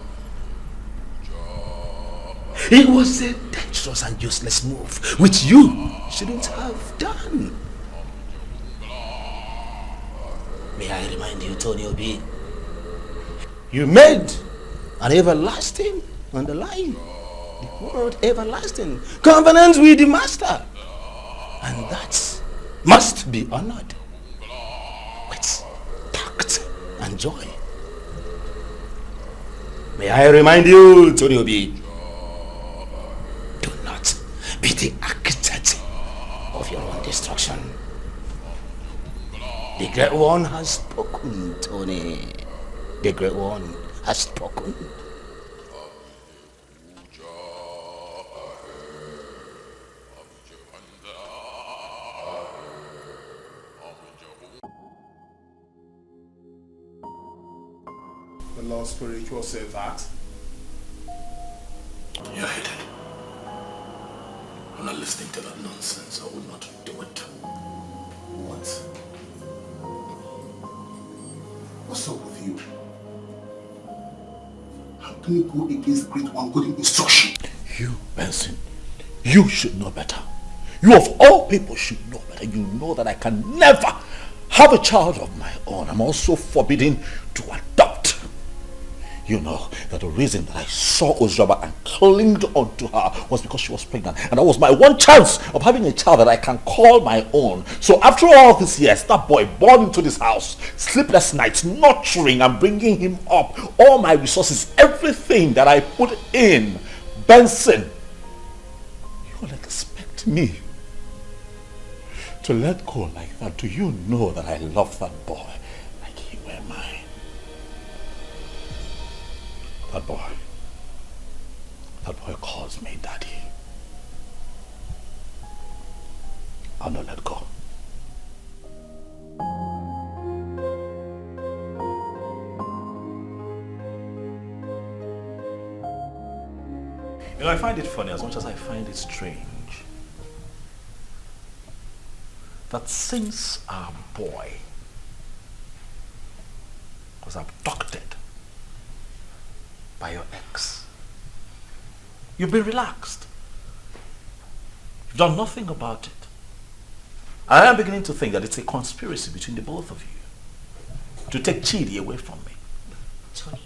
It was a dangerous and useless move, which you shouldn't have done. May I remind you, Tony Obi, you made an everlasting, underlying, the word everlasting, covenant with the Master. And that must be honored with tact and joy. May I remind you, Tony Obi, do not be the architect of your own destruction. The Great One has spoken, Tony. The Great One has spoken. The Lord Spiritual said that. You're hidden. I'm not listening to that nonsense. I will not do it. What? What's up with you? How can you go against the Great One giving instruction? You, Benson, you should know better. You of all people should know better. You know that I can never have a child of my own. I'm also forbidden to adopt. You know that the reason that I saw Ozraba and clinged onto her was because she was pregnant. And that was my one chance of having a child that I can call my own. So after all these years, that boy born into this house, sleepless nights, nurturing and bringing him up, all my resources, everything that I put in, Benson, you will expect me to let go like that? Do you know that I love that boy like he were mine? That boy calls me daddy. I'll not let go. You know, I find it funny as much as I find it strange that since our boy was abducted by your ex, you've been relaxed. You've done nothing about it. I am beginning to think that it's a conspiracy between the both of you to take Chidi away from me. Tony,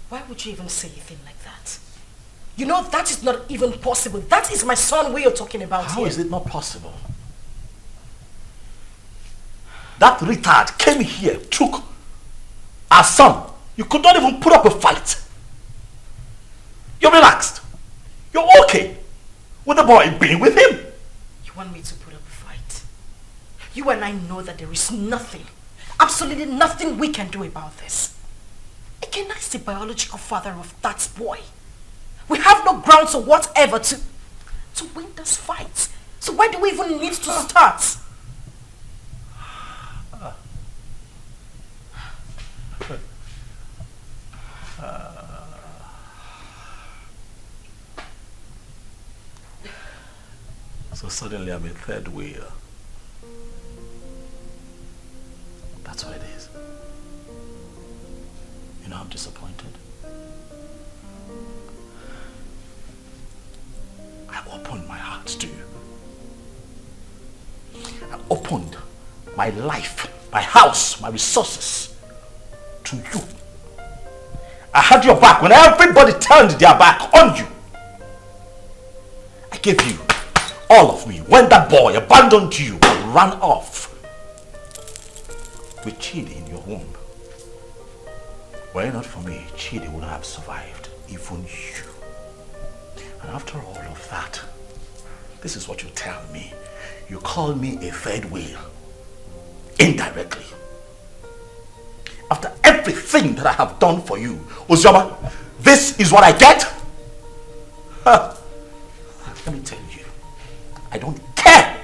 why would you even say a thing like that? You know that is not even possible. That is my son we are talking about How here. is it not possible? That retard came here, took our son. You could not even put up a fight. You're relaxed. You're okay with the boy being with him. You want me to put up a fight? You and I know that there is nothing, absolutely nothing we can do about this. Ikenna is the biological father of that boy. We have no grounds or whatever to win this fight. So why do we even need to start? So suddenly I'm a third wheel. That's what it is. You know, I'm disappointed. I opened my heart to you. I opened my life, my house, my resources to you. I had your back when everybody turned their back on you. I gave you all of me when that boy abandoned you and ran off with Chidi in your womb. Were it not for me, Chidi would have survived, even you. And after all of that, this is what you tell me. You call me a third wheel, indirectly. After everything that I have done for you, Uzoma, this is what I get? Huh. Let me tell you, I don't care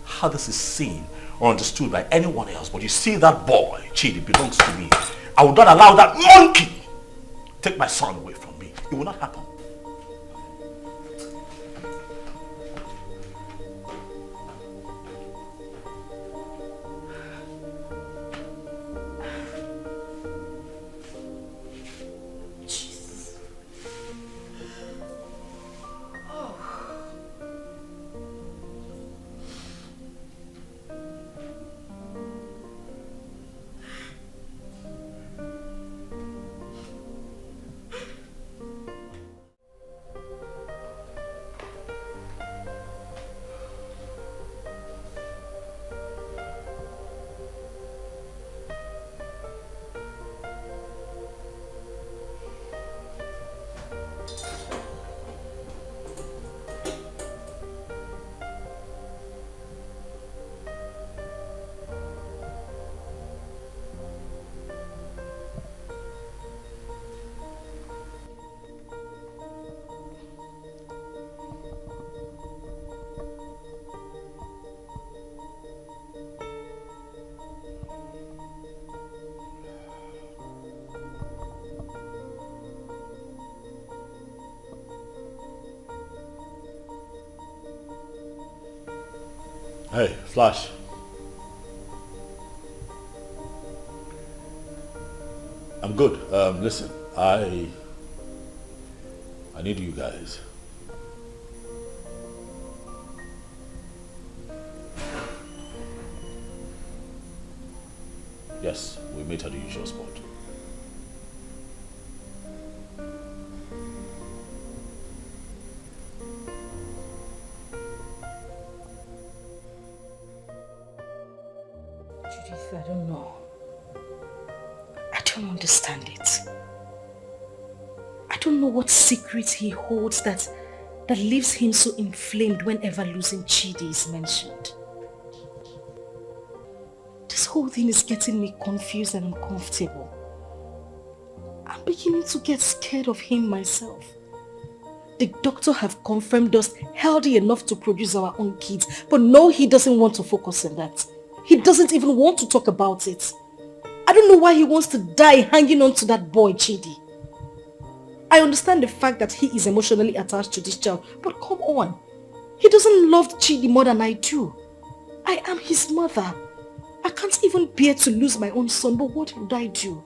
how this is seen or understood by anyone else, but you see that boy, Chidi, belongs to me. I will not allow that monkey take my son away from me. It will not happen. Hey, Flash. I'm good. Listen, I need you guys. Yes, we meet at the usual spot. Judith, I don't know. I don't understand it. I don't know what secret he holds that leaves him so inflamed whenever losing Chidi is mentioned. This whole thing is getting me confused and uncomfortable. I'm beginning to get scared of him myself. The doctor have confirmed us healthy enough to produce our own kids, but no, he doesn't want to focus on that. He doesn't even want to talk about it. I don't know why he wants to die hanging on to that boy, Chidi. I understand the fact that he is emotionally attached to this child, but come on. He doesn't love Chidi more than I do. I am his mother. I can't even bear to lose my own son, but what would I do?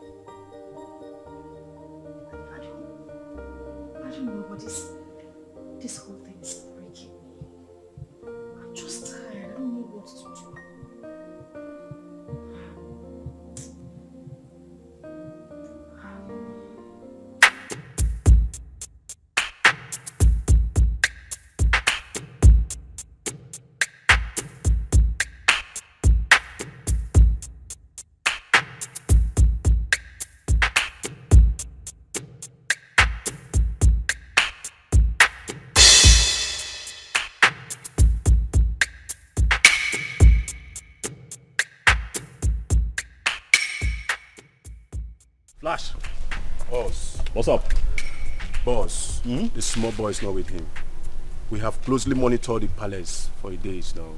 I don't know what this whole thing is breaking me. I'm just tired. I don't know what to do. Flash. Boss. What's up? Boss, the small boy is not with him. We have closely monitored the palace for days now.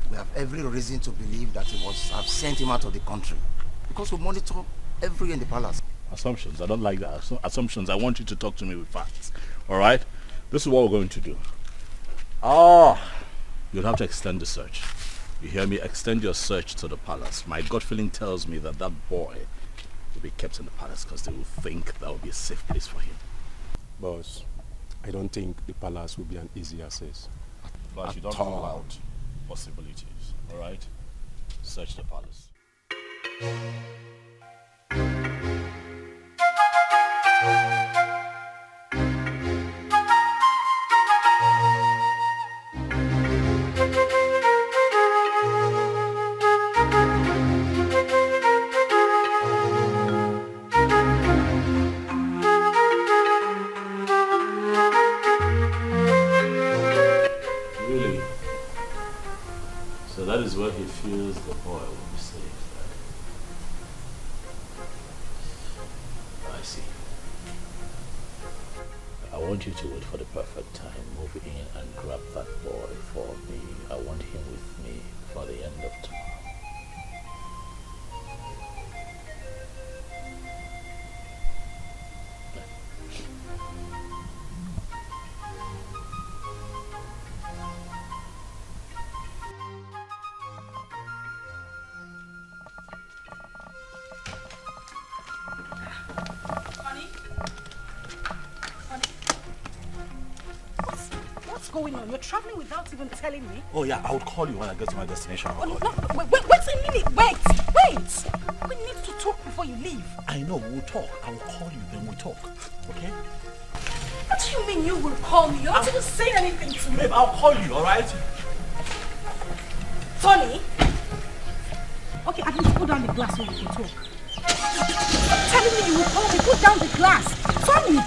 We have every reason to believe that he must have sent him out of the country. Because we monitor everywhere in the palace. Assumptions. I don't like that. Assumptions. I want you to talk to me with facts. Alright? This is what we're going to do. You'll have to extend the search. You hear me? Extend your search to the palace. My gut feeling tells me that boy will be kept in the palace because they will think that will be a safe place for him. Boss, I don't think the palace will be an easy access. But you don't rule out possibilities, alright? Search the palace. refuse the boy when he says that. I see. I want you to wait for the perfect time. Move in and grab that boy for me. I want him with me for the end of tomorrow. What's going on? You're traveling without even telling me. Oh yeah, I would call you when I get to my destination. Oh, no, wait a minute. Wait. We need to talk before you leave. I know, we'll talk. I will call you, then we'll talk. Okay? What do you mean you will call me? You're not even saying anything to me. Babe, I'll call you, alright? Tony? Okay, at least put down the glass so we can talk. Stop telling me you will call me. Put down the glass. Tony!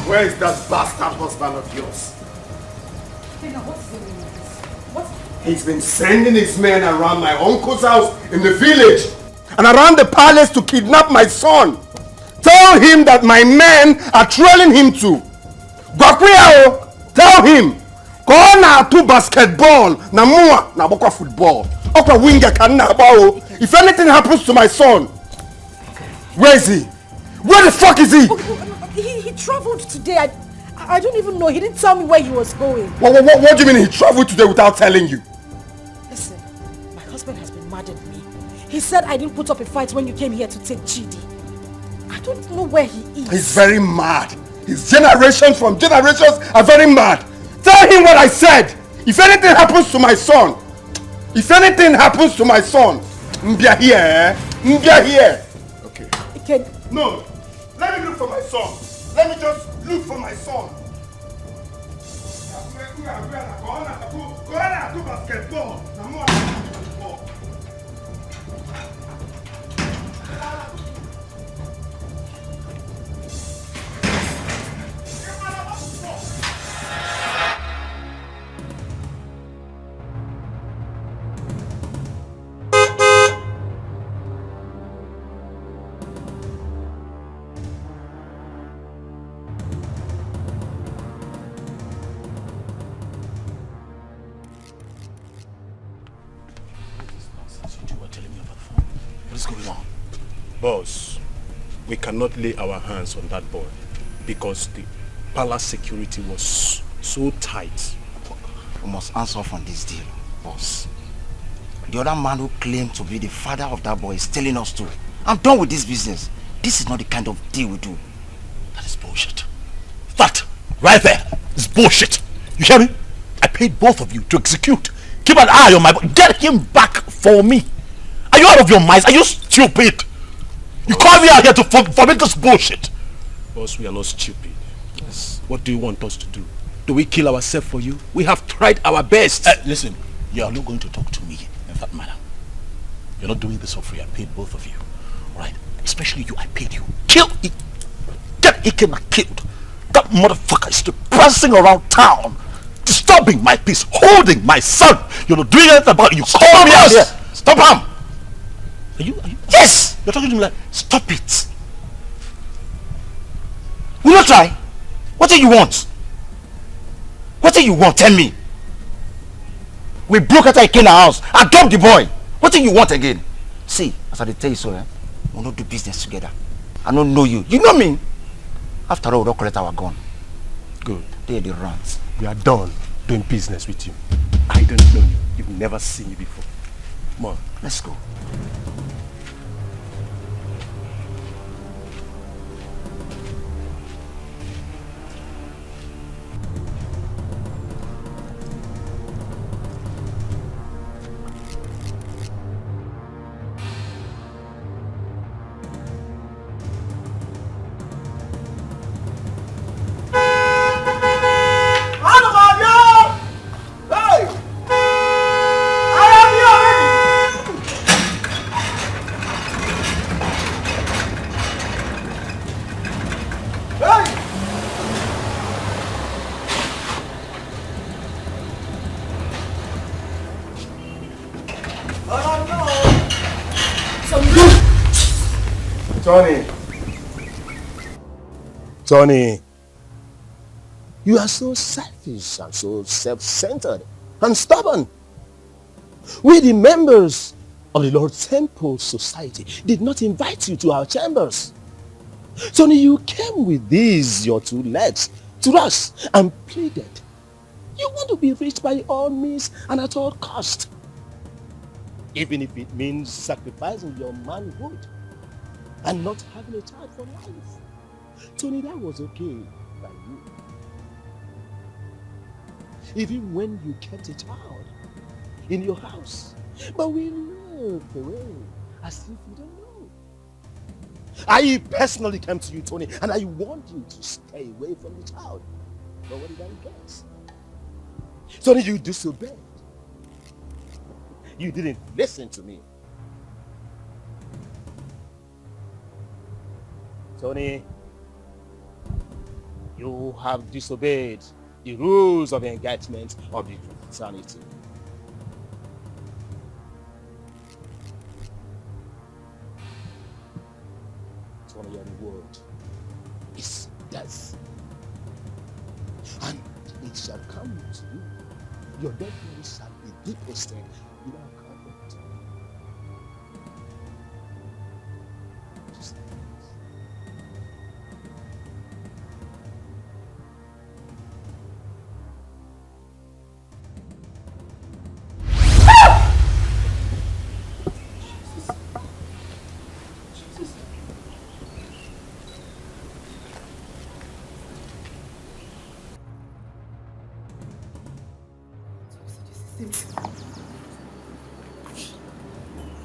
Where is that bastard husband of yours? Hey, now what's the meaning of this? What's... He's been sending his men around my uncle's house in the village and around the palace to kidnap my son. Tell him that my men are trailing him to. Gwakwiyao, tell him. Go na to basketball, na mua na bokwa football. Okwa winger kan na bao. If anything happens to my son, where is he? Where the fuck is he? He traveled today. I don't even know. He didn't tell me where he was going. What do you mean he traveled today without telling you? Listen, my husband has been mad at me. He said I didn't put up a fight when you came here to take Chidi. I don't know where he is. He's very mad. His generations from generations are very mad. Tell him what I said. If anything happens to my son, Mbia here, eh? Mbia here. Okay. No, let me look for my son. Let me just look for my son. Go on to basketball. Boss, we cannot lay our hands on that boy because the palace security was so tight. We must answer from this deal, boss. The other man who claimed to be the father of that boy is telling us to. I'm done with this business. This is not the kind of deal we do. That is bullshit. That right there is bullshit. You hear me? I paid both of you to execute. Keep an eye on my boy. Get him back for me. Are you out of your minds? Are you stupid? You call me out here to forbid this bullshit. Boss, we are not stupid. Yes. What do you want us to do? Do we kill ourselves for you? We have tried our best. Listen, you are not going to talk to me in that manner. You're not doing this for free. I paid both of you. Alright? Especially you, I paid you. Kill it. Get Ikena killed. That motherfucker is prancing around town, disturbing my peace, holding my son. You're not doing anything about it. You call me out here. Stop him. Are you? Yes! You're talking to me like, stop it. Will you try? What do you want? What do you want? Tell me. We broke out Ikena's house. I dumped the boy. What do you want again? See, as I tell you so, we'll not do business together. I don't know you. You know me. After all, we don't collect our gun. Good. They're the runs. We are done doing business with you. I don't know you. You've never seen me before. Come on. Let's go. Tony, you are so selfish and so self-centered and stubborn. We, the members of the Lord Temple Society, did not invite you to our chambers. Tony, you came with these, your 2 legs, to us and pleaded. You want to be rich by all means and at all cost. Even if it means sacrificing your manhood and not having a child for life. Tony, that was okay by you. Even when you kept a child in your house. But we looked away as if you don't know. I personally came to you, Tony, and I warned you to stay away from the child. But what did I get? Tony, you disobeyed. You didn't listen to me. Tony, you have disobeyed the rules of engagement of the fraternity. Tony, your reward is death. And it shall come to you. Your dead body shall be deposited without comfort. Just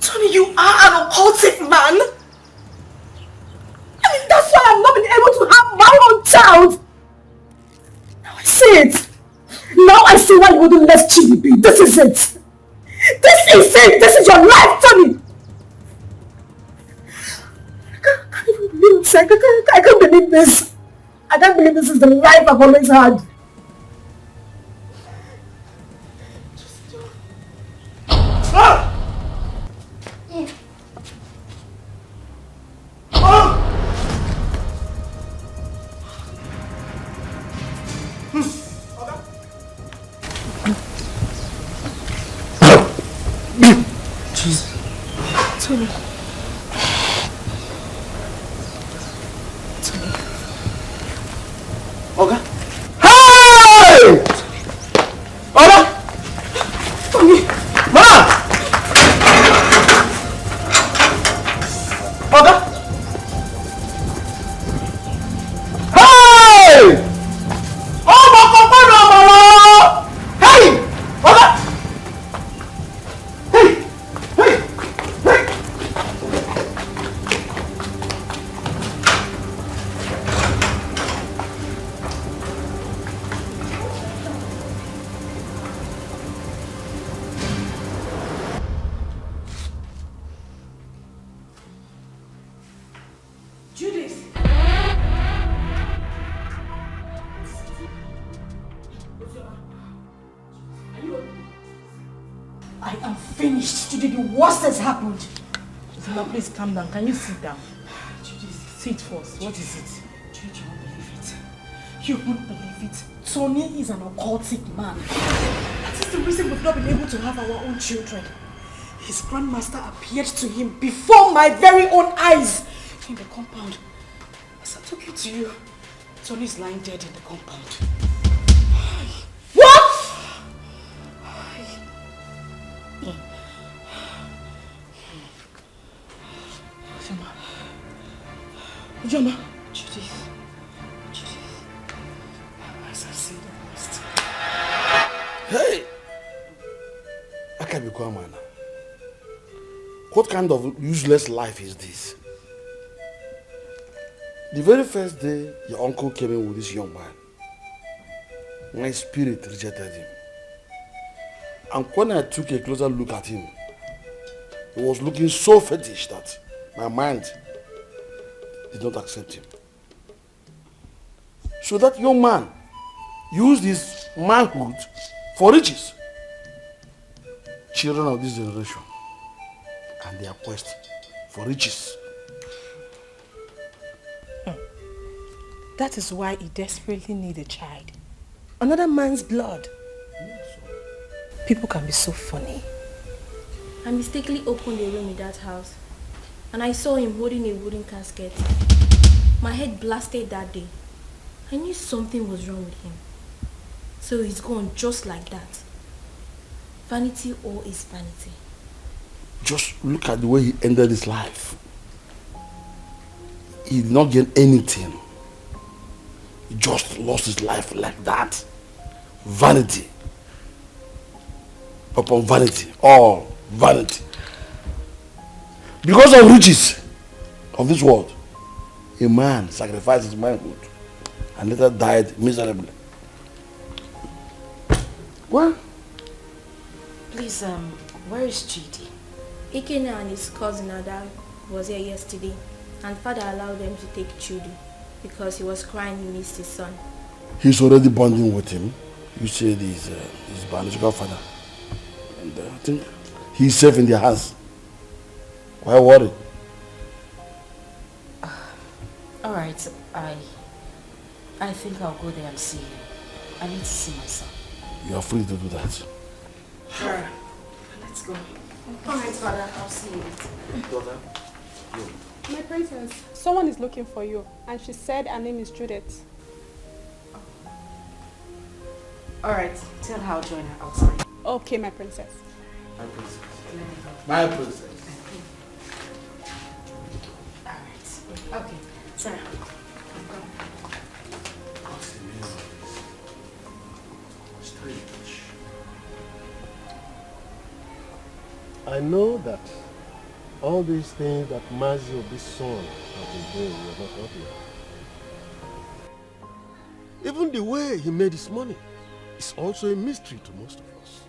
Tony, you are an occultic man. I mean, that's why I've not been able to have my own child. Now I see it. Now I see why you wouldn't let Chidi be. This is it. This is it. This is your life, Tony. I can't believe this. I can't believe this. I can't believe this is the life I've always had. Tony. Oga? Hey! Oga? Tony! Ma! Oga? Hey! Oh, my God! Hey! Oga! Hey! Hey! Hey! Judith! I am finished. Today the worst has happened. Now please calm down. Can you sit down? Judith, sit first. What is it? Judith, you won't believe it. You won't believe it. Tony is an occultic man. That is the reason we've not been able to have our own children. His grandmaster appeared to him before my very own eyes in the compound. As I'm talking to you, Tony is lying dead in the compound. What? Ujoma. Judith. As I said last. Hey! I can't be quiet, man. What kind of useless life is this? The very first day your uncle came in with this young man, my spirit rejected him. And when I took a closer look at him, he was looking so fetish that my mind did not accept him. So that young man used his manhood for riches. Children of this generation and their quest for riches. That is why he desperately needs a child. Another man's blood. People can be so funny. I mistakenly opened a room in that house and I saw him holding a wooden casket. My head blasted that day. I knew something was wrong with him. So he's gone just like that. Vanity all is vanity. Just look at the way he ended his life. He did not get anything. He just lost his life like that. Vanity upon vanity, all vanity. Because of riches of this world, a man sacrificed his manhood and later died miserably. Well, Please, where is Chidi? Ikena and his cousin Ada was here yesterday and father allowed them to take Chudi because he was crying he missed his son. he's already bonding with him. You said he's his biological father. And I think he's safe in their hands. Why worry? Alright, I think I'll go there and see him. I need to see my son. You are free to do that. Sure. Let's go. Alright, father, I'll see you later. Daughter, My princess, someone is looking for you, and she said her name is Judith. Alright, tell her I'll join her outside. Okay, my princess. my princess. My princess. Alright. Okay, Sarah. I know that all these things that Mazi of this son have been doing were not happy. Even the way he made his money is also a mystery to most of us.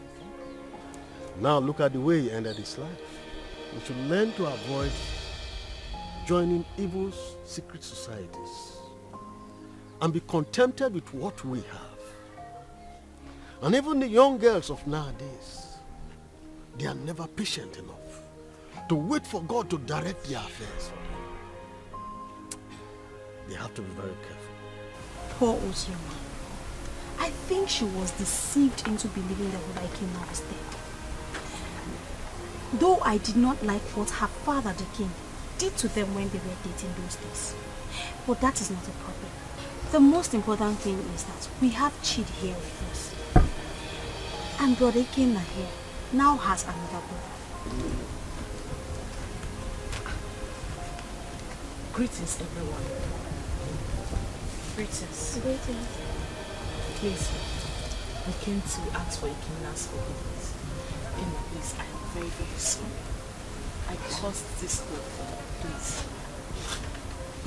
Now look at the way he ended his life. We should learn to avoid joining evil secret societies and be contented with what we have. And even the young girls of nowadays, they are never patient enough to wait for God to direct their affairs for them. They have to be very careful. Poor Osioma. I think she was deceived into believing that what I came now was dead. Though I did not like what her father, the king, did to them when they were dating those days. But that is not a problem. The most important thing is that we have Chid here with us. And Brother Ikenna here now has another brother. Greetings, everyone. Greetings. Greetings. Please, I came to ask for Ikenna's forgiveness. Ikenna, please, I am very, very sorry. I caused this whole thing, please.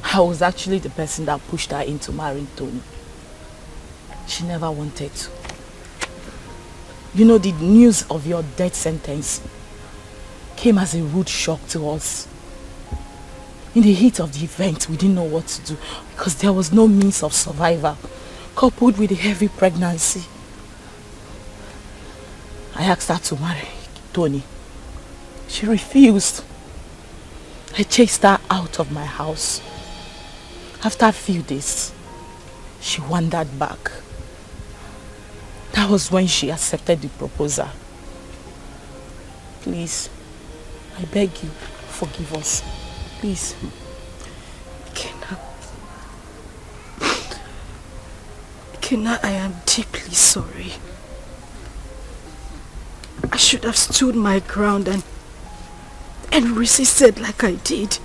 I was actually the person that pushed her into marrying Tony. She never wanted to. You know, the news of your death sentence came as a rude shock to us. In the heat of the event, we didn't know what to do because there was no means of survival, coupled with a heavy pregnancy. I asked her to marry Tony. She refused. I chased her out of my house. After a few days, she wandered back. That was when she accepted the proposal. Please, I beg you, forgive us. Please. Ikenna, I am deeply sorry. I should have stood my ground and resisted like I did.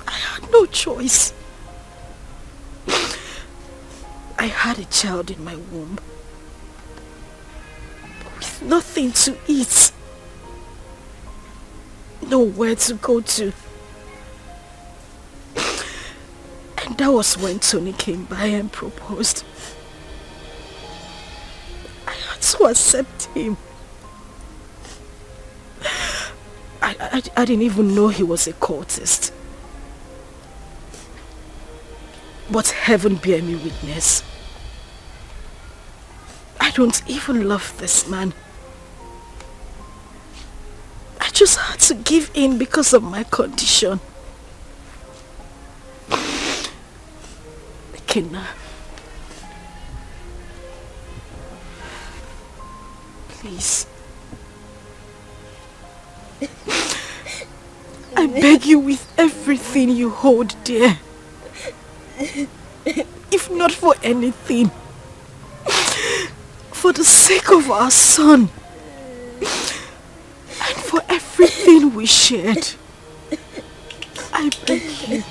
I had no choice. I had a child in my womb with nothing to eat, nowhere to go to. And that was when Tony came by and proposed. I had to accept him. I didn't even know he was a cultist. But heaven bear me witness. I don't even love this man. I just had to give in because of my condition. Ikenna, please. I beg you with everything you hold dear. If not for anything, for the sake of our son and for everything we shared, I beg you,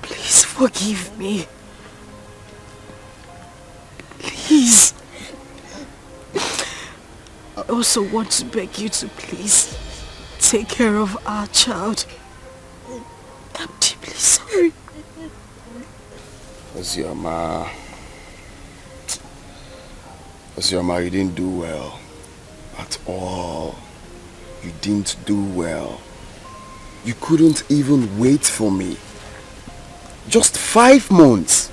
please forgive me. Please. I also want to beg you to please take care of our child. I'm deeply sorry. Ozioma, you didn't do well. At all. You didn't do well. You couldn't even wait for me. Just 5 months.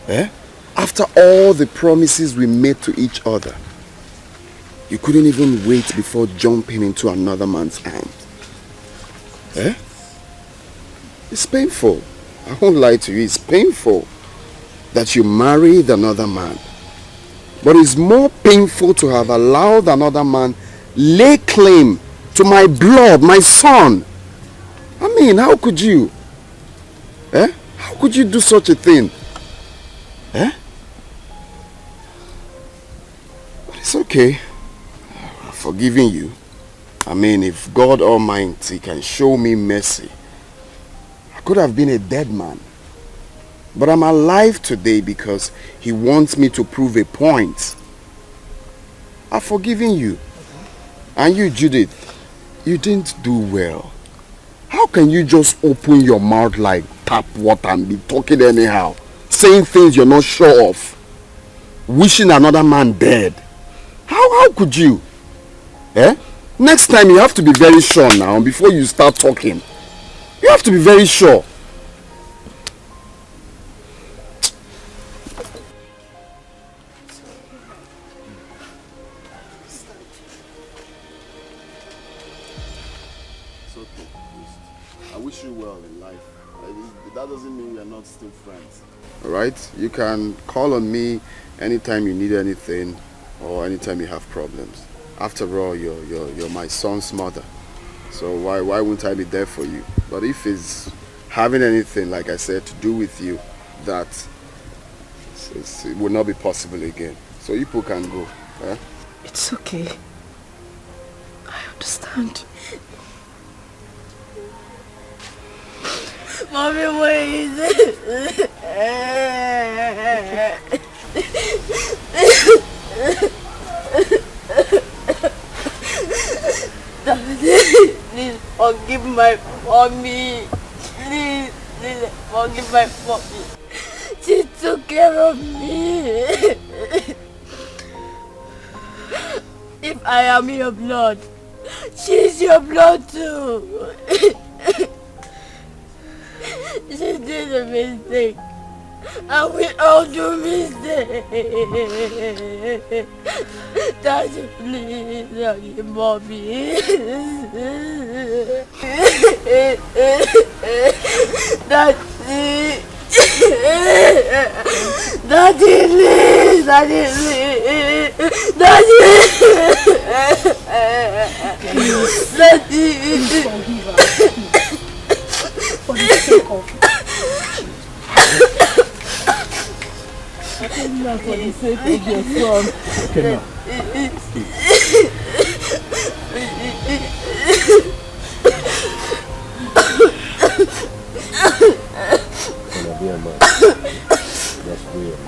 Eh? After all the promises we made to each other. You couldn't even wait before jumping into another man's arms. Eh? It's painful. I won't lie to you. It's painful that you married another man. But it's more painful to have allowed another man lay claim to my blood, my son. I mean, how could you? Eh? How could you do such a thing? Eh? But it's okay. I'm forgiving you. I mean, if God Almighty can show me mercy, I could have been a dead man. But I'm alive today because he wants me to prove a point. I've forgiven you. And you, Judith, you didn't do well. How can you just open your mouth like tap water and be talking anyhow? Saying things you're not sure of. Wishing another man dead. How could you? Eh? Next time you have to be very sure now before you start talking. You have to be very sure. It's okay. I wish you well in life. That doesn't mean we are not still friends. Alright? You can call on me anytime you need anything or anytime you have problems. After all, you're my son's mother. So why wouldn't I be there for you? But if it's having anything, like I said, to do with you, that it will not be possible again. So you people can go. Eh? It's okay. I understand. Mommy, what is it? Please forgive my mommy. Please forgive my mommy. She took care of me. If I am your blood, she's your blood too. She did a mistake. And we all do mistakes. Daddy, please forgive mommy. Daddy. Daddy, please. Daddy, please. Daddy. Daddy. Forgive her. For the sake of for the sake of your son. Okay, now. Gonna be a man. That's weird.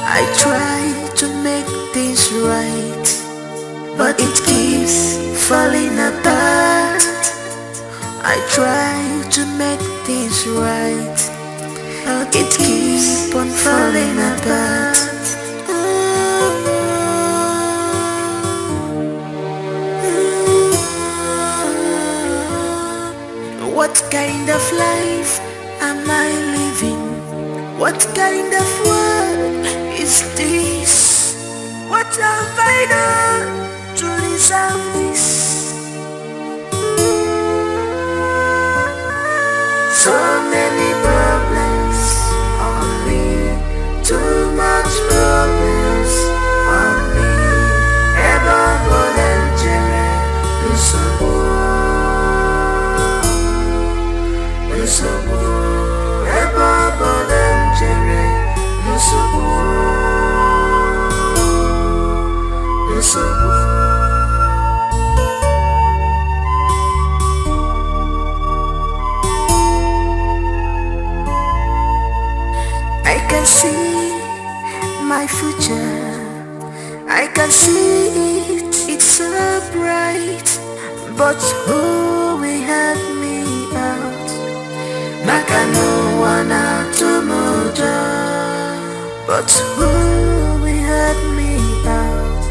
I try to make things right, but it keeps falling apart. I try to make things right, but it keeps on falling apart. What kind of life am I living? What kind of world is this? What have I done to deserve this? So many problems on me, too much problems on me. Ever volunteer, ever volunteer. I can see my future, I can see it, it's so bright. But who will help me out? Maka no one out tomorrow. But who will help me out?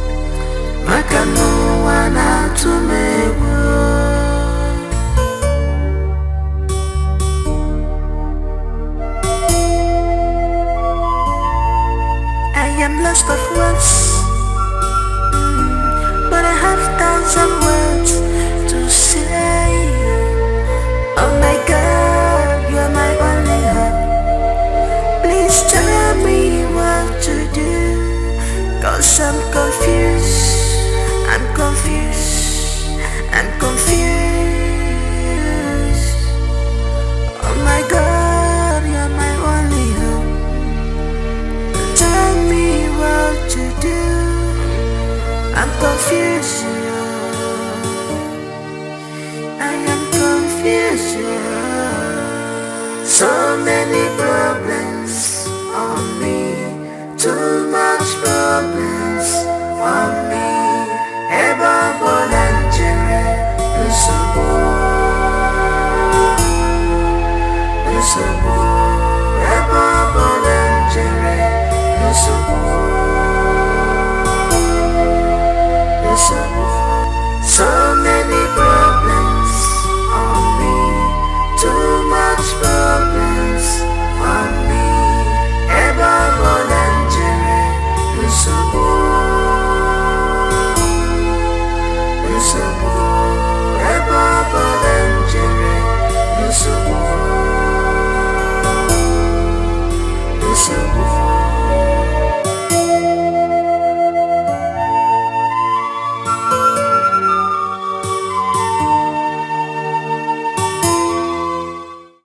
Maka no one out tomorrow. I am lost of words, but I have thousand words to say. Oh my God, you are my only hope. Please tell me what to do, 'cause I'm confused, I'm confused, I'm confused. Oh my God, you are my only hope. Tell me what to do, I'm confused. I am confused. So many problems on me, too much problems.